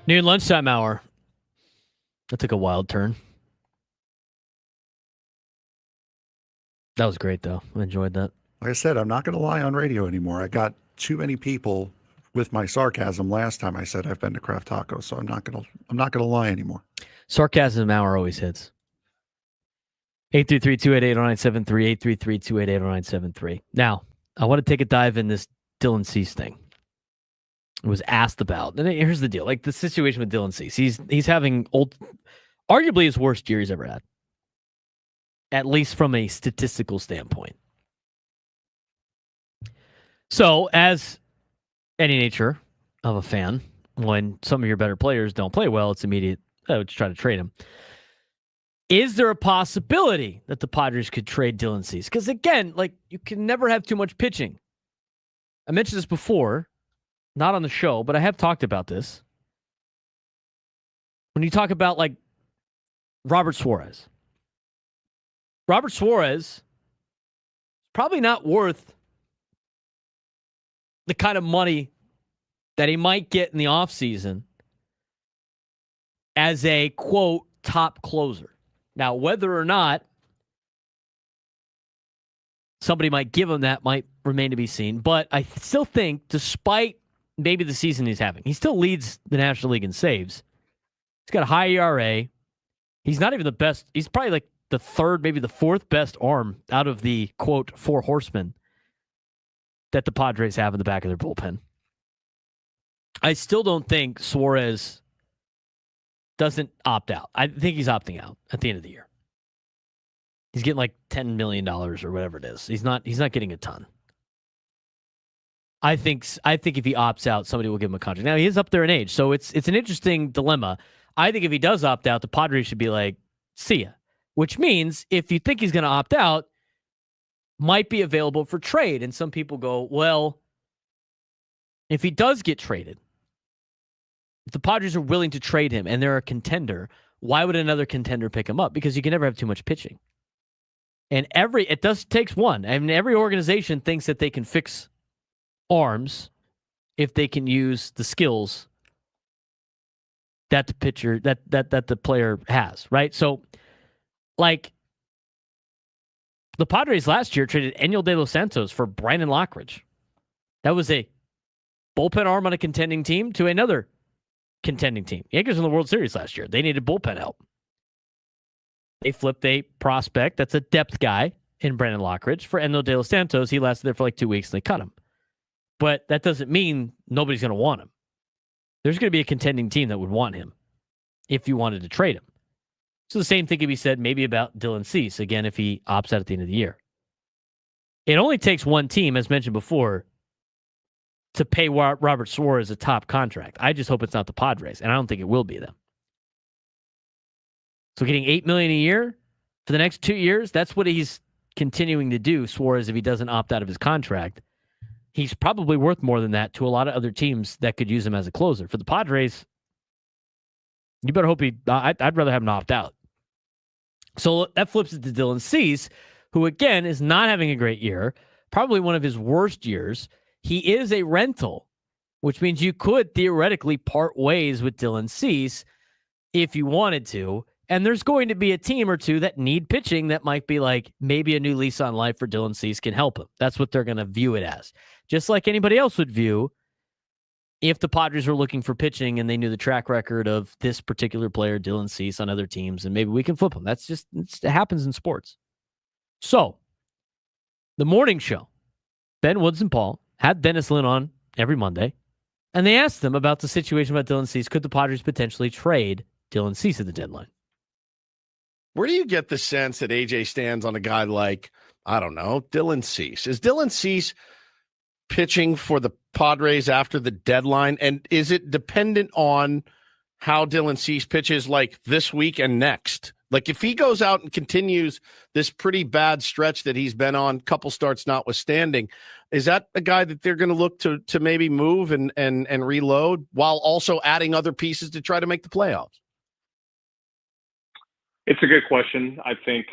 Noon lunchtime hour. That took a wild turn. That was great, though. I enjoyed that. Like I said, I'm not going to lie on radio anymore. I got too many people with my sarcasm last time I said I've been to Craft Taco, so I'm not going to lie anymore. Sarcasm hour always hits. 833-288-0973, 833-288-0973. Now, I want to take a dive in this Dylan Cease thing. It was asked about. And here's the deal. Like the situation with Dylan Cease. He's having arguably his worst year he's ever had. At least from a statistical standpoint. So, as any nature of a fan, when some of your better players don't play well, it's immediate. I would try to trade him. Is there a possibility that the Padres could trade Dylan Cease? Because again, like you can never have too much pitching. I mentioned this before, not on the show, but I have talked about this. When you talk about like Robert Suarez probably not worth the kind of money that he might get in the offseason as a, quote, top closer. Now, whether or not somebody might give him that might remain to be seen. But I still think, despite maybe the season he's having, he still leads the National League in saves. He's got a high ERA. He's not even the best. He's probably like the third, maybe the fourth best arm out of the, quote, four horsemen that the Padres have in the back of their bullpen. I still don't think Suarez doesn't opt out. I think he's opting out at the end of the year. He's getting like $10 million or whatever it is. He's not getting a ton. I think if he opts out, somebody will give him a contract. Now, he is up there in age, so it's an interesting dilemma. I think if he does opt out, the Padres should be like, see ya. Which means if you think he's going to opt out, might be available for trade. And some people go, well, if he does get traded, if the Padres are willing to trade him and they're a contender, why would another contender pick him up? Because you can never have too much pitching. And it takes one. I mean, every organization thinks that they can fix arms if they can use the skills that the pitcher, that the player has, right? So, like, the Padres last year traded Enyel De Los Santos for Brandon Lockridge. That was a bullpen arm on a contending team to another contending team. Yankees won the World Series last year. They needed bullpen help. They flipped a prospect that's a depth guy in Brandon Lockridge for Enyel De Los Santos. He lasted there for like 2 weeks and they cut him. But that doesn't mean nobody's going to want him. There's going to be a contending team that would want him if you wanted to trade him. So the same thing could be said maybe about Dylan Cease, again, if he opts out at the end of the year. It only takes one team, as mentioned before, to pay Robert Suarez a top contract. I just hope it's not the Padres, and I don't think it will be them. So getting $8 million a year for the next 2 years, that's what he's continuing to do, Suarez, if he doesn't opt out of his contract. He's probably worth more than that to a lot of other teams that could use him as a closer. For the Padres, you better hope I'd rather have him opt out. So that flips it to Dylan Cease, who, again, is not having a great year, probably one of his worst years. He is a rental, which means you could theoretically part ways with Dylan Cease if you wanted to. And there's going to be a team or two that need pitching that might be like, maybe a new lease on life for Dylan Cease can help him. That's what they're going to view it as. Just like anybody else would view if the Padres were looking for pitching and they knew the track record of this particular player, Dylan Cease, on other teams, and maybe we can flip him. It happens in sports. So, the morning show, Ben Woods and Paul had Dennis Lynn on every Monday, and they asked them about the situation about Dylan Cease. Could the Padres potentially trade Dylan Cease at the deadline? Where do you get the sense that AJ stands on a guy like, I don't know, Dylan Cease? Is Dylan Cease pitching for the Padres after the deadline? And is it dependent on how Dylan Cease pitches like this week and next? Like if he goes out and continues this pretty bad stretch that he's been on, couple starts notwithstanding, is that a guy that they're going to look to maybe move and reload while also adding other pieces to try to make the playoffs? It's a good question. I think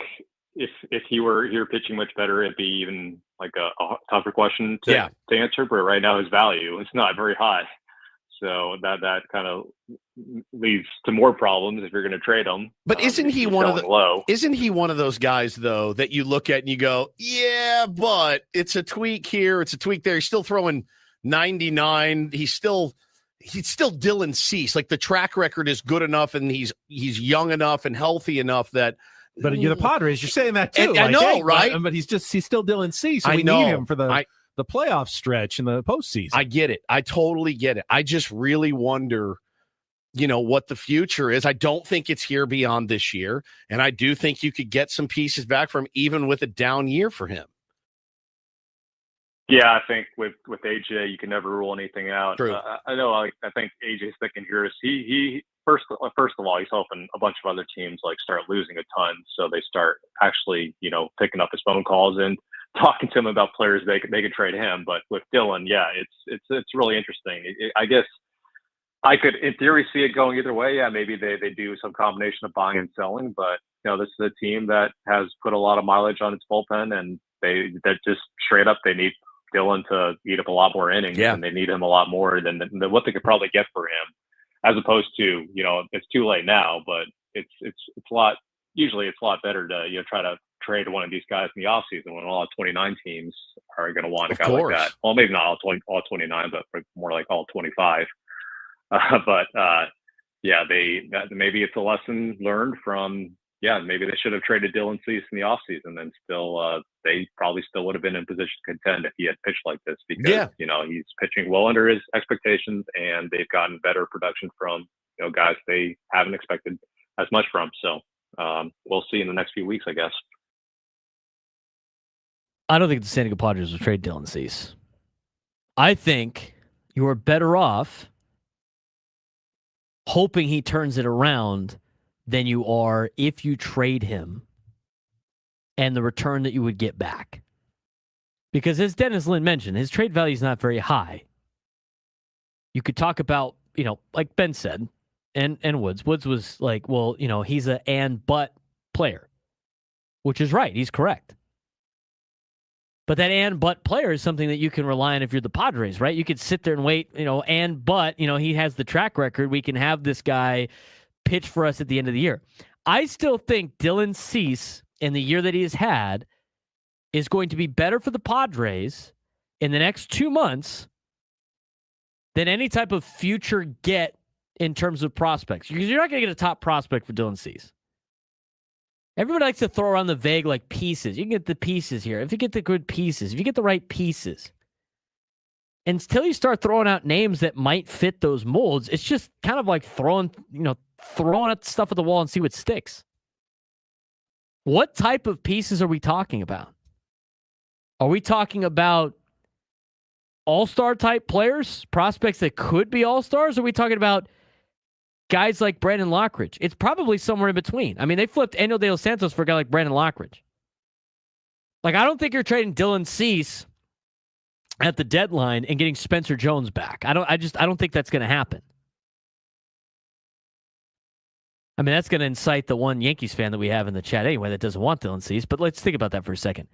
if he were here pitching much better, it'd be even like a tougher question to answer. But right now his value is not very high. So that kind of leads to more problems if you're going to trade him. But isn't he one of the low? Isn't he one of those guys though that you look at and you go, yeah, but it's a tweak here, it's a tweak there. He's still throwing 99. He's still Dylan Cease. Like the track record is good enough, and he's young enough and healthy enough that. But you're the Padres. You're saying that too. I know, right? But he's still Dylan Cease. So we need him for the playoff stretch in the postseason. I get it. I totally get it. I just really wonder, what the future is. I don't think it's here beyond this year, and I do think you could get some pieces back from even with a down year for him. Yeah, I think with AJ, you can never rule anything out. True. I know. I think AJ's thinking here is he first of all, he's hoping a bunch of other teams like start losing a ton, so they start actually picking up his phone calls and talking to him about players they could trade him. But with Dylan, yeah, it's really interesting. I guess I could, in theory, see it going either way. Yeah, maybe they do some combination of buying and selling, but this is a team that has put a lot of mileage on its bullpen, and they're just straight up they need Dylan to eat up a lot more innings, and they need him a lot more than what they could probably get for him, as opposed to it's too late now, but it's a lot. Usually, it's a lot better to try to trade one of these guys in the offseason when all 29 teams are going to want a guy like that. Well, maybe not all 29, but more like all 25. Maybe it's a lesson learned from. Yeah, maybe they should have traded Dylan Cease in the offseason, and still they probably still would have been in position to contend if he had pitched like this, because he's pitching well under his expectations, and they've gotten better production from guys they haven't expected as much from. So we'll see in the next few weeks, I guess. I don't think the San Diego Padres will trade Dylan Cease. I think you are better off hoping he turns it around than you are if you trade him and the return that you would get back. Because as Dennis Lynn mentioned, his trade value is not very high. You could talk about, like Ben said, and Woods. Woods was like, well, he's a and-but player, which is right. He's correct. But that and-but player is something that you can rely on if you're the Padres, right? You could sit there and wait, and-but, he has the track record. We can have this guy pitch for us at the end of the year. I still think Dylan Cease, in the year that he has had, is going to be better for the Padres in the next 2 months than any type of future get in terms of prospects. Because you're not going to get a top prospect for Dylan Cease. Everybody likes to throw around the vague like pieces. You can get the pieces here. If you get the good pieces, if you get the right pieces. Until you start throwing out names that might fit those molds, it's just kind of like throwing at stuff at the wall and see what sticks. What type of pieces are we talking about? Are we talking about all-star type players, prospects that could be all-stars? Or are we talking about guys like Brandon Lockridge? It's probably somewhere in between. I mean, they flipped Enel de los Santos for a guy like Brandon Lockridge. Like, I don't think you're trading Dylan Cease at the deadline and getting Spencer Jones back. I don't think that's going to happen. I mean, that's going to incite the one Yankees fan that we have in the chat anyway that doesn't want Dylan Cease, but let's think about that for a second.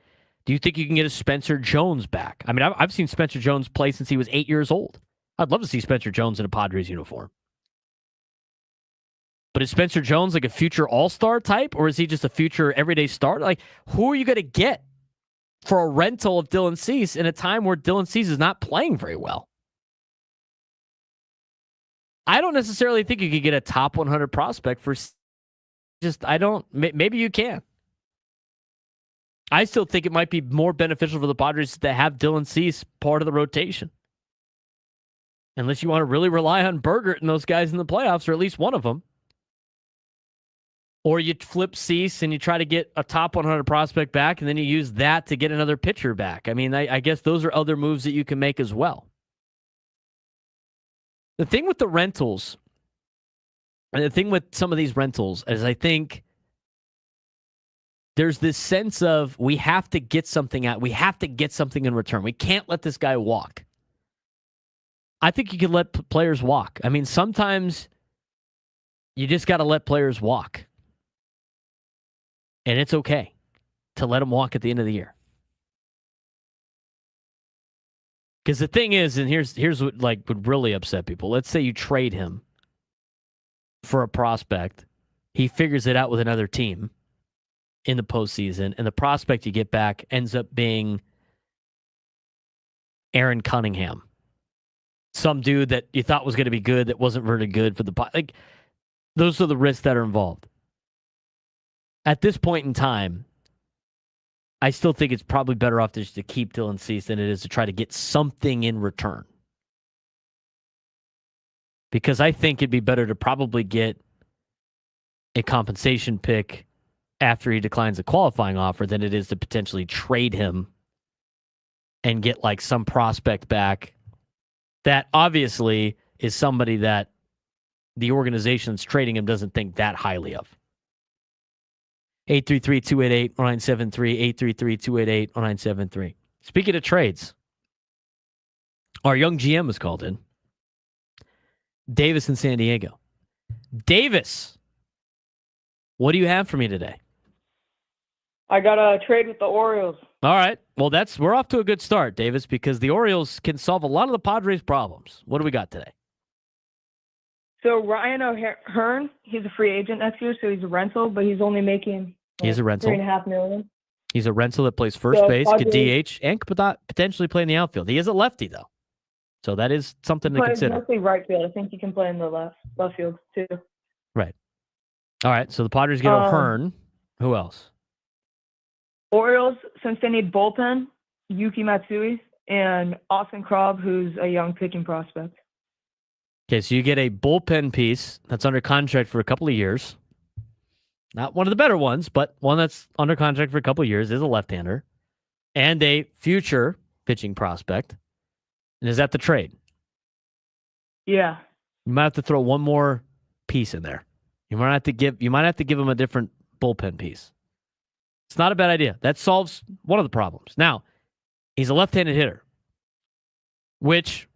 Do you think you can get a Spencer Jones back? I mean, I've seen Spencer Jones play since he was 8 years old. I'd love to see Spencer Jones in a Padres uniform. But is Spencer Jones like a future all-star type, or is he just a future everyday starter? Like, who are you going to get for a rental of Dylan Cease in a time where Dylan Cease is not playing very well? I don't necessarily think you could get a top 100 prospect for maybe you can. I still think it might be more beneficial for the Padres to have Dylan Cease part of the rotation. Unless you want to really rely on Bergert and those guys in the playoffs, or at least one of them. Or you flip Cease and you try to get a top 100 prospect back, and then you use that to get another pitcher back. I mean, I guess those are other moves that you can make as well. The thing with the rentals, and the thing with some of these rentals, is I think there's this sense of we have to get something out. We have to get something in return. We can't let this guy walk. I think you can let players walk. I mean, sometimes you just got to let players walk. And it's okay to let them walk at the end of the year. Because the thing is, and here's what would really upset people. Let's say you trade him for a prospect. He figures it out with another team in the postseason, and the prospect you get back ends up being Aaron Cunningham. Some dude that you thought was going to be good that wasn't very good for the... those are the risks that are involved. At this point in time, I still think it's probably better off just to keep Dylan Cease than it is to try to get something in return. Because I think it'd be better to probably get a compensation pick after he declines a qualifying offer than it is to potentially trade him and get some prospect back that obviously is somebody that the organization that's trading him doesn't think that highly of. 833-288-0973, 833-288-0973. Speaking of trades, our young GM was called in. Davis in San Diego. Davis, what do you have for me today? I got a trade with the Orioles. All right. Well, we're off to a good start, Davis, because the Orioles can solve a lot of the Padres' problems. What do we got today? So Ryan O'Hearn, he's a free agent next year, so he's a rental, but he's only making he's a rental. $3.5 million. He's a rental that plays first base, could DH, and could potentially play in the outfield. He is a lefty, though. So that is something to consider. Mostly right field. I think he can play in the left field, too. Right. All right. So the Padres get O'Hearn. Who else? Orioles, since they need bullpen, Yuki Matsui, and Austin Krob, who's a young pitching prospect. Okay, so you get a bullpen piece that's under contract for a couple of years. Not one of the better ones, but one that's under contract for a couple of years, is a left-hander. And a future pitching prospect. And is that the trade? Yeah. You might have to throw one more piece in there. You might have to give him a different bullpen piece. It's not a bad idea. That solves one of the problems. Now, he's a left-handed hitter, which,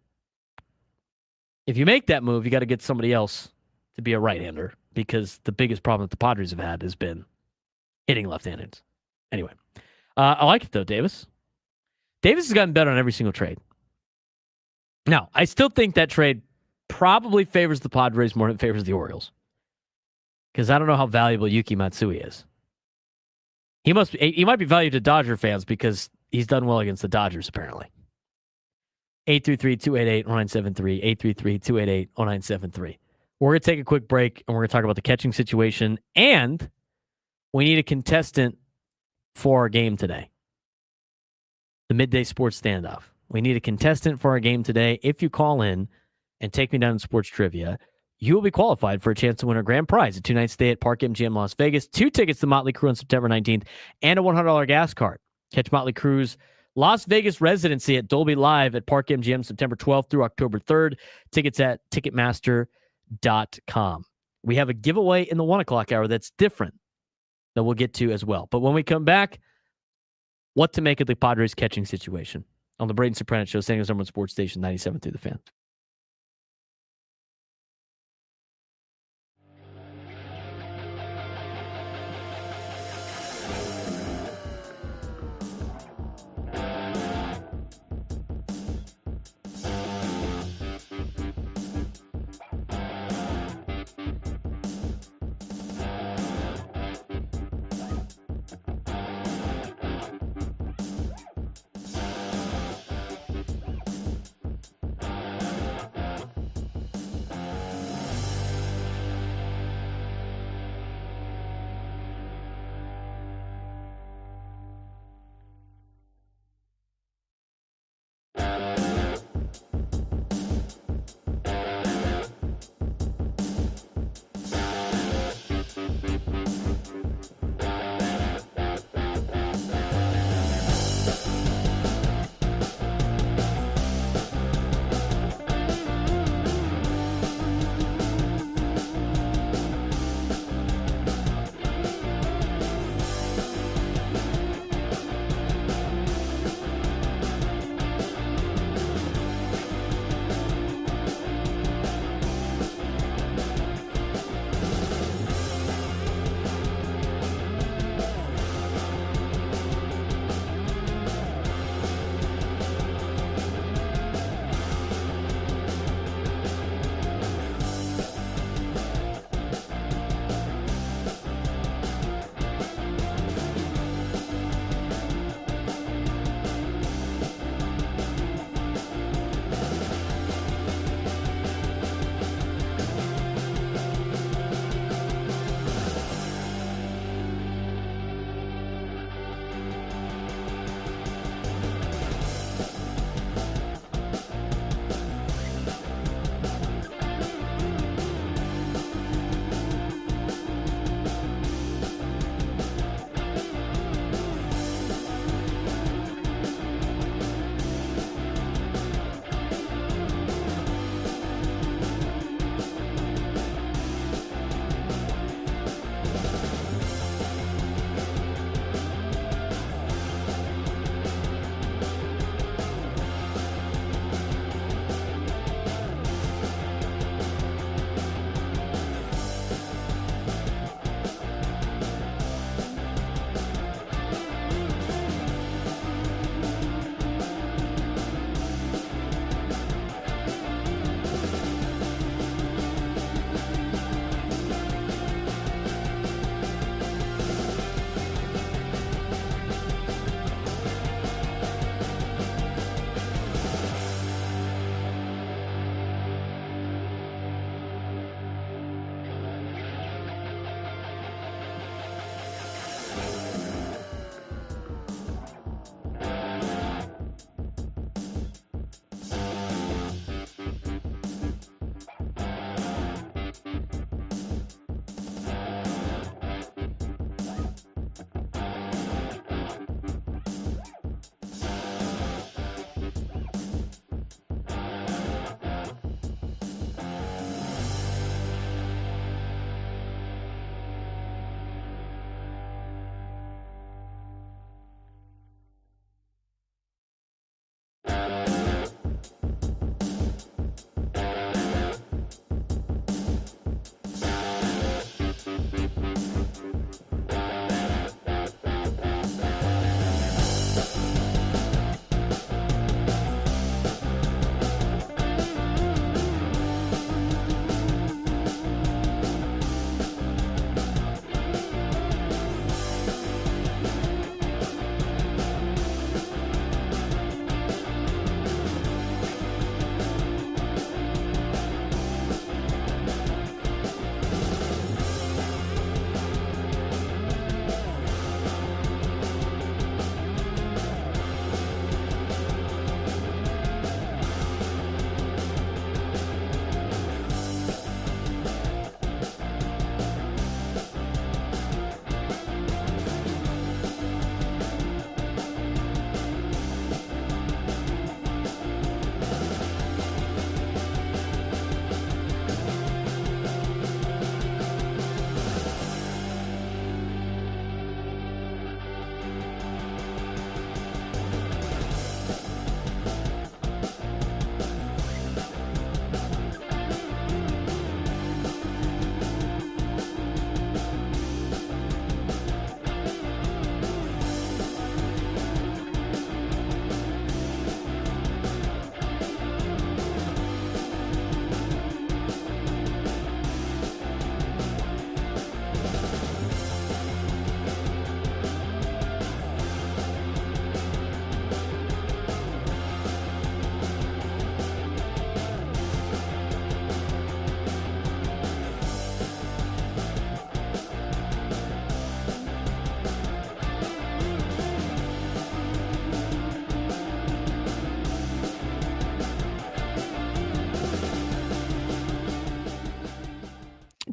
if you make that move, you got to get somebody else to be a right-hander, because the biggest problem that the Padres have had has been hitting left-handed. Anyway, I like it, though, Davis. Davis has gotten better on every single trade. Now, I still think that trade probably favors the Padres more than it favors the Orioles, because I don't know how valuable Yuki Matsui is. He might be valued to Dodger fans because he's done well against the Dodgers, apparently. 833-288-0973, 833-288-0973. We're going to take a quick break, and we're going to talk about the catching situation, and we need a contestant for our game today. The Midday Sports Standoff. We need a contestant for our game today. If you call in and take me down in sports trivia, you will be qualified for a chance to win a grand prize, a 2-night stay at Park MGM Las Vegas, 2 tickets to Motley Crue on September 19th, and a $100 gas card. Catch Motley Crue's Las Vegas residency at Dolby Live at Park MGM September 12th through October 3rd. Tickets at Ticketmaster.com. We have a giveaway in the 1 o'clock hour that's different that we'll get to as well. But when we come back, what to make of the Padres catching situation on the Braden Surprenant Show, San Diego's number one sports station, 97 through the Fan.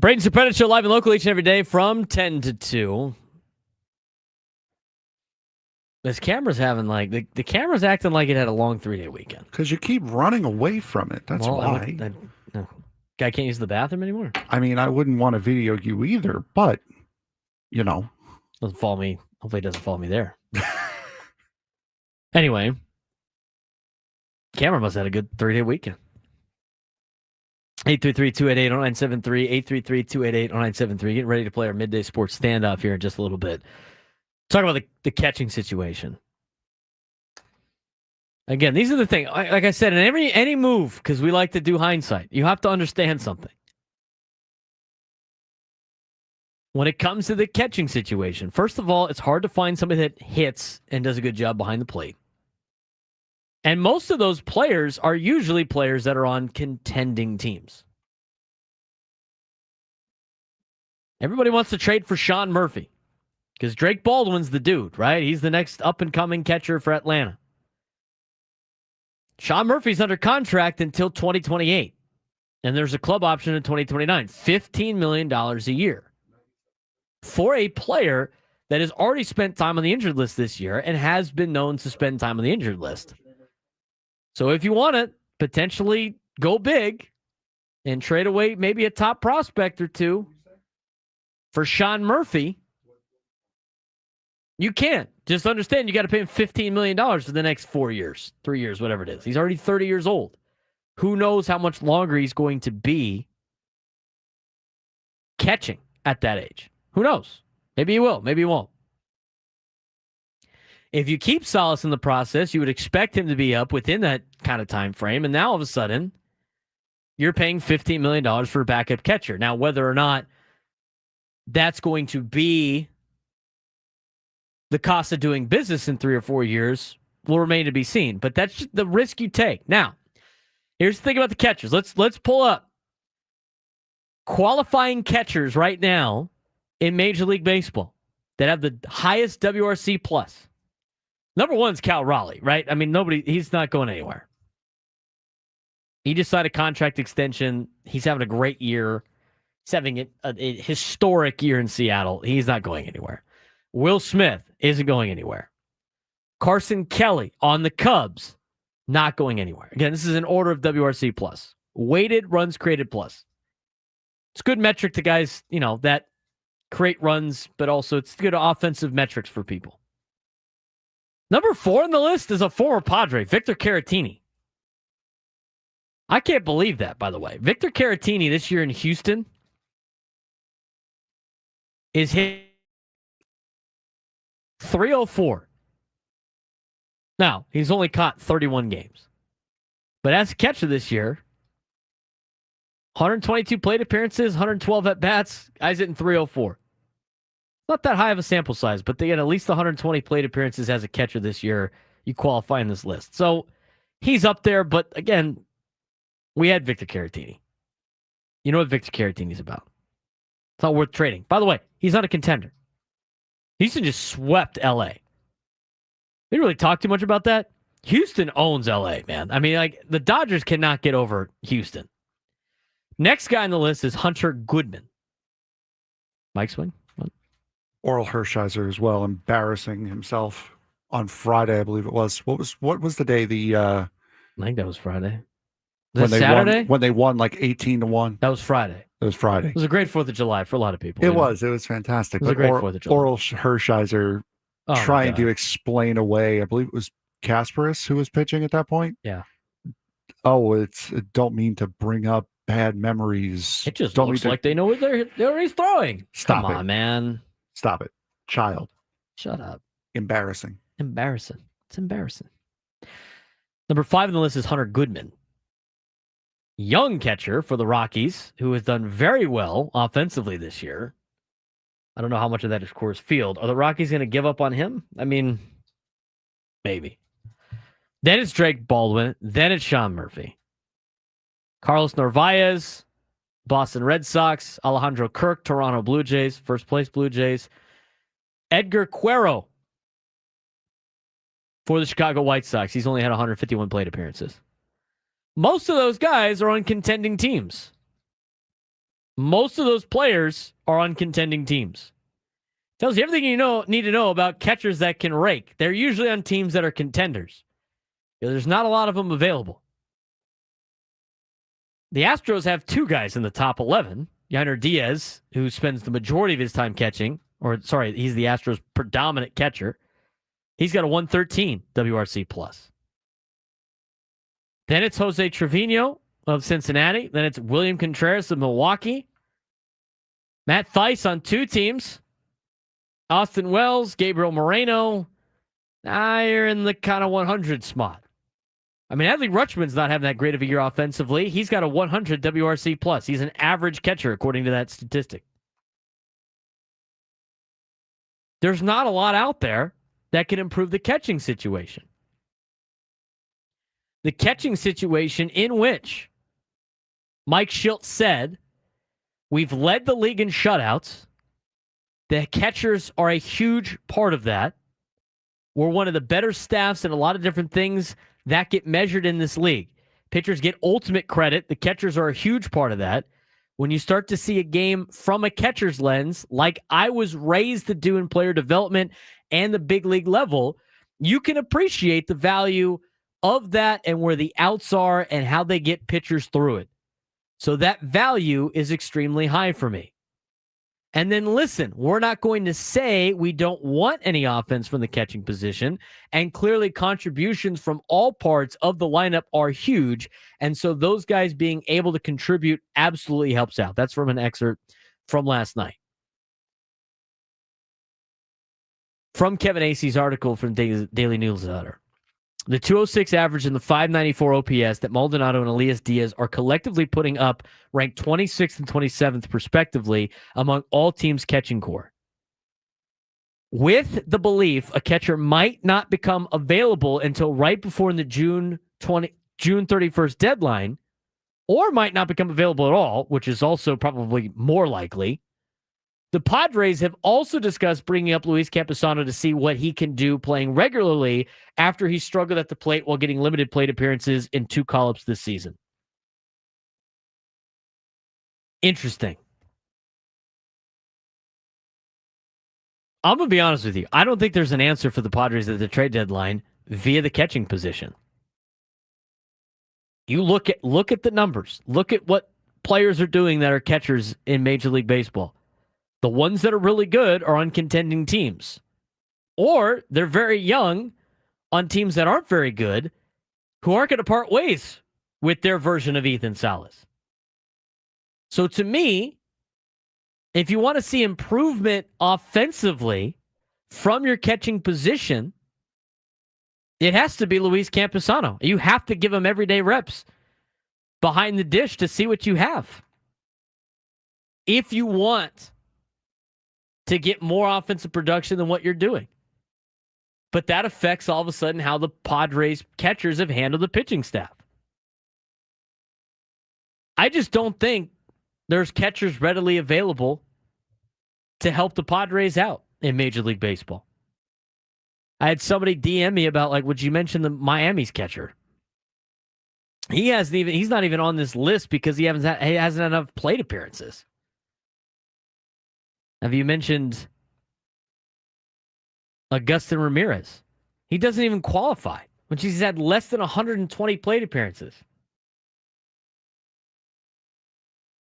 Braden Surprenant Show live and local each and every day from 10 to 2. This camera's having the camera's acting like it had a long 3-day weekend. Because you keep running away from it. That's why. No. Guy can't use the bathroom anymore. I mean, I wouldn't want to video you either, but, Doesn't follow me. Hopefully it doesn't follow me there. Anyway, camera must have had a good 3-day weekend. 833-288-0973, 833-288-0973. Getting ready to play our midday sports standoff here in just a little bit. Talk about the catching situation. Again, these are the things. Like I said, in any move, because we like to do hindsight, you have to understand something. When it comes to the catching situation, first of all, it's hard to find somebody that hits and does a good job behind the plate. And most of those players are usually players that are on contending teams. Everybody wants to trade for Sean Murphy because Drake Baldwin's the dude, right? He's the next up-and-coming catcher for Atlanta. Sean Murphy's under contract until 2028, and there's a club option in 2029, $15 million a year for a player that has already spent time on the injured list this year and has been known to spend time on the injured list. So if you want to potentially go big and trade away maybe a top prospect or two for Sean Murphy, you can't. Just understand you got to pay him $15 million for the next 4 years, 3 years, whatever it is. He's already 30 years old. Who knows how much longer he's going to be catching at that age? Who knows? Maybe he will. Maybe he won't. If you keep Salas in the process, you would expect him to be up within that kind of time frame. And now all of a sudden, you're paying $15 million for a backup catcher. Now, whether or not that's going to be the cost of doing business in 3 or 4 years will remain to be seen. But that's just the risk you take. Now, here's the thing about the catchers. Let's pull up qualifying catchers right now in Major League Baseball that have the highest WRC plus. Number one is Cal Raleigh, right? I mean, he's not going anywhere. He just signed a contract extension. He's having a great year. He's having a historic year in Seattle. He's not going anywhere. Will Smith isn't going anywhere. Carson Kelly on the Cubs, not going anywhere. Again, this is an order of WRC plus. Weighted runs created plus. It's a good metric to guys, that create runs, but also it's good offensive metrics for people. Number 4 on the list is a former Padre, Victor Caratini. I can't believe that, by the way. Victor Caratini this year in Houston is hit 304. Now, he's only caught 31 games. But as a catcher this year, 122 plate appearances, 112 at-bats, guys hitting 304. Not that high of a sample size, but they get at least 120 plate appearances as a catcher this year. You qualify in this list. So he's up there, but again, we had Victor Caratini. You know what Victor Caratini's about. It's not worth trading. By the way, he's not a contender. Houston just swept LA. They didn't really talk too much about that. Houston owns LA, man. I mean, the Dodgers cannot get over Houston. Next guy on the list is Hunter Goodman. Mike Swing. Oral Hershiser as well, embarrassing himself on Friday, I believe it was. What was the day? I think that was Friday. Was it Saturday? When they won 18-1. That was Friday. It was Friday. It was a great 4th of July for a lot of people. It was fantastic. It was a great 4th of July. Oral Hershiser trying to explain away, I believe it was Kasparis who was pitching at that point. Yeah. Oh, it don't mean to bring up bad memories. It just looks like they know what he's throwing. Stop Come it. on, man. Stop it. Child. Shut up. Embarrassing. It's embarrassing. Number 5 on the list is Hunter Goodman. Young catcher for the Rockies, who has done very well offensively this year. I don't know how much of that is Coors Field. Are the Rockies going to give up on him? I mean, maybe. Then it's Drake Baldwin. Then it's Sean Murphy. Carlos Narvaez, Boston Red Sox. Alejandro Kirk, Toronto Blue Jays. First place Blue Jays. Edgar Cuero for the Chicago White Sox. He's only had 151 plate appearances. Most of those guys are on contending teams. Most of those players are on contending teams. Tells you everything you need to know about catchers that can rake. They're usually on teams that are contenders. There's not a lot of them available. The Astros have 2 guys in the top 11. Yainer Diaz, who spends the majority of his time catching, he's the Astros' predominant catcher. He's got a 113 WRC plus. Then it's Jose Trevino of Cincinnati. Then it's William Contreras of Milwaukee. Matt Thaiss on 2 teams. Austin Wells, Gabriel Moreno. You're in the kind of 100 spot. I mean, Adley Rutschman's not having that great of a year offensively. He's got a 100 WRC plus. He's an average catcher, according to that statistic. There's not a lot out there that can improve the catching situation. The catching situation in which Mike Shildt said, we've led the league in shutouts. The catchers are a huge part of that. We're one of the better staffs in a lot of different things that get measured in this league. Pitchers get ultimate credit. The catchers are a huge part of that. When you start to see a game from a catcher's lens, like I was raised to do in player development and the big league level, you can appreciate the value of that and where the outs are and how they get pitchers through it. So that value is extremely high for me. And then listen, we're not going to say we don't want any offense from the catching position. And clearly contributions from all parts of the lineup are huge. And so those guys being able to contribute absolutely helps out. That's from an excerpt from last night. From Kevin Acey's article from Daily Newsletter. The 206 average and the 594 OPS that Maldonado and Elias Diaz are collectively putting up ranked 26th and 27th, respectively, among all teams' catching core. With the belief a catcher might not become available until right before the June 31st deadline, or might not become available at all, which is also probably more likely, the Padres have also discussed bringing up Luis Campusano to see what he can do playing regularly after he struggled at the plate while getting limited plate appearances in 2 call-ups this season. Interesting. I'm going to be honest with you. I don't think there's an answer for the Padres at the trade deadline via the catching position. You look at the numbers. Look at what players are doing that are catchers in Major League Baseball. The ones that are really good are on contending teams. Or they're very young on teams that aren't very good who aren't going to part ways with their version of Ethan Salas. So to me, if you want to see improvement offensively from your catching position, it has to be Luis Campusano. You have to give him everyday reps behind the dish to see what you have. If you want to get more offensive production than what you're doing. But that affects all of a sudden how the Padres catchers have handled the pitching staff. I just don't think there's catchers readily available to help the Padres out in Major League Baseball. I had somebody DM me about, would you mention the Miami's catcher? He's not even on this list because he hasn't had enough plate appearances. Have you mentioned Agustin Ramirez? He doesn't even qualify, which he's had less than 120 plate appearances.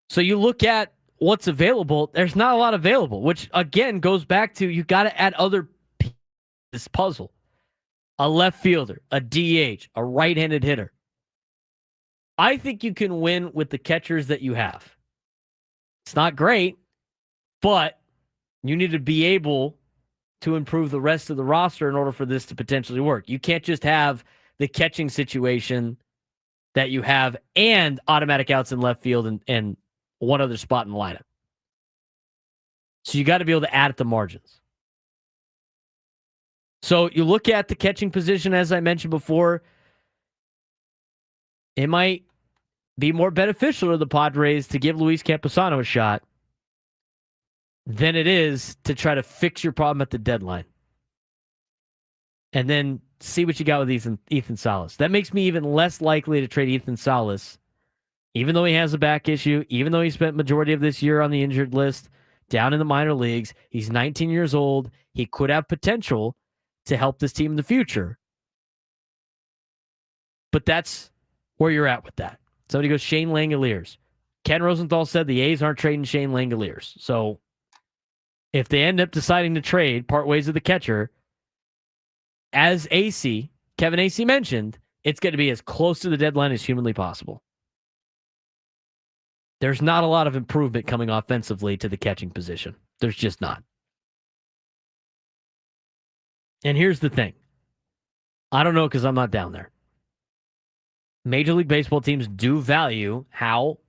So you look at what's available, there's not a lot available, which again goes back to you got to add other pieces to this puzzle. A left fielder, a DH, a right-handed hitter. I think you can win with the catchers that you have. It's not great, but you need to be able to improve the rest of the roster in order for this to potentially work. You can't just have the catching situation that you have and automatic outs in left field and one other spot in the lineup. So you got to be able to add at the margins. So you look at the catching position, as I mentioned before, it might be more beneficial to the Padres to give Luis Campusano a shot than it is to try to fix your problem at the deadline. And then see what you got with Ethan Salas. That makes me even less likely to trade Ethan Salas even though he has a back issue, even though he spent majority of this year on the injured list, down in the minor leagues, he's 19 years old. He could have potential to help this team in the future. But that's where you're at with that. Somebody goes, Shane Langoliers. Ken Rosenthal said the A's aren't trading Shane Langoliers. So if they end up deciding to trade, part ways with the catcher, as Kevin Acee mentioned, it's going to be as close to the deadline as humanly possible. There's not a lot of improvement coming offensively to the catching position. There's just not. And here's the thing. I don't know because I'm not down there. Major League Baseball teams do value how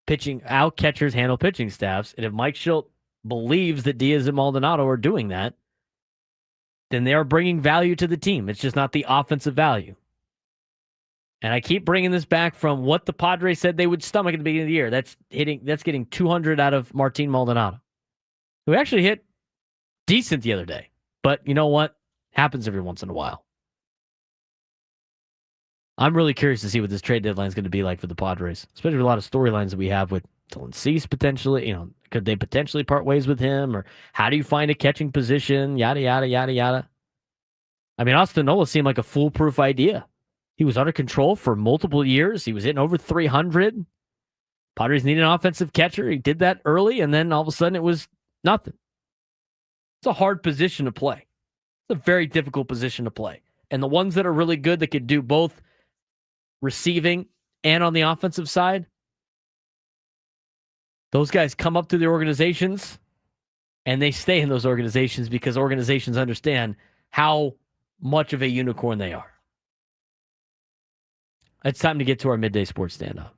catchers handle pitching staffs. And if Mike Schilt believes that Diaz and Maldonado are doing that, then they are bringing value to the team. It's just not the offensive value. And I keep bringing this back from what the Padres said they would stomach at the beginning of the year. That's getting 200 out of Martin Maldonado, who actually hit decent the other day. But you know what? Happens every once in a while. I'm really curious to see what this trade deadline is going to be like for the Padres, especially with a lot of storylines that we have with Dylan Cease potentially. Could they potentially part ways with him? Or how do you find a catching position? Yada, yada, yada, yada. I mean, Austin Nola seemed like a foolproof idea. He was under control for multiple years. He was hitting over 300. Padres needed an offensive catcher. He did that early, and then all of a sudden it was nothing. It's a hard position to play. It's a very difficult position to play. And the ones that are really good that could do both receiving and on the offensive side, those guys come up to the organizations and they stay in those organizations because organizations understand how much of a unicorn they are. It's time to get to our Midday Sports Standoff.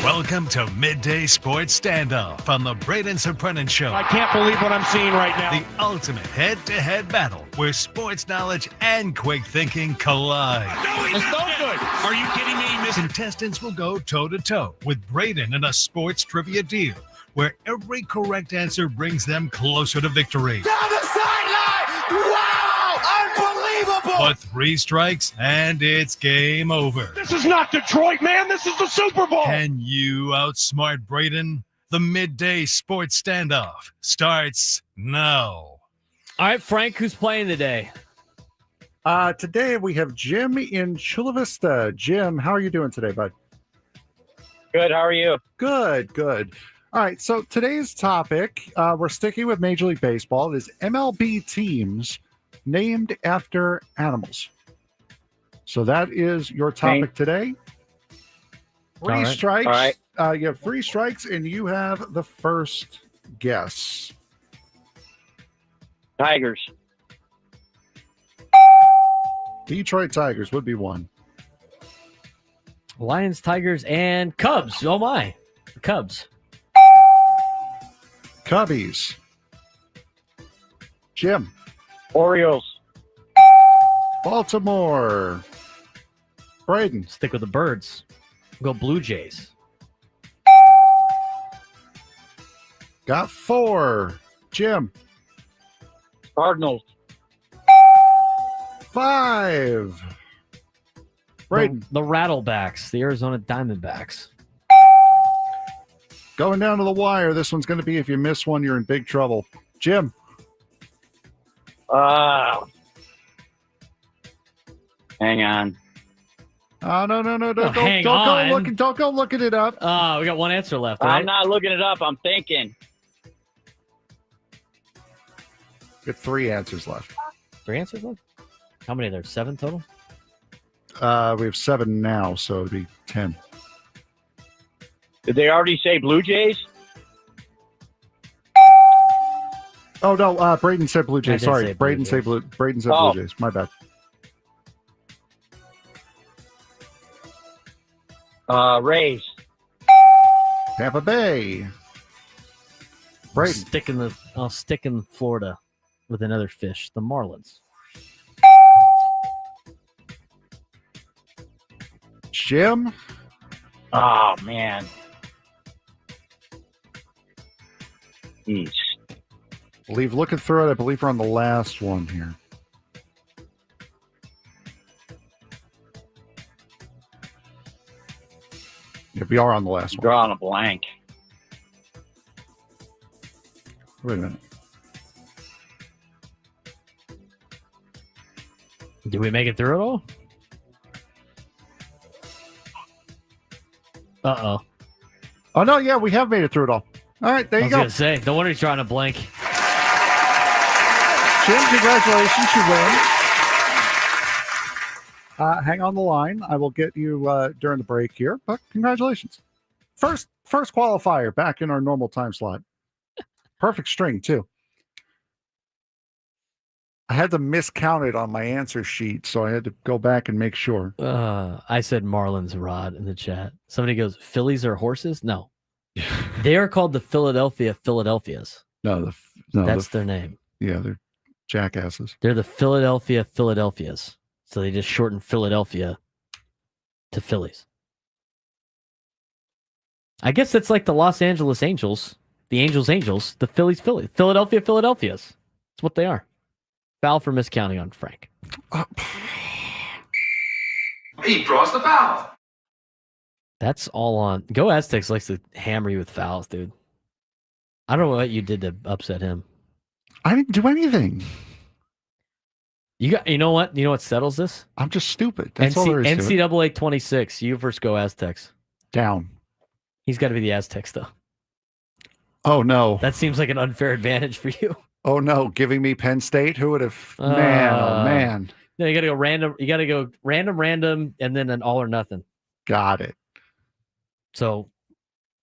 Welcome to Midday Sports Standoff on the Braden Surprenant Show. I can't believe what I'm seeing right now. The ultimate head-to-head battle where sports knowledge and quick thinking collide. No, it's no good. Are you kidding me? Contestants will go toe-to-toe with Braden in a sports trivia deal where every correct answer brings them closer to victory. Down the sideline! Wow! Unbelievable! But 3 strikes and it's game over. This is not Detroit, man. This is the Super Bowl. Can you outsmart Braden? The Midday Sports Standoff starts now. All right, Frank, who's playing today? Today we have Jim in Chula Vista. Jim, how are you doing today, bud? Good. How are you? Good. All right, so today's topic, we're sticking with Major League Baseball. It is MLB teams named after animals. So that is your topic today. 3 strikes. All right. You have 3 strikes, and you have the first guess. Tigers. Detroit Tigers would be 1. Lions, Tigers, and Cubs. Oh, my. The Cubs. Cubbies. Jim. Orioles. Baltimore. Braden. Stick with the birds. Go Blue Jays. Got 4. Jim. Cardinals. 5. Braden. The Rattlebacks, the Arizona Diamondbacks. Going down to the wire. This one's going to be, if you miss one, you're in big trouble. Jim. Hang on. Oh, no. Don't go looking it up. We got one answer left, right? I'm not looking it up. I'm thinking. Got 3 answers left. 3 answers left? How many are there? 7 total? We have 7 now, so it'd be 10. Did they already say Blue Jays? Oh, no. Braden said Blue Jays. Sorry. Braden said Blue Jays. My bad. Rays. Tampa Bay. Braden. I'll stick in Florida with another fish. The Marlins. Jim. Oh, man. Looking through it, I believe we're on the last one here. Yeah, we are on the last one. Drawing a blank. Wait a minute. Did we make it through it all? Uh-oh. Oh, no, yeah, we have made it through it all. All right, there you go. I was going to say, no wonder he's trying to blank. Jim, congratulations, you win. Hang on the line. I will get you during the break here, but congratulations. First qualifier back in our normal time slot. Perfect string, too. I had to miscount it on my answer sheet, so I had to go back and make sure. I said Marlins Rod in the chat. Somebody goes, Phillies are horses? No. They are called the Philadelphia Philadelphias. No, that's their name. Yeah, they're jackasses. They're the Philadelphia Philadelphias. So they just shortened Philadelphia to Phillies. I guess that's like the Los Angeles Angels, the Angels, the Phillies. Philadelphia Philadelphias. That's what they are. Foul for miscounting on Frank. He draws the foul. That's all on. Go Aztecs likes to hammer you with fouls, dude. I don't know what you did to upset him. I didn't do anything. You know what? You know what settles this? I'm just stupid. That's all there is to it. NCAA 26. You versus Go Aztecs. Down. He's got to be the Aztecs, though. Oh, no. That seems like an unfair advantage for you. Oh, no. Giving me Penn State? Who would have? Man, oh, man. No, you got to go random. You got to go random, and then an all or nothing. Got it. So,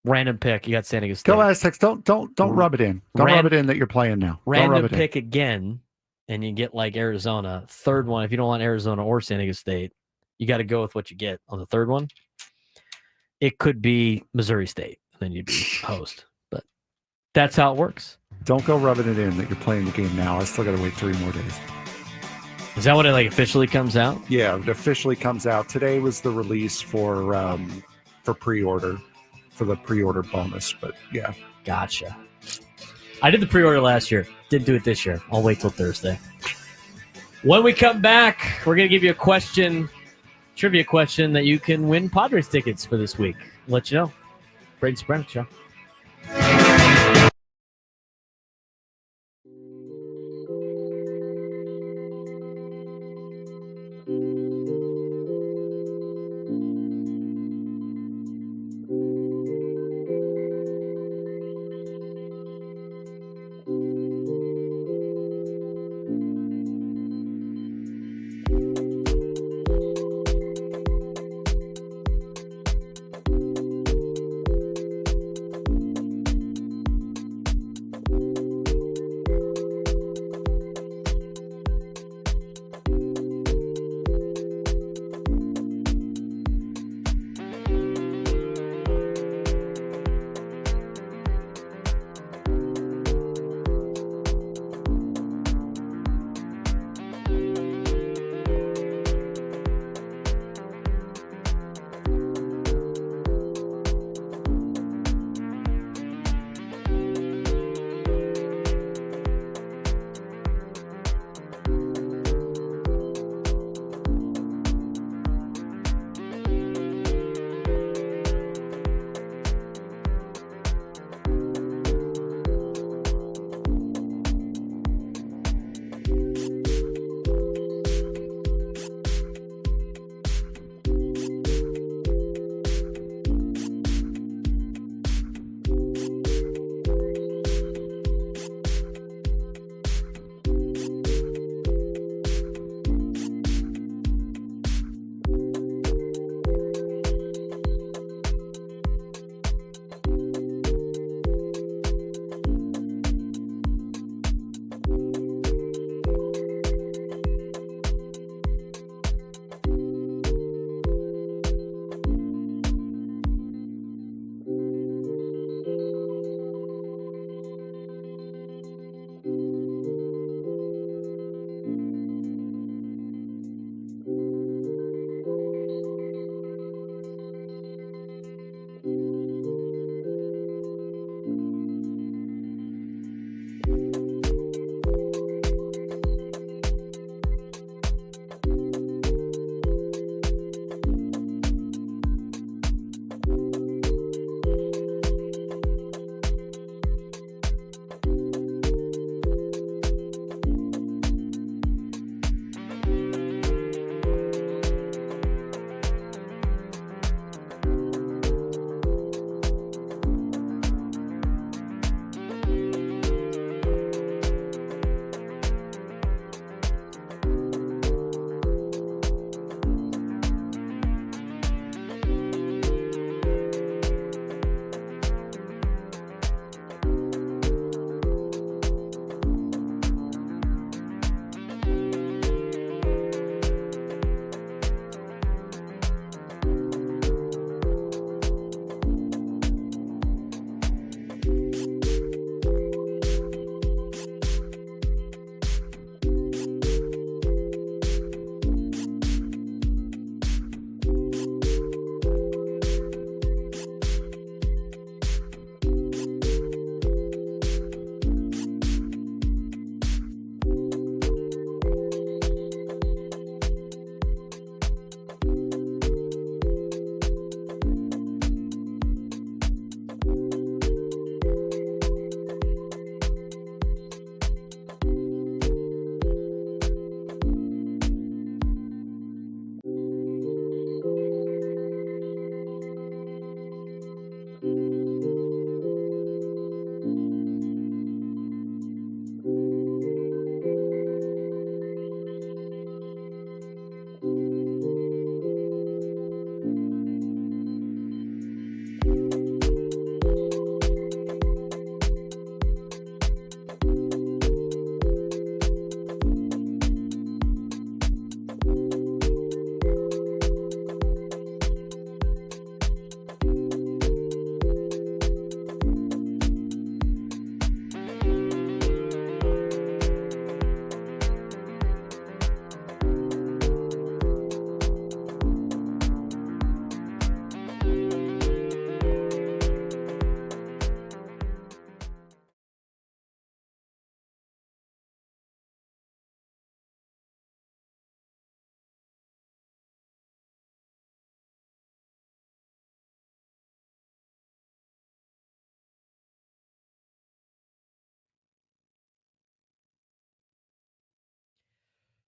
random pick. You got San Diego State. Go Aztecs. Don't rub it in. Don't rub it in that you're playing now. Random pick again, and you get like Arizona. Third one, if you don't want Arizona or San Diego State, you got to go with what you get on the third one. It could be Missouri State, and then you'd be host. But that's how it works. Don't go rubbing it in that you're playing the game now. I still got to wait 3 more days. Is that when it like officially comes out? Yeah, it officially comes out. Today was the release for pre-order, for the pre-order bonus. But yeah. Gotcha. I did the pre-order last year. Didn't do it this year. I'll wait till Thursday. When we come back, we're going to give you a trivia question that you can win Padres tickets for this week. I'll let you know. Braden Surprenant Show.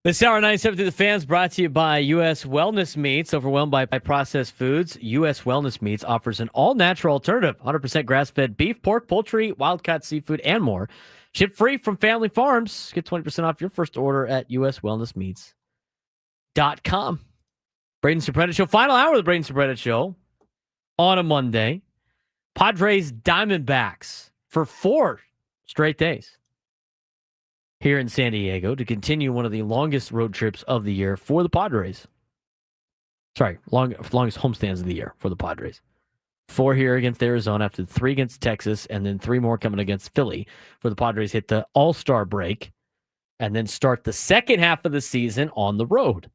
This hour 97 to the fans brought to you by U.S. Wellness Meats. Overwhelmed by processed foods, U.S. Wellness Meats offers an all-natural alternative. 100% grass-fed beef, pork, poultry, wild-caught seafood, and more. Shipped free from family farms. Get 20% off your first order at uswellnessmeats.com. Braden Surprenant Show. Final hour of the Braden Surprenant Show on a Monday. Padres Diamondbacks for 4 straight days here in San Diego to continue one of the longest road trips of the year for the Padres. Sorry, longest homestands of the year for the Padres. 4 here against Arizona after 3 against Texas, and then 3 more coming against Philly for the Padres hit the All-Star break and then start the second half of the season on the road.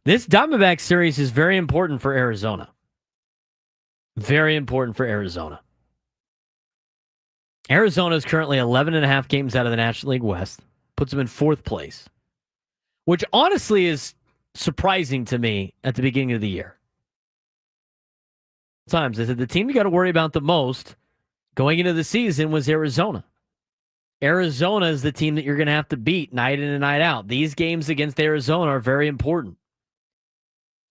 This Diamondback series is very important for Arizona. Very important for Arizona. Arizona is currently 11.5 games out of the National League West, puts them in 4th place, which honestly is surprising to me at the beginning of the year. Sometimes I said the team you got to worry about the most going into the season was Arizona. Arizona is the team that you're going to have to beat night in and night out. These games against Arizona are very important.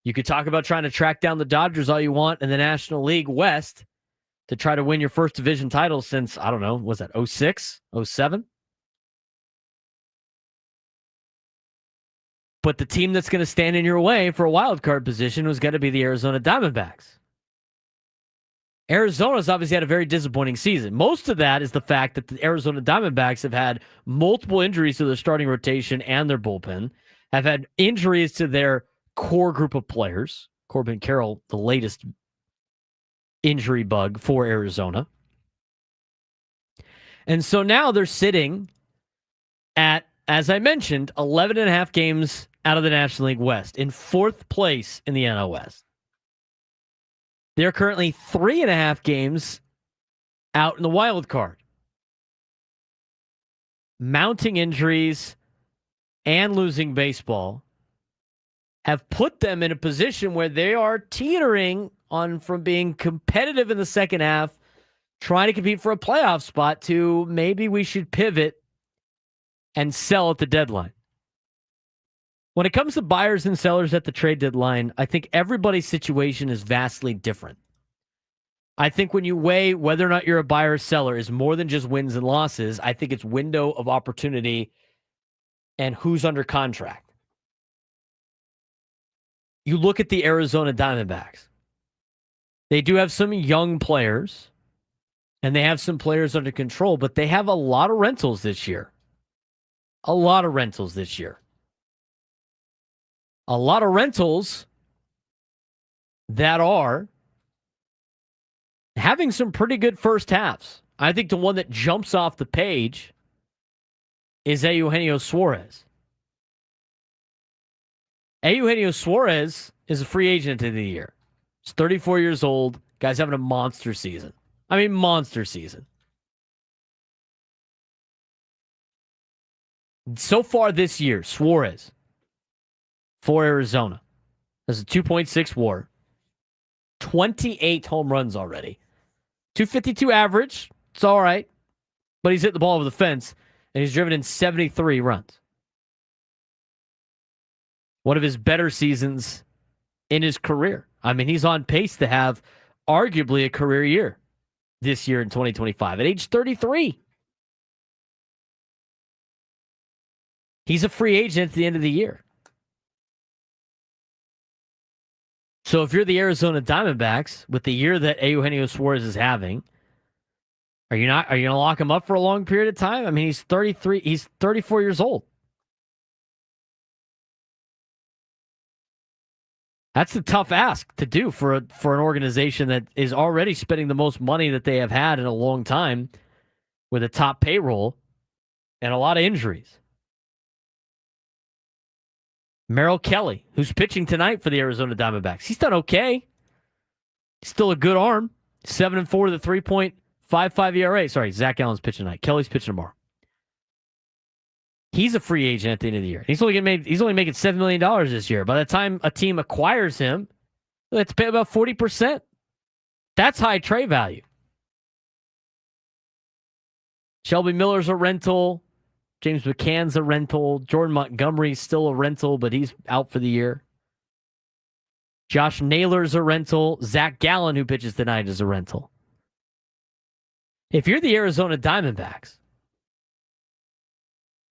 You could talk about trying to track down the Dodgers all you want in the National League West to try to win your first division title since, I don't know, was that 06, 07? But the team that's going to stand in your way for a wild card position was going to be the Arizona Diamondbacks. Arizona's obviously had a very disappointing season. Most of that is the fact that the Arizona Diamondbacks have had multiple injuries to their starting rotation and their bullpen, have had injuries to their core group of players. Corbin Carroll, the latest injury bug for Arizona. And so now they're sitting at, as I mentioned, 11.5 games out of the National League West, in 4th place in the NL West. They're currently 3.5 games out in the wild card. Mounting injuries and losing baseball have put them in a position where they are teetering on from being competitive in the second half, trying to compete for a playoff spot, to maybe we should pivot and sell at the deadline. When it comes to buyers and sellers at the trade deadline, I think everybody's situation is vastly different. I think when you weigh whether or not you're a buyer or seller is more than just wins and losses. I think it's window of opportunity and who's under contract. You look at the Arizona Diamondbacks. They do have some young players, and they have some players under control, but they have a lot of rentals this year. A lot of rentals this year. A lot of rentals that are having some pretty good first halves. I think the one that jumps off the page is Eugenio Suarez. Eugenio Suarez is a free agent of the year. He's 34 years old. Guy's having a monster season. I mean, monster season. So far this year, Suarez for Arizona has a 2.6 WAR, 28 home runs already, 252 average. It's all right, but he's hit the ball over the fence, and he's driven in 73 runs. One of his better seasons in his career. I mean, he's on pace to have arguably a career year this year in 2025 at age 33. He's a free agent at the end of the year. So if you're the Arizona Diamondbacks with the year that Eugenio Suarez is having, are you going to lock him up for a long period of time? I mean, he's 33, he's 34 years old. That's a tough ask to do for an organization that is already spending the most money that they have had in a long time with a top payroll and a lot of injuries. Merrill Kelly, who's pitching tonight for the Arizona Diamondbacks. He's done okay. He's still a good arm. 7-4 to the 3.55 ERA. Sorry, Zach Allen's pitching tonight. Kelly's pitching tomorrow. He's a free agent at the end of the year. He's only making $7 million this year. By the time a team acquires him, they have to pay about 40%. That's high trade value. Shelby Miller's a rental. James McCann's a rental. Jordan Montgomery's still a rental, but he's out for the year. Josh Naylor's a rental. Zach Gallen, who pitches tonight, is a rental. If you're the Arizona Diamondbacks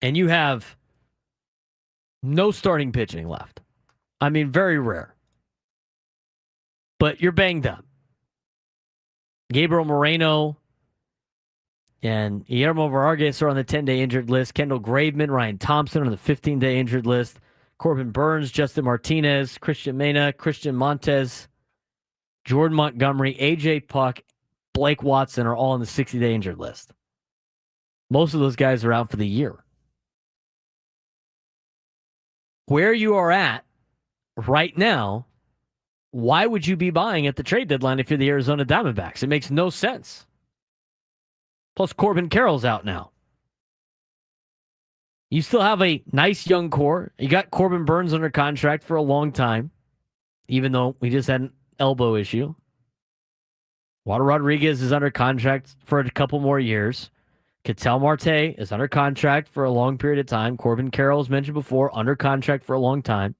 and you have no starting pitching left, I mean, very rare, but you're banged up. Gabriel Moreno and Guillermo Vargas are on the 10-day injured list. Kendall Graveman, Ryan Thompson on the 15-day injured list. Corbin Burns, Justin Martinez, Christian Mena, Christian Montes, Jordan Montgomery, A.J. Puck, Blake Watson are all on the 60-day injured list. Most of those guys are out for the year. Where you are at right now, why would you be buying at the trade deadline if you're the Arizona Diamondbacks? It makes no sense. Plus, Corbin Carroll's out now. You still have a nice young core. You got Corbin Burns under contract for a long time, even though we just had an elbow issue. Water Rodriguez is under contract for a couple more years. Ketel Marte is under contract for a long period of time. Corbin Carroll, as mentioned before, under contract for a long time.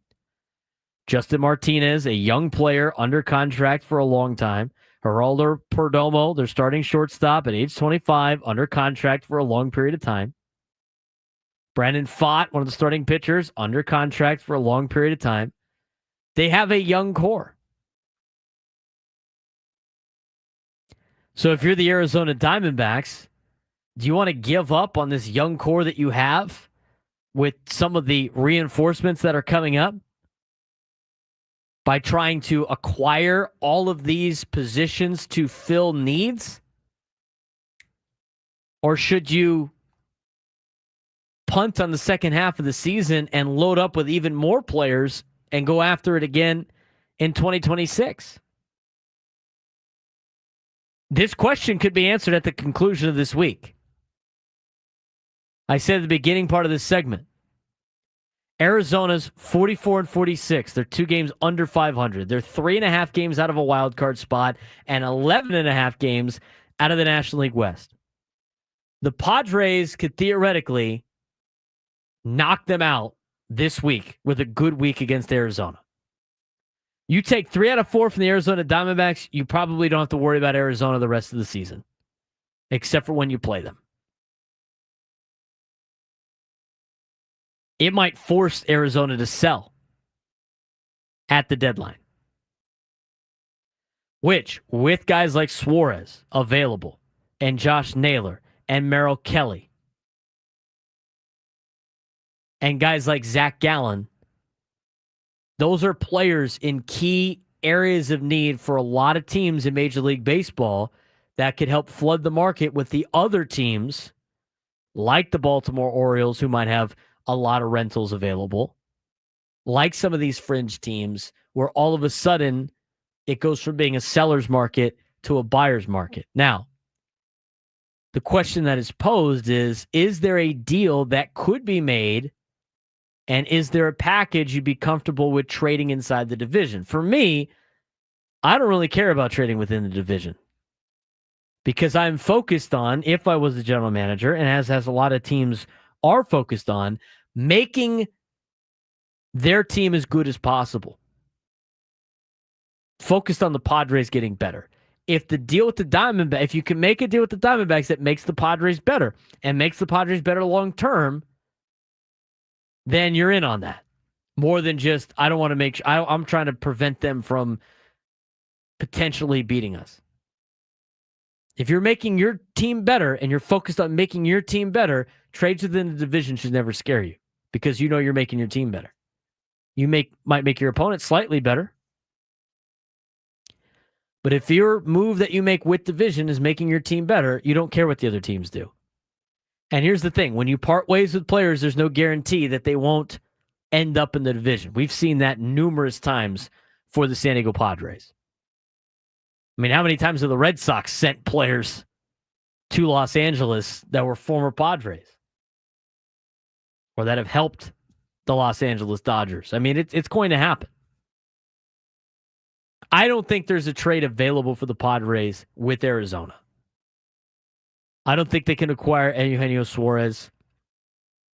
Justin Martinez, a young player, under contract for a long time. Geraldo Perdomo, their starting shortstop at age 25, under contract for a long period of time. Brandon Pfaadt, one of the starting pitchers, under contract for a long period of time. They have a young core. So if you're the Arizona Diamondbacks, do you want to give up on this young core that you have with some of the reinforcements that are coming up by trying to acquire all of these positions to fill needs? Or should you punt on the second half of the season and load up with even more players and go after it again in 2026? This question could be answered at the conclusion of this week. I said at the beginning part of this segment, Arizona's 44-46. They're 2 games under 500. They're 3.5 games out of a wild card spot and 11.5 games out of the National League West. The Padres could theoretically knock them out this week with a good week against Arizona. You take 3 out of 4 from the Arizona Diamondbacks, you probably don't have to worry about Arizona the rest of the season, except for when you play them. It might force Arizona to sell at the deadline, which, with guys like Suarez available and Josh Naylor and Merrill Kelly and guys like Zach Gallen, those are players in key areas of need for a lot of teams in Major League Baseball that could help flood the market with the other teams like the Baltimore Orioles, who might have a lot of rentals available, like some of these fringe teams where all of a sudden it goes from being a seller's market to a buyer's market. Now, the question that is posed is there a deal that could be made? And is there a package you'd be comfortable with trading inside the division? For me, I don't really care about trading within the division because I'm focused on, if I was the general manager, and as a lot of teams are focused on, making their team as good as possible. Focused on the Padres getting better. If the deal with the Diamondbacks, if you can make a deal with the Diamondbacks that makes the Padres better and makes the Padres better long term, then you're in on that. More than just, I don't want to make I'm trying to prevent them from potentially beating us. If you're making your team better and you're focused on making your team better, trades within the division should never scare you because you know you're making your team better. You might make your opponent slightly better. But if your move that you make with division is making your team better, you don't care what the other teams do. And here's the thing. When you part ways with players, there's no guarantee that they won't end up in the division. We've seen that numerous times for the San Diego Padres. I mean, how many times have the Red Sox sent players to Los Angeles that were former Padres or that have helped the Los Angeles Dodgers? I mean, it's going to happen. I don't think there's a trade available for the Padres with Arizona. I don't think they can acquire Eugenio Suarez.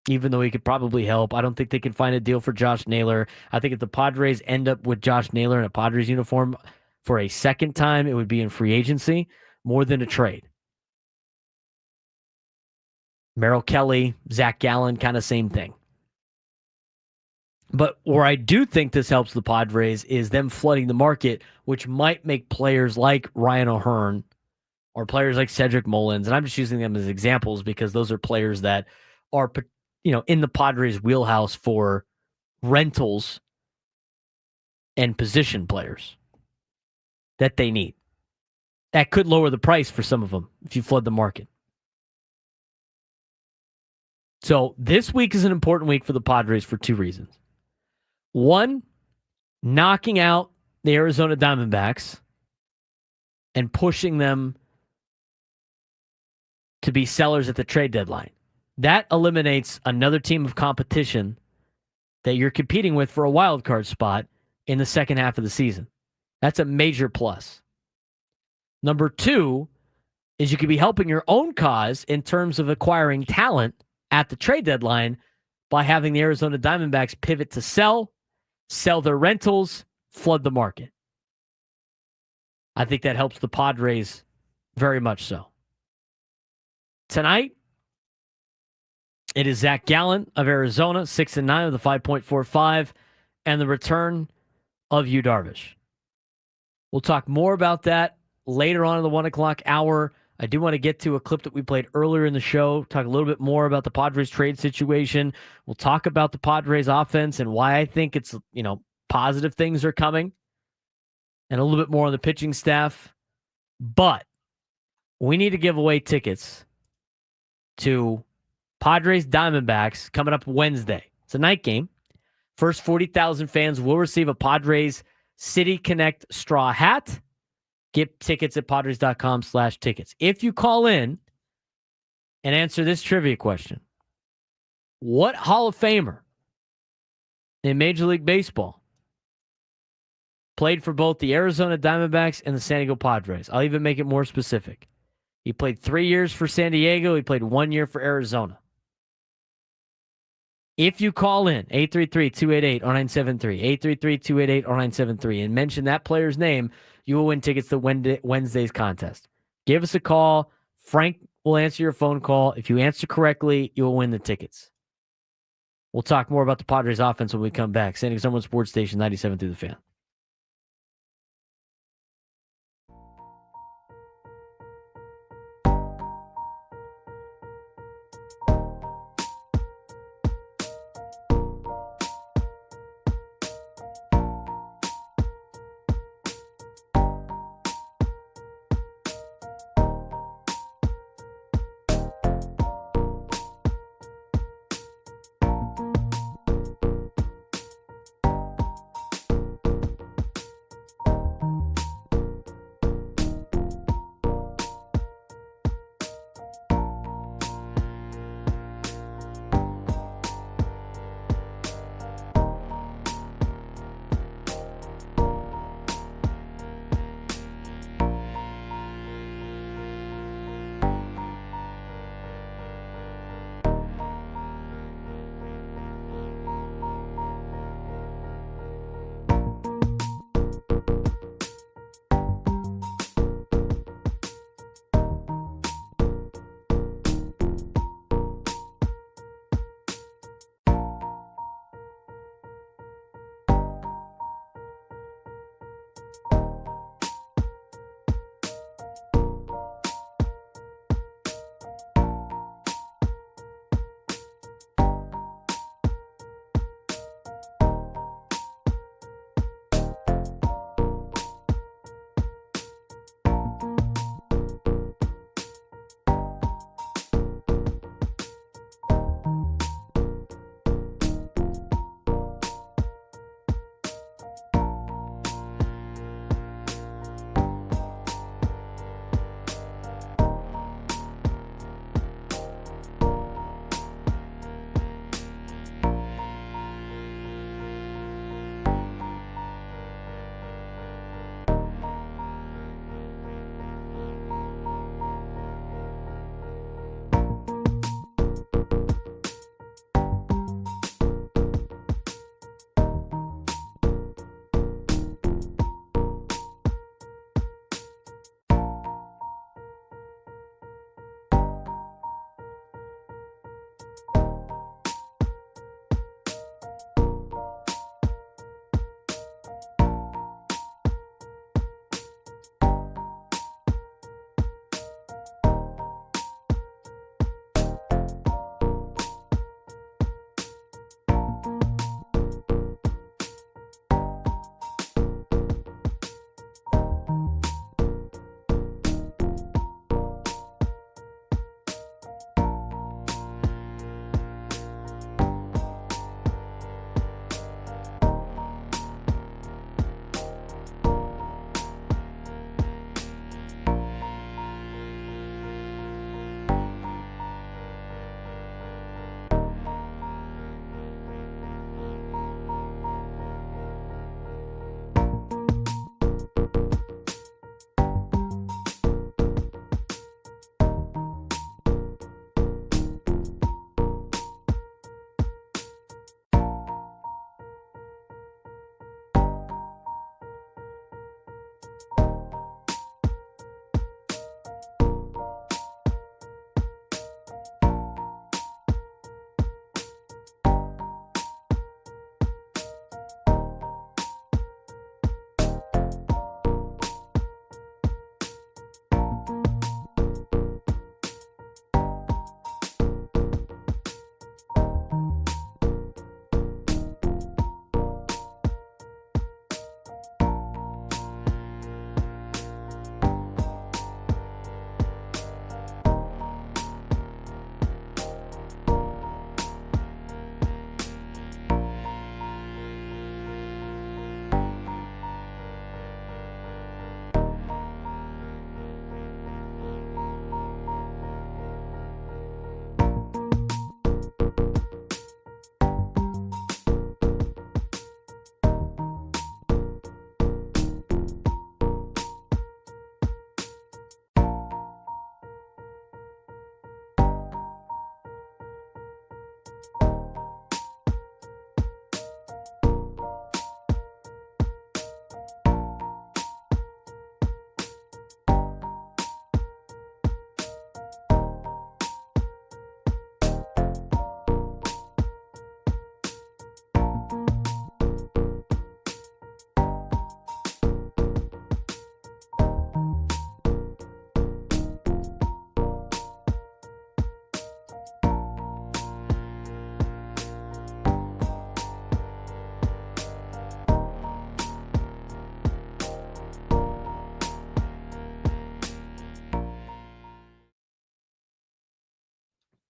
even though he could probably help. I don't think they can find a deal for Josh Naylor. I think if the Padres end up with Josh Naylor in a Padres uniform for a second time, it would be in free agency more than a trade. Merrill Kelly, Zach Gallen, kind of same thing. But where I do think this helps the Padres is them flooding the market, which might make players like Ryan O'Hearn or players like Cedric Mullins, and I'm just using them as examples because those are players that are, in the Padres' wheelhouse for rentals and position players that they need. That could lower the price for some of them if you flood the market. So this week is an important week for the Padres for two reasons. One, knocking out the Arizona Diamondbacks and pushing them to be sellers at the trade deadline. That eliminates another team of competition that you're competing with for a wild card spot in the second half of the season. That's a major plus. Number two is you could be helping your own cause in terms of acquiring talent at the trade deadline by having the Arizona Diamondbacks pivot to sell their rentals, flood the market. I think that helps the Padres very much so. Tonight, it is Zach Gallen of Arizona, 6-9 with a 5.45, and the return of Yu Darvish. We'll talk more about that later on in the 1 o'clock hour. I do want to get to a clip that we played earlier in the show, talk a little bit more about the Padres trade situation. We'll talk about the Padres offense and why I think it's, positive things are coming, and a little bit more on the pitching staff. But we need to give away tickets to Padres Diamondbacks coming up Wednesday. It's a night game. First 40,000 fans will receive a Padres City Connect straw hat. Get tickets at Padres.com/tickets. If you call in and answer this trivia question, what Hall of Famer in Major League Baseball played for both the Arizona Diamondbacks and the San Diego Padres? I'll even make it more specific. He played 3 years for San Diego. He played 1 year for Arizona. If you call in, 833-288-0973, 833-288-0973, and mention that player's name, you will win tickets to Wednesday's contest. Give us a call. Frank will answer your phone call. If you answer correctly, you will win the tickets. We'll talk more about the Padres offense when we come back. San Diego Someone Sports Station 97 through the Fan.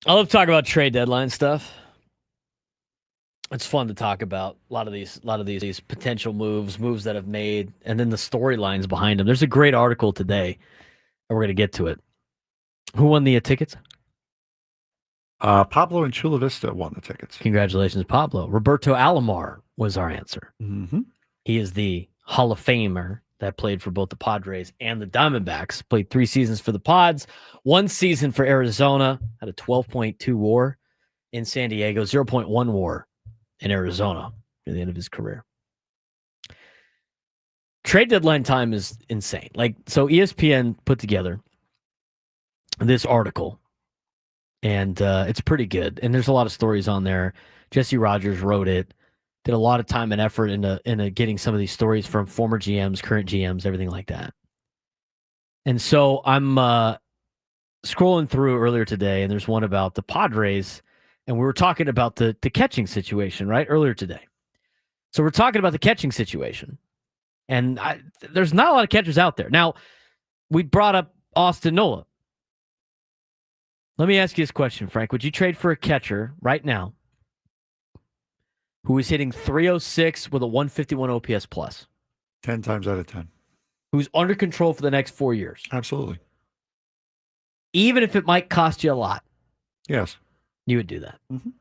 I love talking about trade deadline stuff. It's fun to talk about a lot of these potential moves that have made, and then the storylines behind them. There's a great article today, and we're going to get to it. Who won the tickets? Pablo and Chula Vista won the tickets. Congratulations, Pablo. Roberto Alomar was our answer. Mm-hmm. He is the Hall of Famer that played for both the Padres and the Diamondbacks. Played 3 seasons for the Pods, 1 season for Arizona, had a 12.2 WAR in San Diego, 0.1 WAR in Arizona near the end of his career. Trade deadline time is insane. So ESPN put together this article, and it's pretty good. And there's a lot of stories on there. Jesse Rogers wrote it. Did a lot of time and effort into getting some of these stories from former GMs, current GMs, everything like that. And so I'm scrolling through earlier today, and there's one about the Padres, and we were talking about the catching situation, right, earlier today. So we're talking about the catching situation, and there's not a lot of catchers out there. Now, we brought up Austin Nola. Let me ask you this question, Frank. Would you trade for a catcher right now who is hitting 306 with a 151 OPS plus? 10 times out of 10. Who's under control for the next 4 years? Absolutely. Even if it might cost you a lot. Yes. You would do that. Mm-hmm.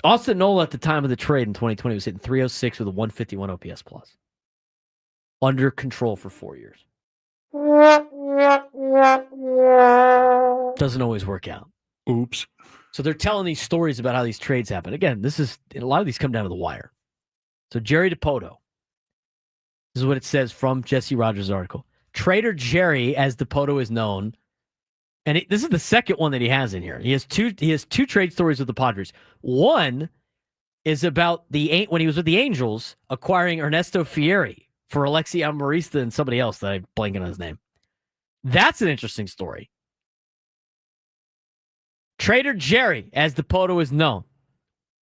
Austin Nola at the time of the trade in 2020 was hitting 306 with a 151 OPS plus. Under control for 4 years. Doesn't always work out. Oops. So they're telling these stories about how these trades happen. Again, a lot of these come down to the wire. So Jerry DiPoto. This is what it says from Jesse Rogers' article. Trader Jerry, as DiPoto is known, and this is the second one that he has in here. He has two trade stories with the Padres. One is about when he was with the Angels acquiring Ernesto Fieri for Alexi Amarista and somebody else that I'm blanking on his name. That's an interesting story. Trader Jerry, as DiPoto is known,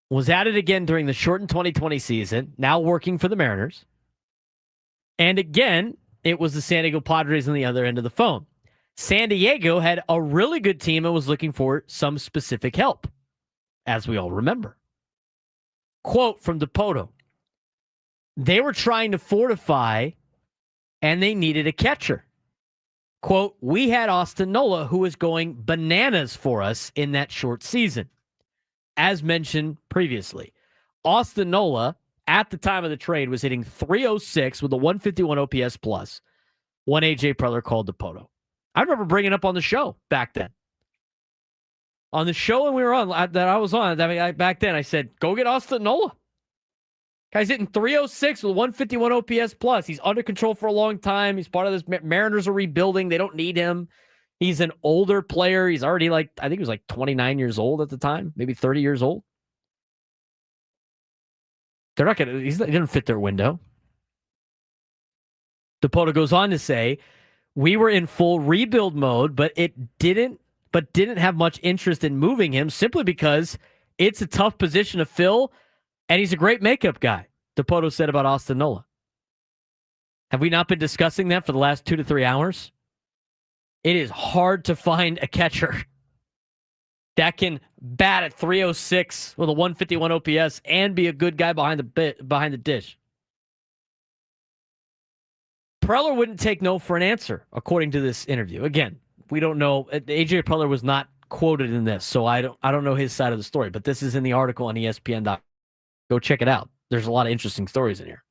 was at it again during the shortened 2020 season, now working for the Mariners. And again, it was the San Diego Padres on the other end of the phone. San Diego had a really good team and was looking for some specific help, as we all remember. Quote from DiPoto. They were trying to fortify, and they needed a catcher. Quote, we had Austin Nola, who was going bananas for us in that short season. As mentioned previously, Austin Nola, at the time of the trade, was hitting 306 with a 151 OPS plus when A.J. Preller called DiPoto. I remember bringing it up on the show back then. On the show when we were on, that I was on, back then, I said, go get Austin Nola. Guy's hitting 306 with 151 OPS plus. He's under control for a long time. He's part of this. Mariners are rebuilding. They don't need him. He's an older player. He's already I think he was 29 years old at the time, maybe 30 years old. They're not going to, he didn't fit their window. DiPoto goes on to say, we were in full rebuild mode, but didn't have much interest in moving him simply because it's a tough position to fill. And he's a great makeup guy, DiPoto said about Austin Nola. Have we not been discussing that for the last 2 to 3 hours? It is hard to find a catcher that can bat at 306 with a 151 OPS and be a good guy behind the dish. Preller wouldn't take no for an answer, according to this interview. Again, we don't know. A.J. Preller was not quoted in this, so I don't know his side of the story, but this is in the article on ESPN.com. Go check it out. There's a lot of interesting stories in here.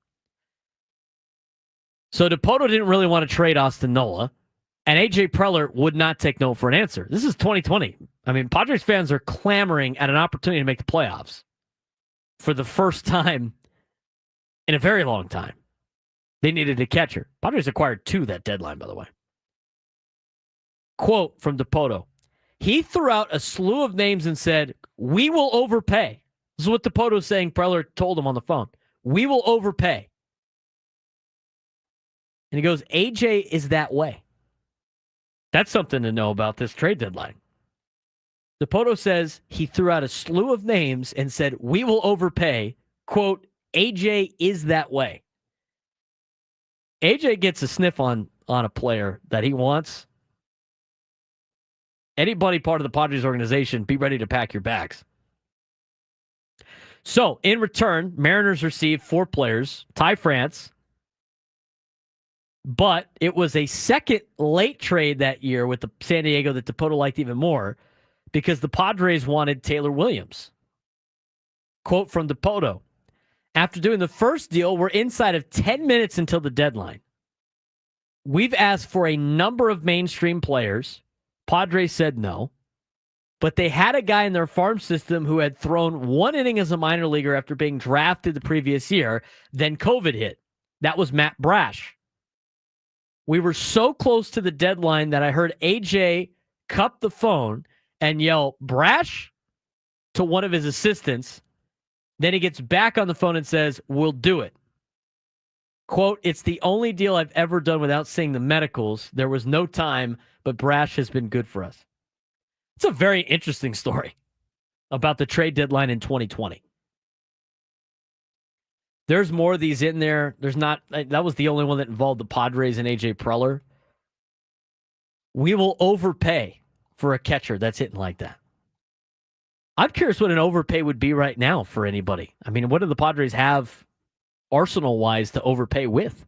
So DiPoto didn't really want to trade Austin Nola, and A.J. Preller would not take no for an answer. This is 2020. I mean, Padres fans are clamoring at an opportunity to make the playoffs for the first time in a very long time. They needed a catcher. Padres acquired 2 that deadline, by the way. Quote from DiPoto. He threw out a slew of names and said, we will overpay. This is what DiPoto is saying. Preller told him on the phone. We will overpay. And he goes, AJ is that way. That's something to know about this trade deadline. DiPoto says he threw out a slew of names and said, we will overpay. Quote, AJ is that way. AJ gets a sniff on a player that he wants. Anybody part of the Padres organization, be ready to pack your bags. So, in return, Mariners received 4 players, Ty France, but it was a second late trade that year with the San Diego that Dipoto liked even more because the Padres wanted Taylor Williams. Quote from Dipoto, after doing the first deal, we're inside of 10 minutes until the deadline. We've asked for a number of mainstream players. Padres said no. But they had a guy in their farm system who had thrown 1 inning as a minor leaguer after being drafted the previous year. Then COVID hit. That was Matt Brash. We were so close to the deadline that I heard AJ cup the phone and yell, Brash, to one of his assistants. Then he gets back on the phone and says, we'll do it. Quote, it's the only deal I've ever done without seeing the medicals. There was no time, but Brash has been good for us. It's a very interesting story about the trade deadline in 2020. There's more of these in there. There's not. That was the only one that involved the Padres and AJ Preller. We will overpay for a catcher that's hitting like that. I'm curious what an overpay would be right now for anybody. I mean, what do the Padres have arsenal-wise to overpay with?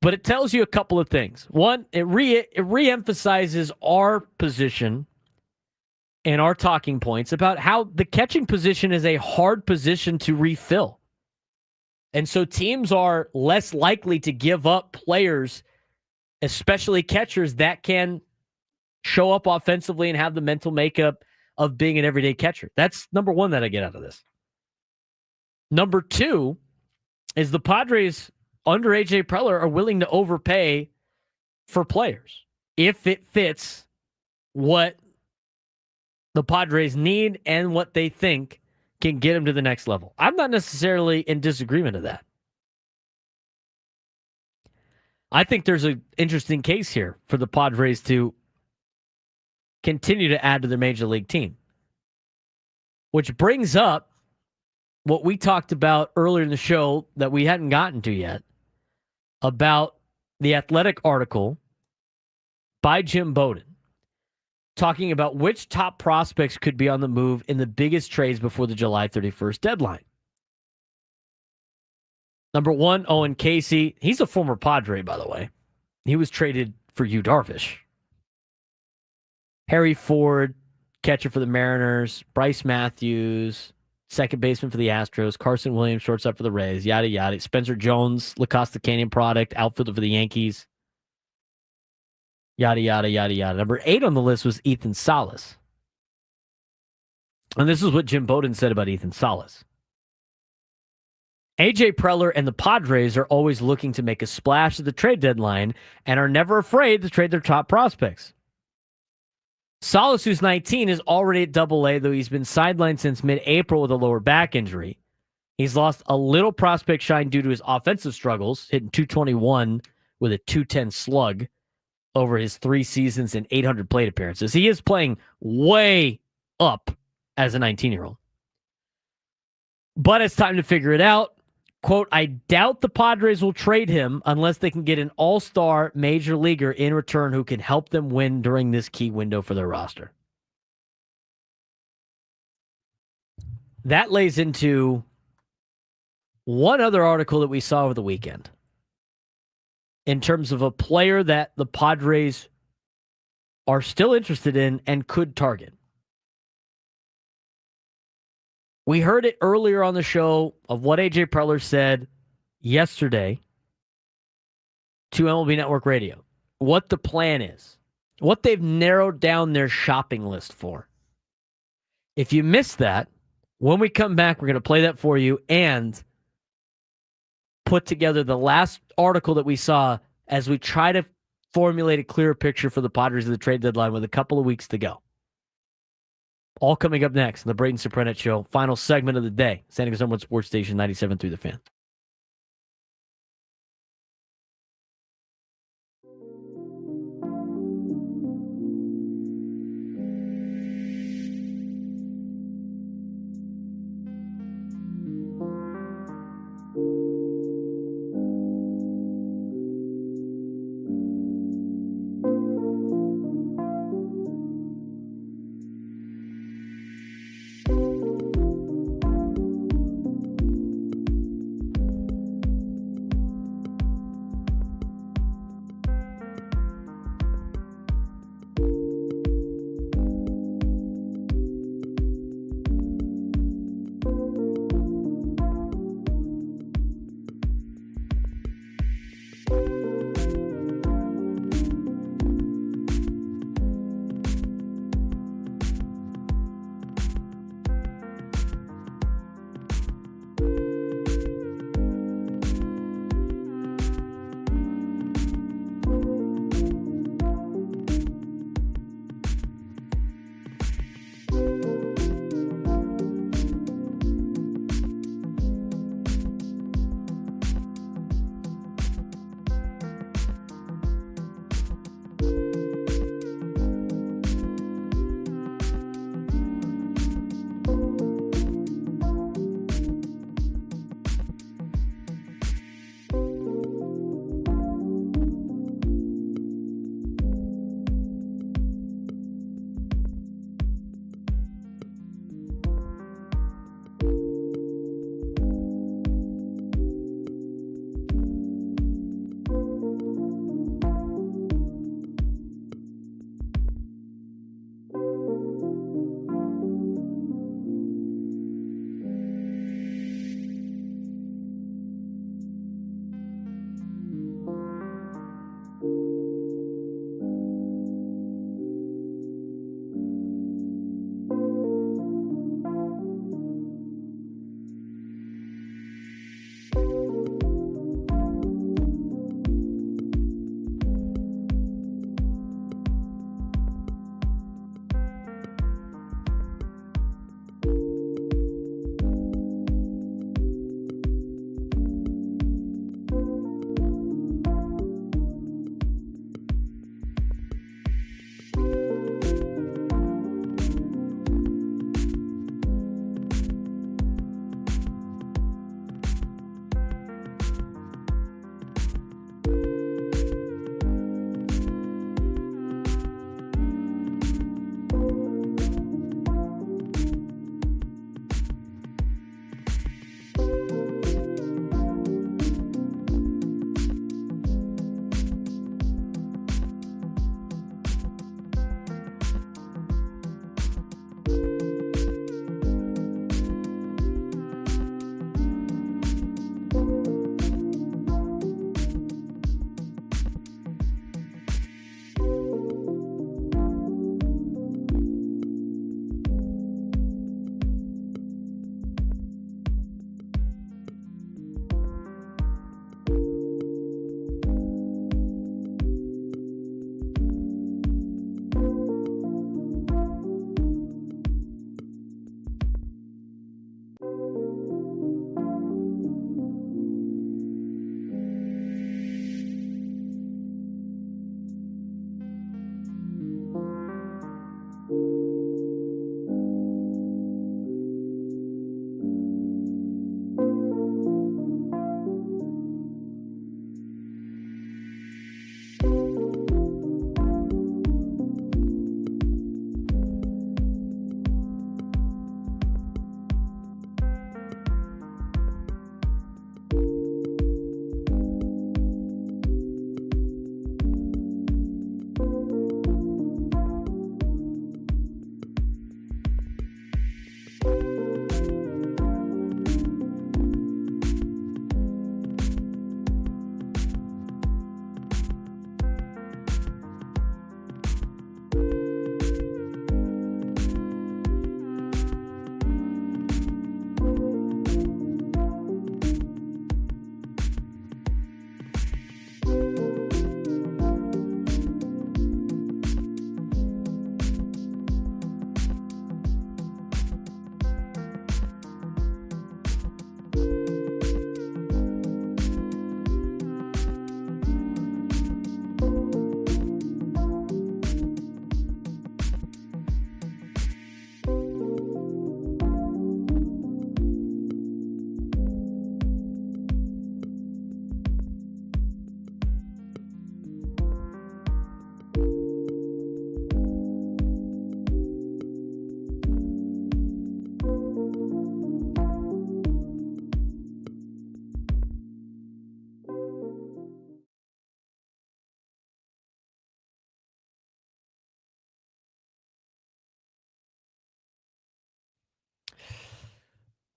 But it tells you a couple of things. One, it reemphasizes our position and our talking points about how the catching position is a hard position to refill. And so teams are less likely to give up players, especially catchers, that can show up offensively and have the mental makeup of being an everyday catcher. That's number one that I get out of this. Number two is the Padres under AJ Preller are willing to overpay for players if it fits what the Padres need and what they think can get them to the next level. I'm not necessarily in disagreement of that. I think there's an interesting case here for the Padres to continue to add to their major league team, which brings up what we talked about earlier in the show that we hadn't gotten to yet about the Athletic article by Jim Bowden talking about which top prospects could be on the move in the biggest trades before the July 31st deadline. Number one, Owen Casey. He's a former Padre, by the way. He was traded for Yu Darvish. Harry Ford, catcher for the Mariners. Bryce Matthews, second baseman for the Astros. Carson Williams, shortstop for the Rays. Yada, yada. Spencer Jones, La Costa Canyon product, outfielder for the Yankees. Yada, yada, yada, yada. Number 8 on the list was Ethan Salas. And this is what Jim Bowden said about Ethan Salas. AJ Preller and the Padres are always looking to make a splash at the trade deadline and are never afraid to trade their top prospects. Salas, who's 19, is already at AA, though he's been sidelined since mid-April with a lower back injury. He's lost a little prospect shine due to his offensive struggles, hitting .221 with a .210 slug over his 3 seasons and 800 plate appearances. He is playing way up as a 19-year-old. But it's time to figure it out. Quote, I doubt the Padres will trade him unless they can get an all-star major leaguer in return who can help them win during this key window for their roster. That lays into one other article that we saw over the weekend in terms of a player that the Padres are still interested in and could target. We heard it earlier on the show of what AJ Preller said yesterday to MLB Network Radio. What the plan is. What they've narrowed down their shopping list for. If you missed that, when we come back, we're going to play that for you and put together the last article that we saw as we try to formulate a clearer picture for the Padres of the trade deadline with a couple of weeks to go. All coming up next on the Braden Surprenant Show. Final segment of the day. San Diego Summerwood Sports Station 97.3 The Fan.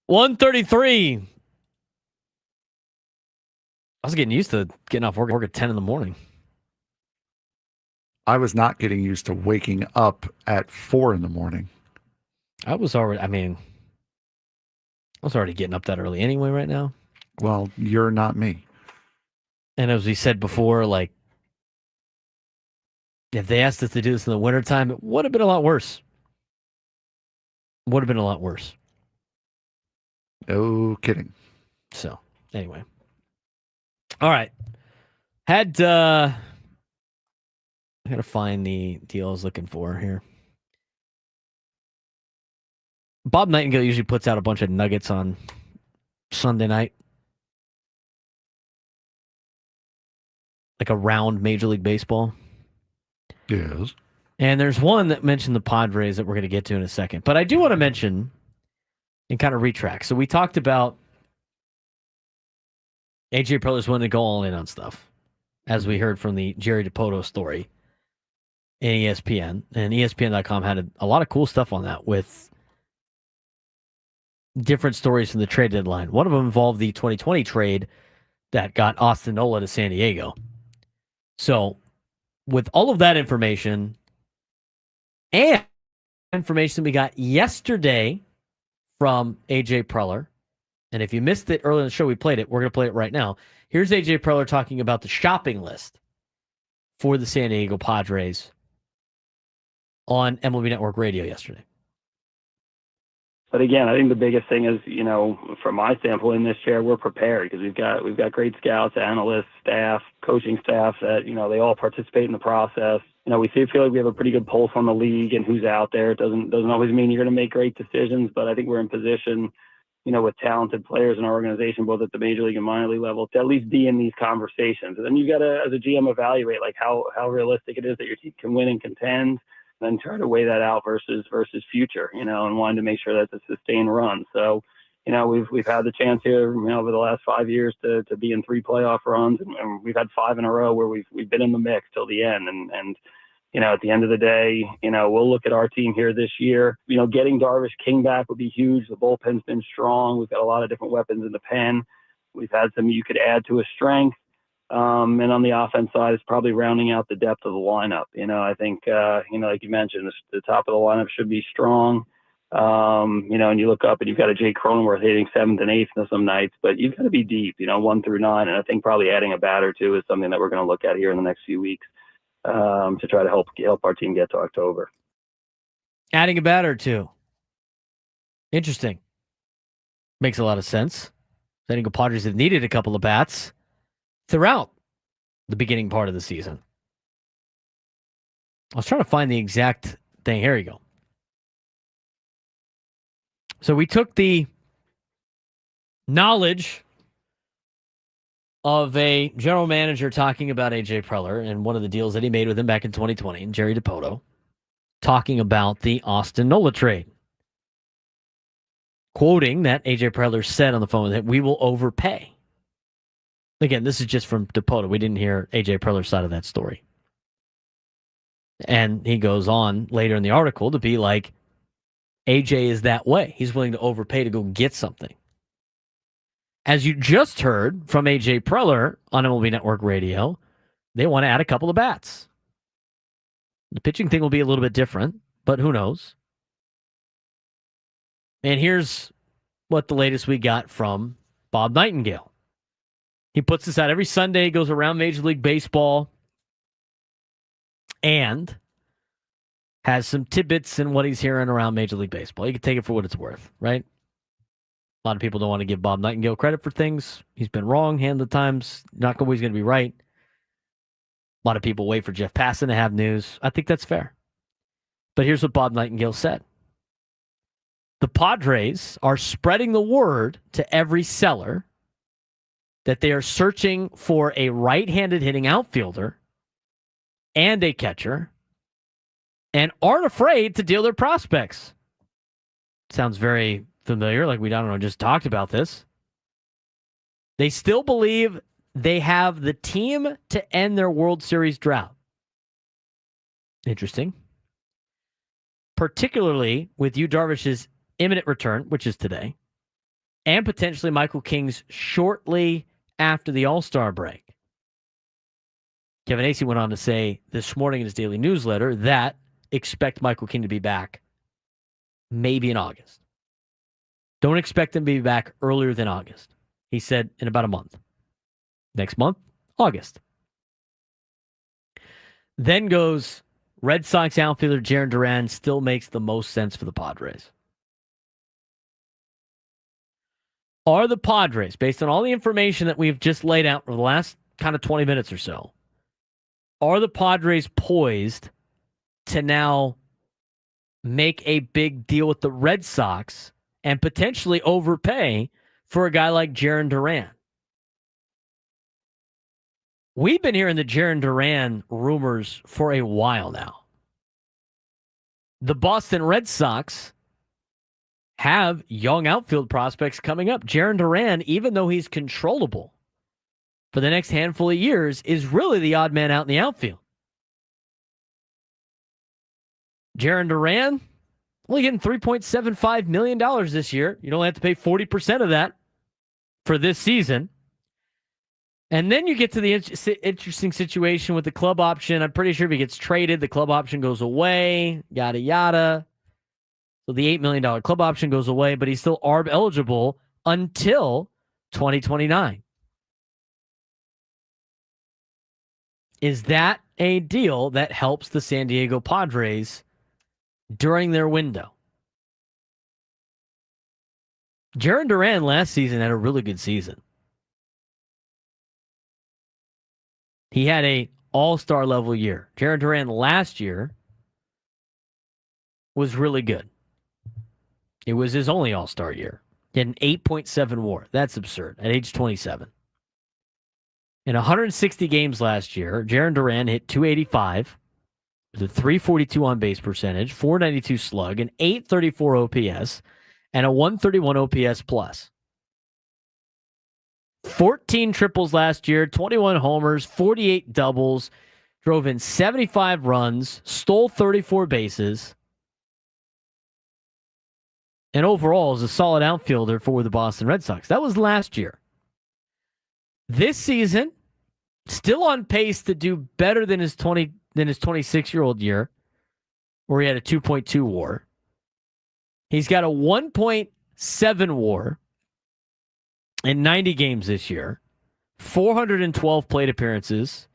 1:33. I was getting used to getting off work at 10 in the morning. I was not getting used to waking up at 4 in the morning. I was already getting up that early anyway right now. Well, you're not me. And as we said before, like, if they asked us to do this in the wintertime, it would have been a lot worse. Would have been a lot worse. No kidding. So, anyway. All right. I gotta find the deal I was looking for here. Bob Nightingale usually puts out a bunch of nuggets on Sunday night. Like around Major League Baseball. Yes. And there's one that mentioned the Padres that we're going to get to in a second. But I do want to mention and kind of retract. So we talked about AJ Preller's wanting to go all in on stuff, as we heard from the Jerry DiPoto story in ESPN. And ESPN.com had a lot of cool stuff on that with different stories from the trade deadline. One of them involved the 2020 trade that got Austin Nola to San Diego. So with all of that information and information we got yesterday from AJ Preller, and if you missed it earlier in the show, we played it. We're going to play it right now. Here's AJ Preller talking about the shopping list for the San Diego Padres on MLB Network Radio yesterday. But again, I think the biggest thing is, from my standpoint in this chair, we're prepared because we've got great scouts, analysts, staff, coaching staff that, they all participate in the process. We feel like we have a pretty good pulse on the league and who's out there. It doesn't always mean you're going to make great decisions, but I think we're in position, with talented players in our organization, both at the major league and minor league level, to at least be in these conversations. And then you got to, as a GM, evaluate like how realistic it is that your team can win and contend, and then try to weigh that out versus future, and wanting to make sure that's a sustained run. So, we've had the chance here, over the last 5 years to be in 3 playoff runs, and we've had 5 in a row where we've been in the mix till the end. And at the end of the day, we'll look at our team here this year. Getting Darvish King back would be huge. The bullpen's been strong. We've got a lot of different weapons in the pen. we've had some you could add to a strength. And on the offense side, it's probably rounding out the depth of the lineup. I think, like you mentioned, the top of the lineup should be strong. And you look up and you've got a Jake Cronenworth hitting 7th and 8th on some nights, but you've got to be deep, 1 through 9. And I think probably adding a bat or two is something that we're going to look at here in the next few weeks to try to help our team get to October. Adding a bat or two. Interesting. Makes a lot of sense. I think the Padres have needed a couple of bats throughout the beginning part of the season. I was trying to find the exact thing. Here you go. So we took the knowledge of a general manager talking about A.J. Preller and one of the deals that he made with him back in 2020, and Jerry DiPoto, talking about the Austin Nola trade. Quoting that A.J. Preller said on the phone that we will overpay. Again, this is just from DiPoto. We didn't hear A.J. Preller's side of that story. And he goes on later in the article to be like, A.J. is that way. He's willing to overpay to go get something. As you just heard from A.J. Preller on MLB Network Radio, they want to add a couple of bats. The pitching thing will be a little bit different, but who knows? And here's what the latest we got from Bob Nightingale. He puts this out every Sunday. He goes around Major League Baseball and has some tidbits in what he's hearing around Major League Baseball. You can take it for what it's worth, right? A lot of people don't want to give Bob Nightingale credit for things. He's been wrong hand of the times. Not always going to be right. A lot of people wait for Jeff Passan to have news. I think that's fair. But here's what Bob Nightingale said. The Padres are spreading the word to every seller that they are searching for a right-handed hitting outfielder and a catcher and aren't afraid to deal their prospects. Sounds very familiar, like we, I don't know, just talked about this. They still believe they have the team to end their World Series drought. Interesting. Particularly with Yu Darvish's imminent return, which is today, and potentially Michael King's shortly after the All-Star break. Kevin Acee went on to say this morning in his daily newsletter that expect Michael King to be back maybe in August. Don't expect him to be back earlier than August. He said in about a month. Next month, August. Then goes Red Sox outfielder Jarren Duran still makes the most sense for the Padres. Are the Padres, based on all the information that we've just laid out for the last kind of 20 minutes or so, are the Padres poised to now make a big deal with the Red Sox and potentially overpay for a guy like Jarren Duran? We've been hearing the Jarren Duran rumors for a while now. The Boston Red Sox have young outfield prospects coming up. Jarren Duran, even though he's controllable for the next handful of years, is really the odd man out in the outfield. Jarren Duran, only getting $3.75 million this year. You don't have to pay 40% of that for this season. And then you get to the interesting situation with the club option. I'm pretty sure if he gets traded, the club option goes away, yada, yada. So the $8 million club option goes away, but he's still ARB eligible until 2029. Is that a deal that helps the San Diego Padres during their window? Jarren Duran last season had a really good season. He had a all-star level year. Jarren Duran last year was really good. It was his only all-star year. He had an 8.7 WAR. That's absurd at age 27. In 160 games last year, Jarren Duran hit .285 with a .342 on-base percentage, .492 slug, an .834 OPS, and a .131 OPS plus. 14 triples last year, 21 homers, 48 doubles, drove in 75 runs, stole 34 bases, and overall is a solid outfielder for the Boston Red Sox. That was last year. This season, still on pace to do better than his 26-year-old year, where he had a 2.2 WAR. He's got a 1.7 WAR in 90 games this year, 412 plate appearances,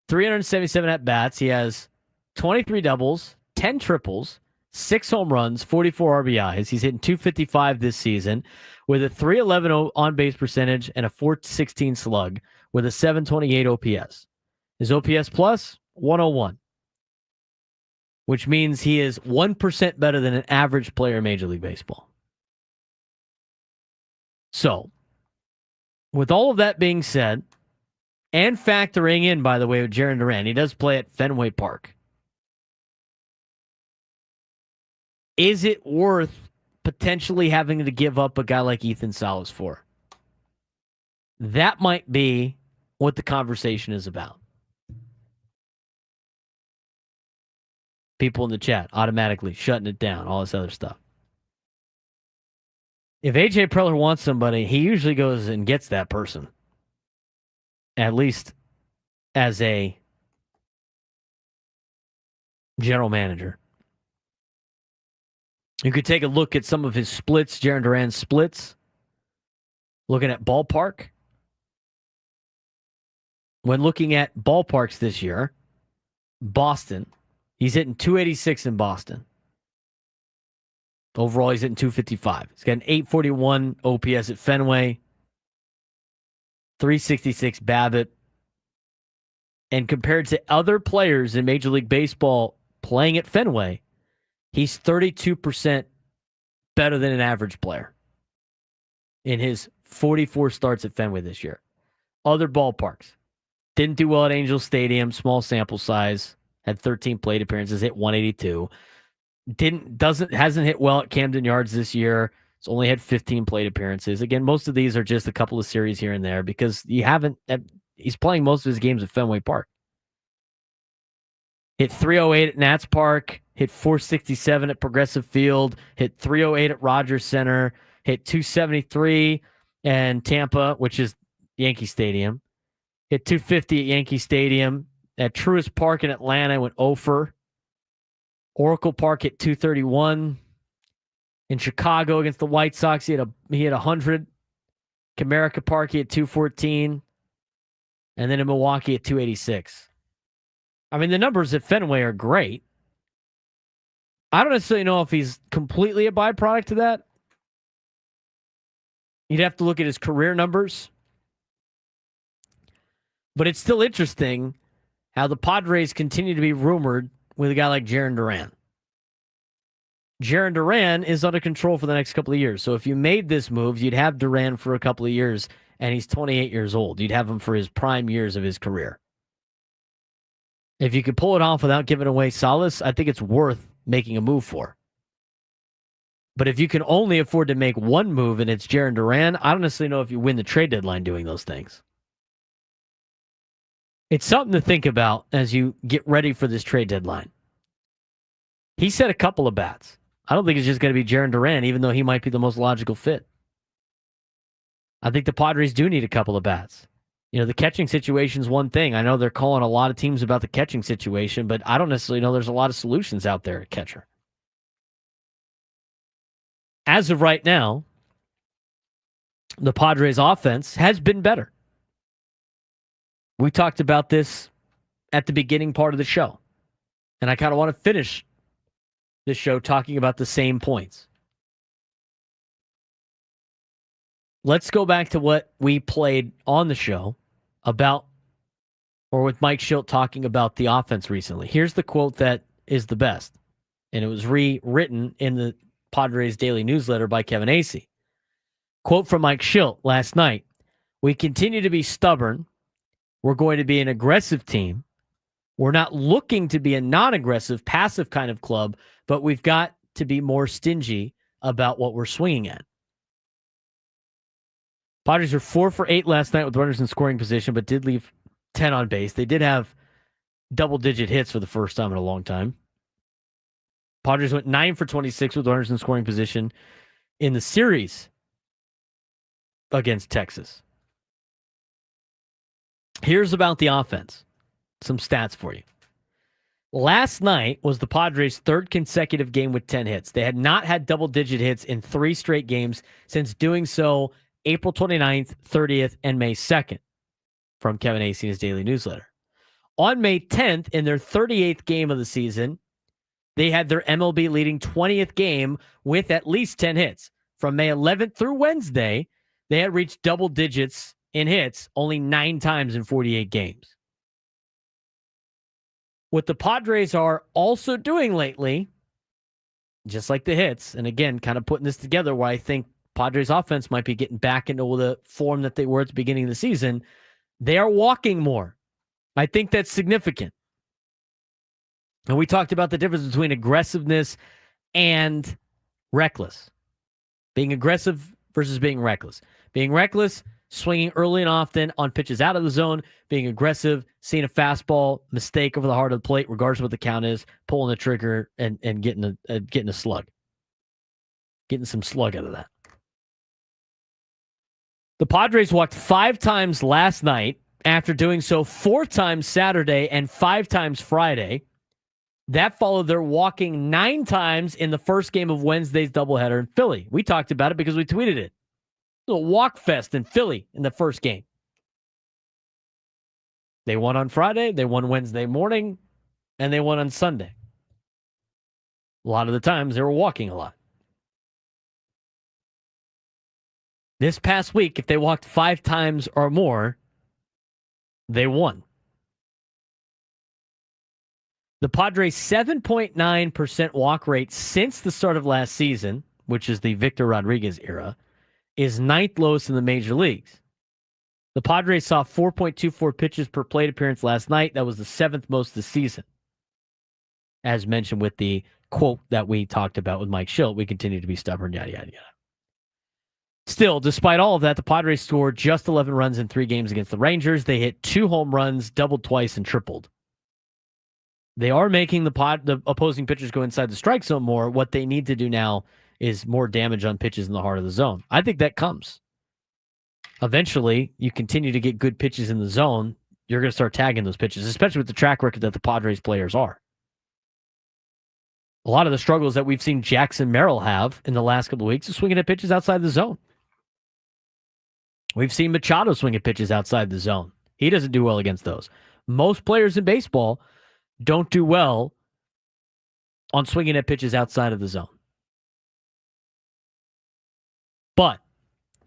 377 at-bats. He has 23 doubles, 10 triples, 6 home runs, 44 RBIs. He's hitting 255 this season with a 311 on-base percentage and a 416 slug with a 728 OPS. His OPS plus, 101, which means he is 1% better than an average player in Major League Baseball. So, with all of that being said, and factoring in, by the way, with Jarren Duran, he does play at Fenway Park. Is it worth potentially having to give up a guy like Ethan Salas for? That might be what the conversation is about. People in the chat automatically shutting it down, all this other stuff. If AJ Preller wants somebody, he usually goes and gets that person. At least as a general manager. You could take a look at some of his splits, Jarren Duran's splits. Looking at ballpark. When looking at ballparks this year, Boston, he's hitting 286 in Boston. Overall, he's hitting 255. He's got an 841 OPS at Fenway, 366 BABIP. And compared to other players in Major League Baseball playing at Fenway, he's 32% better than an average player in his 44 starts at Fenway this year. Other ballparks. Didn't do well at Angel Stadium, small sample size, had 13 plate appearances, hit 182. Hasn't hit well at Camden Yards this year. It's only had 15 plate appearances. Again, most of these are just a couple of series here and there because he's playing most of his games at Fenway Park. Hit 308 at Nats Park, hit 467 at Progressive Field, hit 308 at Rogers Center, hit 273 and Tampa, which is Yankee Stadium. Hit 250 at Yankee Stadium. At Truist Park in Atlanta, went 0 for. Oracle Park hit 231. In Chicago against the White Sox, he hit 100. Comerica Park, he hit 214. And then in Milwaukee at 286. I mean, the numbers at Fenway are great. I don't necessarily know if he's completely a byproduct of that. You'd have to look at his career numbers. But it's still interesting how the Padres continue to be rumored with a guy like Jarren Duran. Jarren Duran is under control for the next couple of years. So if you made this move, you'd have Duran for a couple of years, and he's 28 years old. You'd have him for his prime years of his career. If you could pull it off without giving away Salas, I think it's worth making a move for. But if you can only afford to make one move and it's Jarren Duran, I don't necessarily know if you win the trade deadline doing those things. It's something to think about as you get ready for this trade deadline. He said a couple of bats. I don't think it's just going to be Jarren Duran, even though he might be the most logical fit. I think the Padres do need a couple of bats. You know, the catching situation is one thing. I know they're calling a lot of teams about the catching situation, but I don't necessarily know there's a lot of solutions out there at catcher. As of right now, the Padres offense has been better. We talked about this at the beginning part of the show, and I kind of want to finish this show talking about the same points. Let's go back to what we played on the show about, or with Mike Schilt talking about the offense recently. Here's the quote that is the best, and it was rewritten in the Padres Daily Newsletter by Kevin Acee. Quote from Mike Schilt last night: "We continue to be stubborn. We're going to be an aggressive team. We're not looking to be a non-aggressive, passive kind of club, but we've got to be more stingy about what we're swinging at." Padres were 4 for 8 last night with runners in scoring position, but did leave 10 on base. They did have double-digit hits for the first time in a long time. Padres went 9 for 26 with runners in scoring position in the series against Texas. Here's about the offense. Some stats for you. Last night was the Padres' third consecutive game with 10 hits. They had not had double-digit hits in 3 straight games since doing so April 29th, 30th, and May 2nd, from Kevin Acee in his daily newsletter. On May 10th, in their 38th game of the season, they had their MLB-leading 20th game with at least 10 hits. From May 11th through Wednesday, they had reached double digits in hits only 9 times in 48 games. What the Padres are also doing lately, just like the hits, and again, kind of putting this together where I think Padres offense might be getting back into the form that they were at the beginning of the season, they are walking more. I think that's significant. And we talked about the difference between aggressiveness and reckless. Being aggressive versus being reckless. Being reckless, swinging early and often on pitches out of the zone. Being aggressive, seeing a fastball mistake over the heart of the plate, regardless of what the count is, pulling the trigger and getting a slug. Getting some slug out of that. The Padres walked 5 times last night after doing so 4 times Saturday and 5 times Friday. That followed their walking 9 times in the first game of Wednesday's doubleheader in Philly. We talked about it because we tweeted it. A walk fest in Philly in the first game. They won on Friday, they won Wednesday morning, and they won on Sunday. A lot of the times they were walking a lot. This past week, if they walked 5 times or more, they won. The Padres' 7.9% walk rate since the start of last season, which is the Victor Rodriguez era, is 9th lowest in the major leagues. The Padres saw 4.24 pitches per plate appearance last night. That was the 7th most this season. As mentioned with the quote that we talked about with Mike Schilt, we continue to be stubborn, yada, yada, yada. Still, despite all of that, the Padres scored just 11 runs in 3 games against the Rangers. They hit 2 home runs, doubled twice, and tripled. They are making the opposing pitchers go inside the strike zone more. What they need to do now is more damage on pitches in the heart of the zone. I think that comes. Eventually, you continue to get good pitches in the zone, you're going to start tagging those pitches, especially with the track record that the Padres players are. A lot of the struggles that we've seen Jackson Merrill have in the last couple of weeks is swinging at pitches outside the zone. We've seen Machado swing at pitches outside the zone. He doesn't do well against those. Most players in baseball don't do well on swinging at pitches outside of the zone. But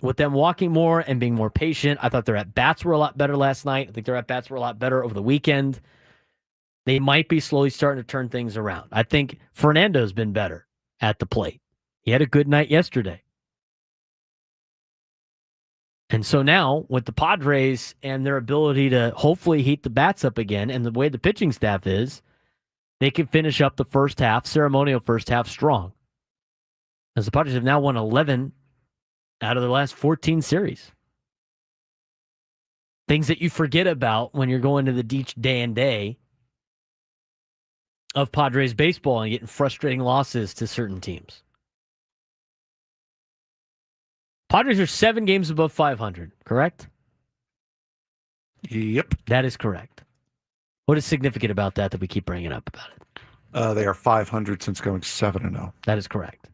with them walking more and being more patient, I thought their at-bats were a lot better last night. I think their at-bats were a lot better over the weekend. They might be slowly starting to turn things around. I think Fernando's been better at the plate. He had a good night yesterday. And so now, with the Padres and their ability to hopefully heat the bats up again, and the way the pitching staff is, they can finish up the first half, ceremonial first half, strong. As the Padres have now won 11 out of their last 14 series. Things that you forget about when you're going to the day and day of Padres baseball and getting frustrating losses to certain teams. Padres are 7 games above 500, correct? Yep. That is correct. What is significant about that we keep bringing up about it? They are 500 since going 7-0. That is correct.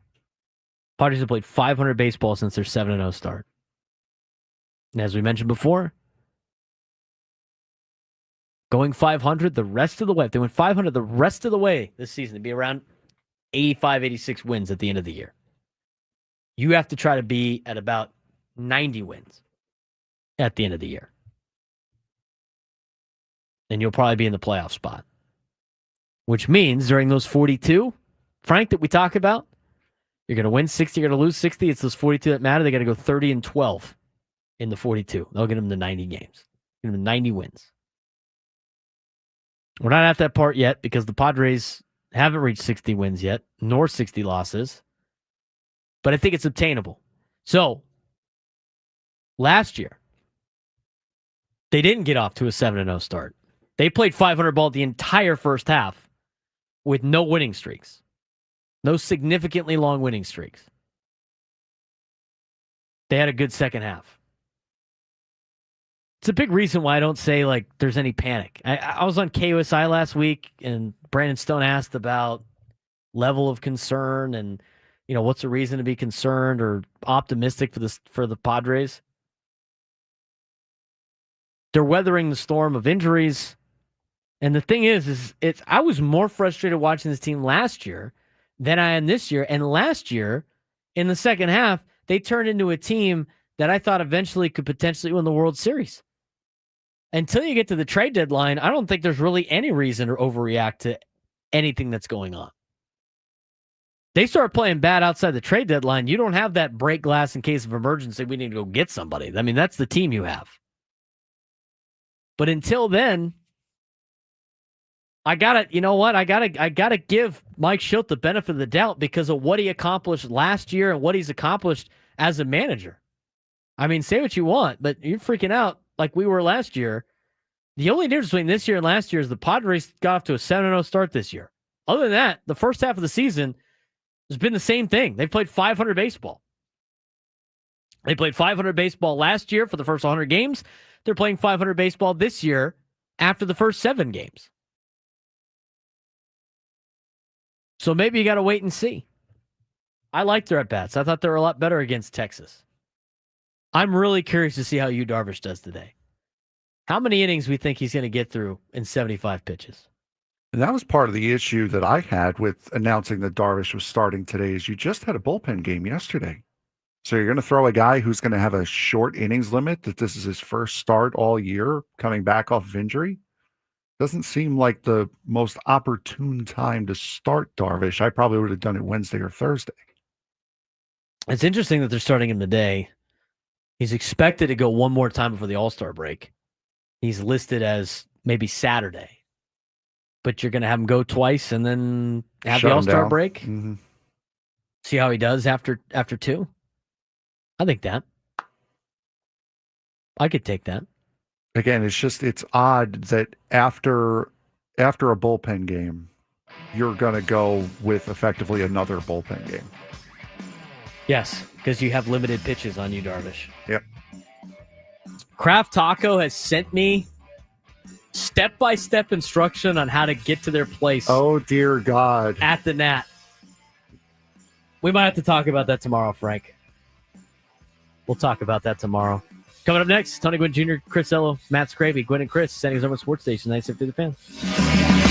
Padres have played 500 baseball since their 7-0 start. And as we mentioned before, going 500 the rest of the way, if they went 500 the rest of the way this season, it'd be around 85, 86 wins at the end of the year. You have to try to be at about 90 wins at the end of the year. And you'll probably be in the playoff spot. Which means during those 42, Frank, that we talk about, you're going to win 60, you're going to lose 60. It's those 42 that matter. They got to go 30-12 in the 42. They'll get them to 90 games. Get them to 90 wins. We're not at that part yet because the Padres haven't reached 60 wins yet, nor 60 losses. But I think it's obtainable. So, last year, they didn't get off to a 7-0 start. They played 500 ball the entire first half with no winning streaks. No significantly long winning streaks. They had a good second half. It's a big reason why I don't say like there's any panic. I was on KUSI last week, and Brandon Stone asked about level of concern and what's the reason to be concerned or optimistic for the Padres. They're weathering the storm of injuries. And the thing is I was more frustrated watching this team last year than I am this year. And last year, in the second half, they turned into a team that I thought eventually could potentially win the World Series. Until you get to the trade deadline, I don't think there's really any reason to overreact to anything that's going on. They start playing bad outside the trade deadline. You don't have that break glass in case of emergency. We need to go get somebody. I mean, that's the team you have. But until then, I gotta give Mike Schilt the benefit of the doubt because of what he accomplished last year and what he's accomplished as a manager. I mean, say what you want, but you're freaking out like we were last year. The only difference between this year and last year is the Padres got off to a 7-0 start this year. Other than that, the first half of the season has been the same thing. They've played 500 baseball. They played 500 baseball last year for the first 100 games. They're playing 500 baseball this year after the first 7 games. So maybe you got to wait and see. I liked their at-bats. I thought they were a lot better against Texas. I'm really curious to see how Yu Darvish does today. How many innings we think he's going to get through in 75 pitches? And that was part of the issue that I had with announcing that Darvish was starting today is you just had a bullpen game yesterday. So you're going to throw a guy who's going to have a short innings limit, that this is his first start all year, coming back off of injury? Doesn't seem like the most opportune time to start Darvish. I probably would have done it Wednesday or Thursday. It's interesting that they're starting him today. He's expected to go one more time before the All-Star break. He's listed as maybe Saturday. But you're going to have him go twice and then have the All-Star break? Mm-hmm. See how he does after 2? I think that. I could take that. Again, it's odd that after a bullpen game, you're going to go with effectively another bullpen game. Yes, because you have limited pitches on you, Darvish. Yep. Kraft Taco has sent me step-by-step instruction on how to get to their place. Oh, dear God. At the Nat. We might have to talk about that tomorrow, Frank. We'll talk about that tomorrow. Coming up next, Tony Gwynn Jr., Chris Ello, Matt Scraby, Gwynn and Chris, San Diego Sports Station, 950 The Fan.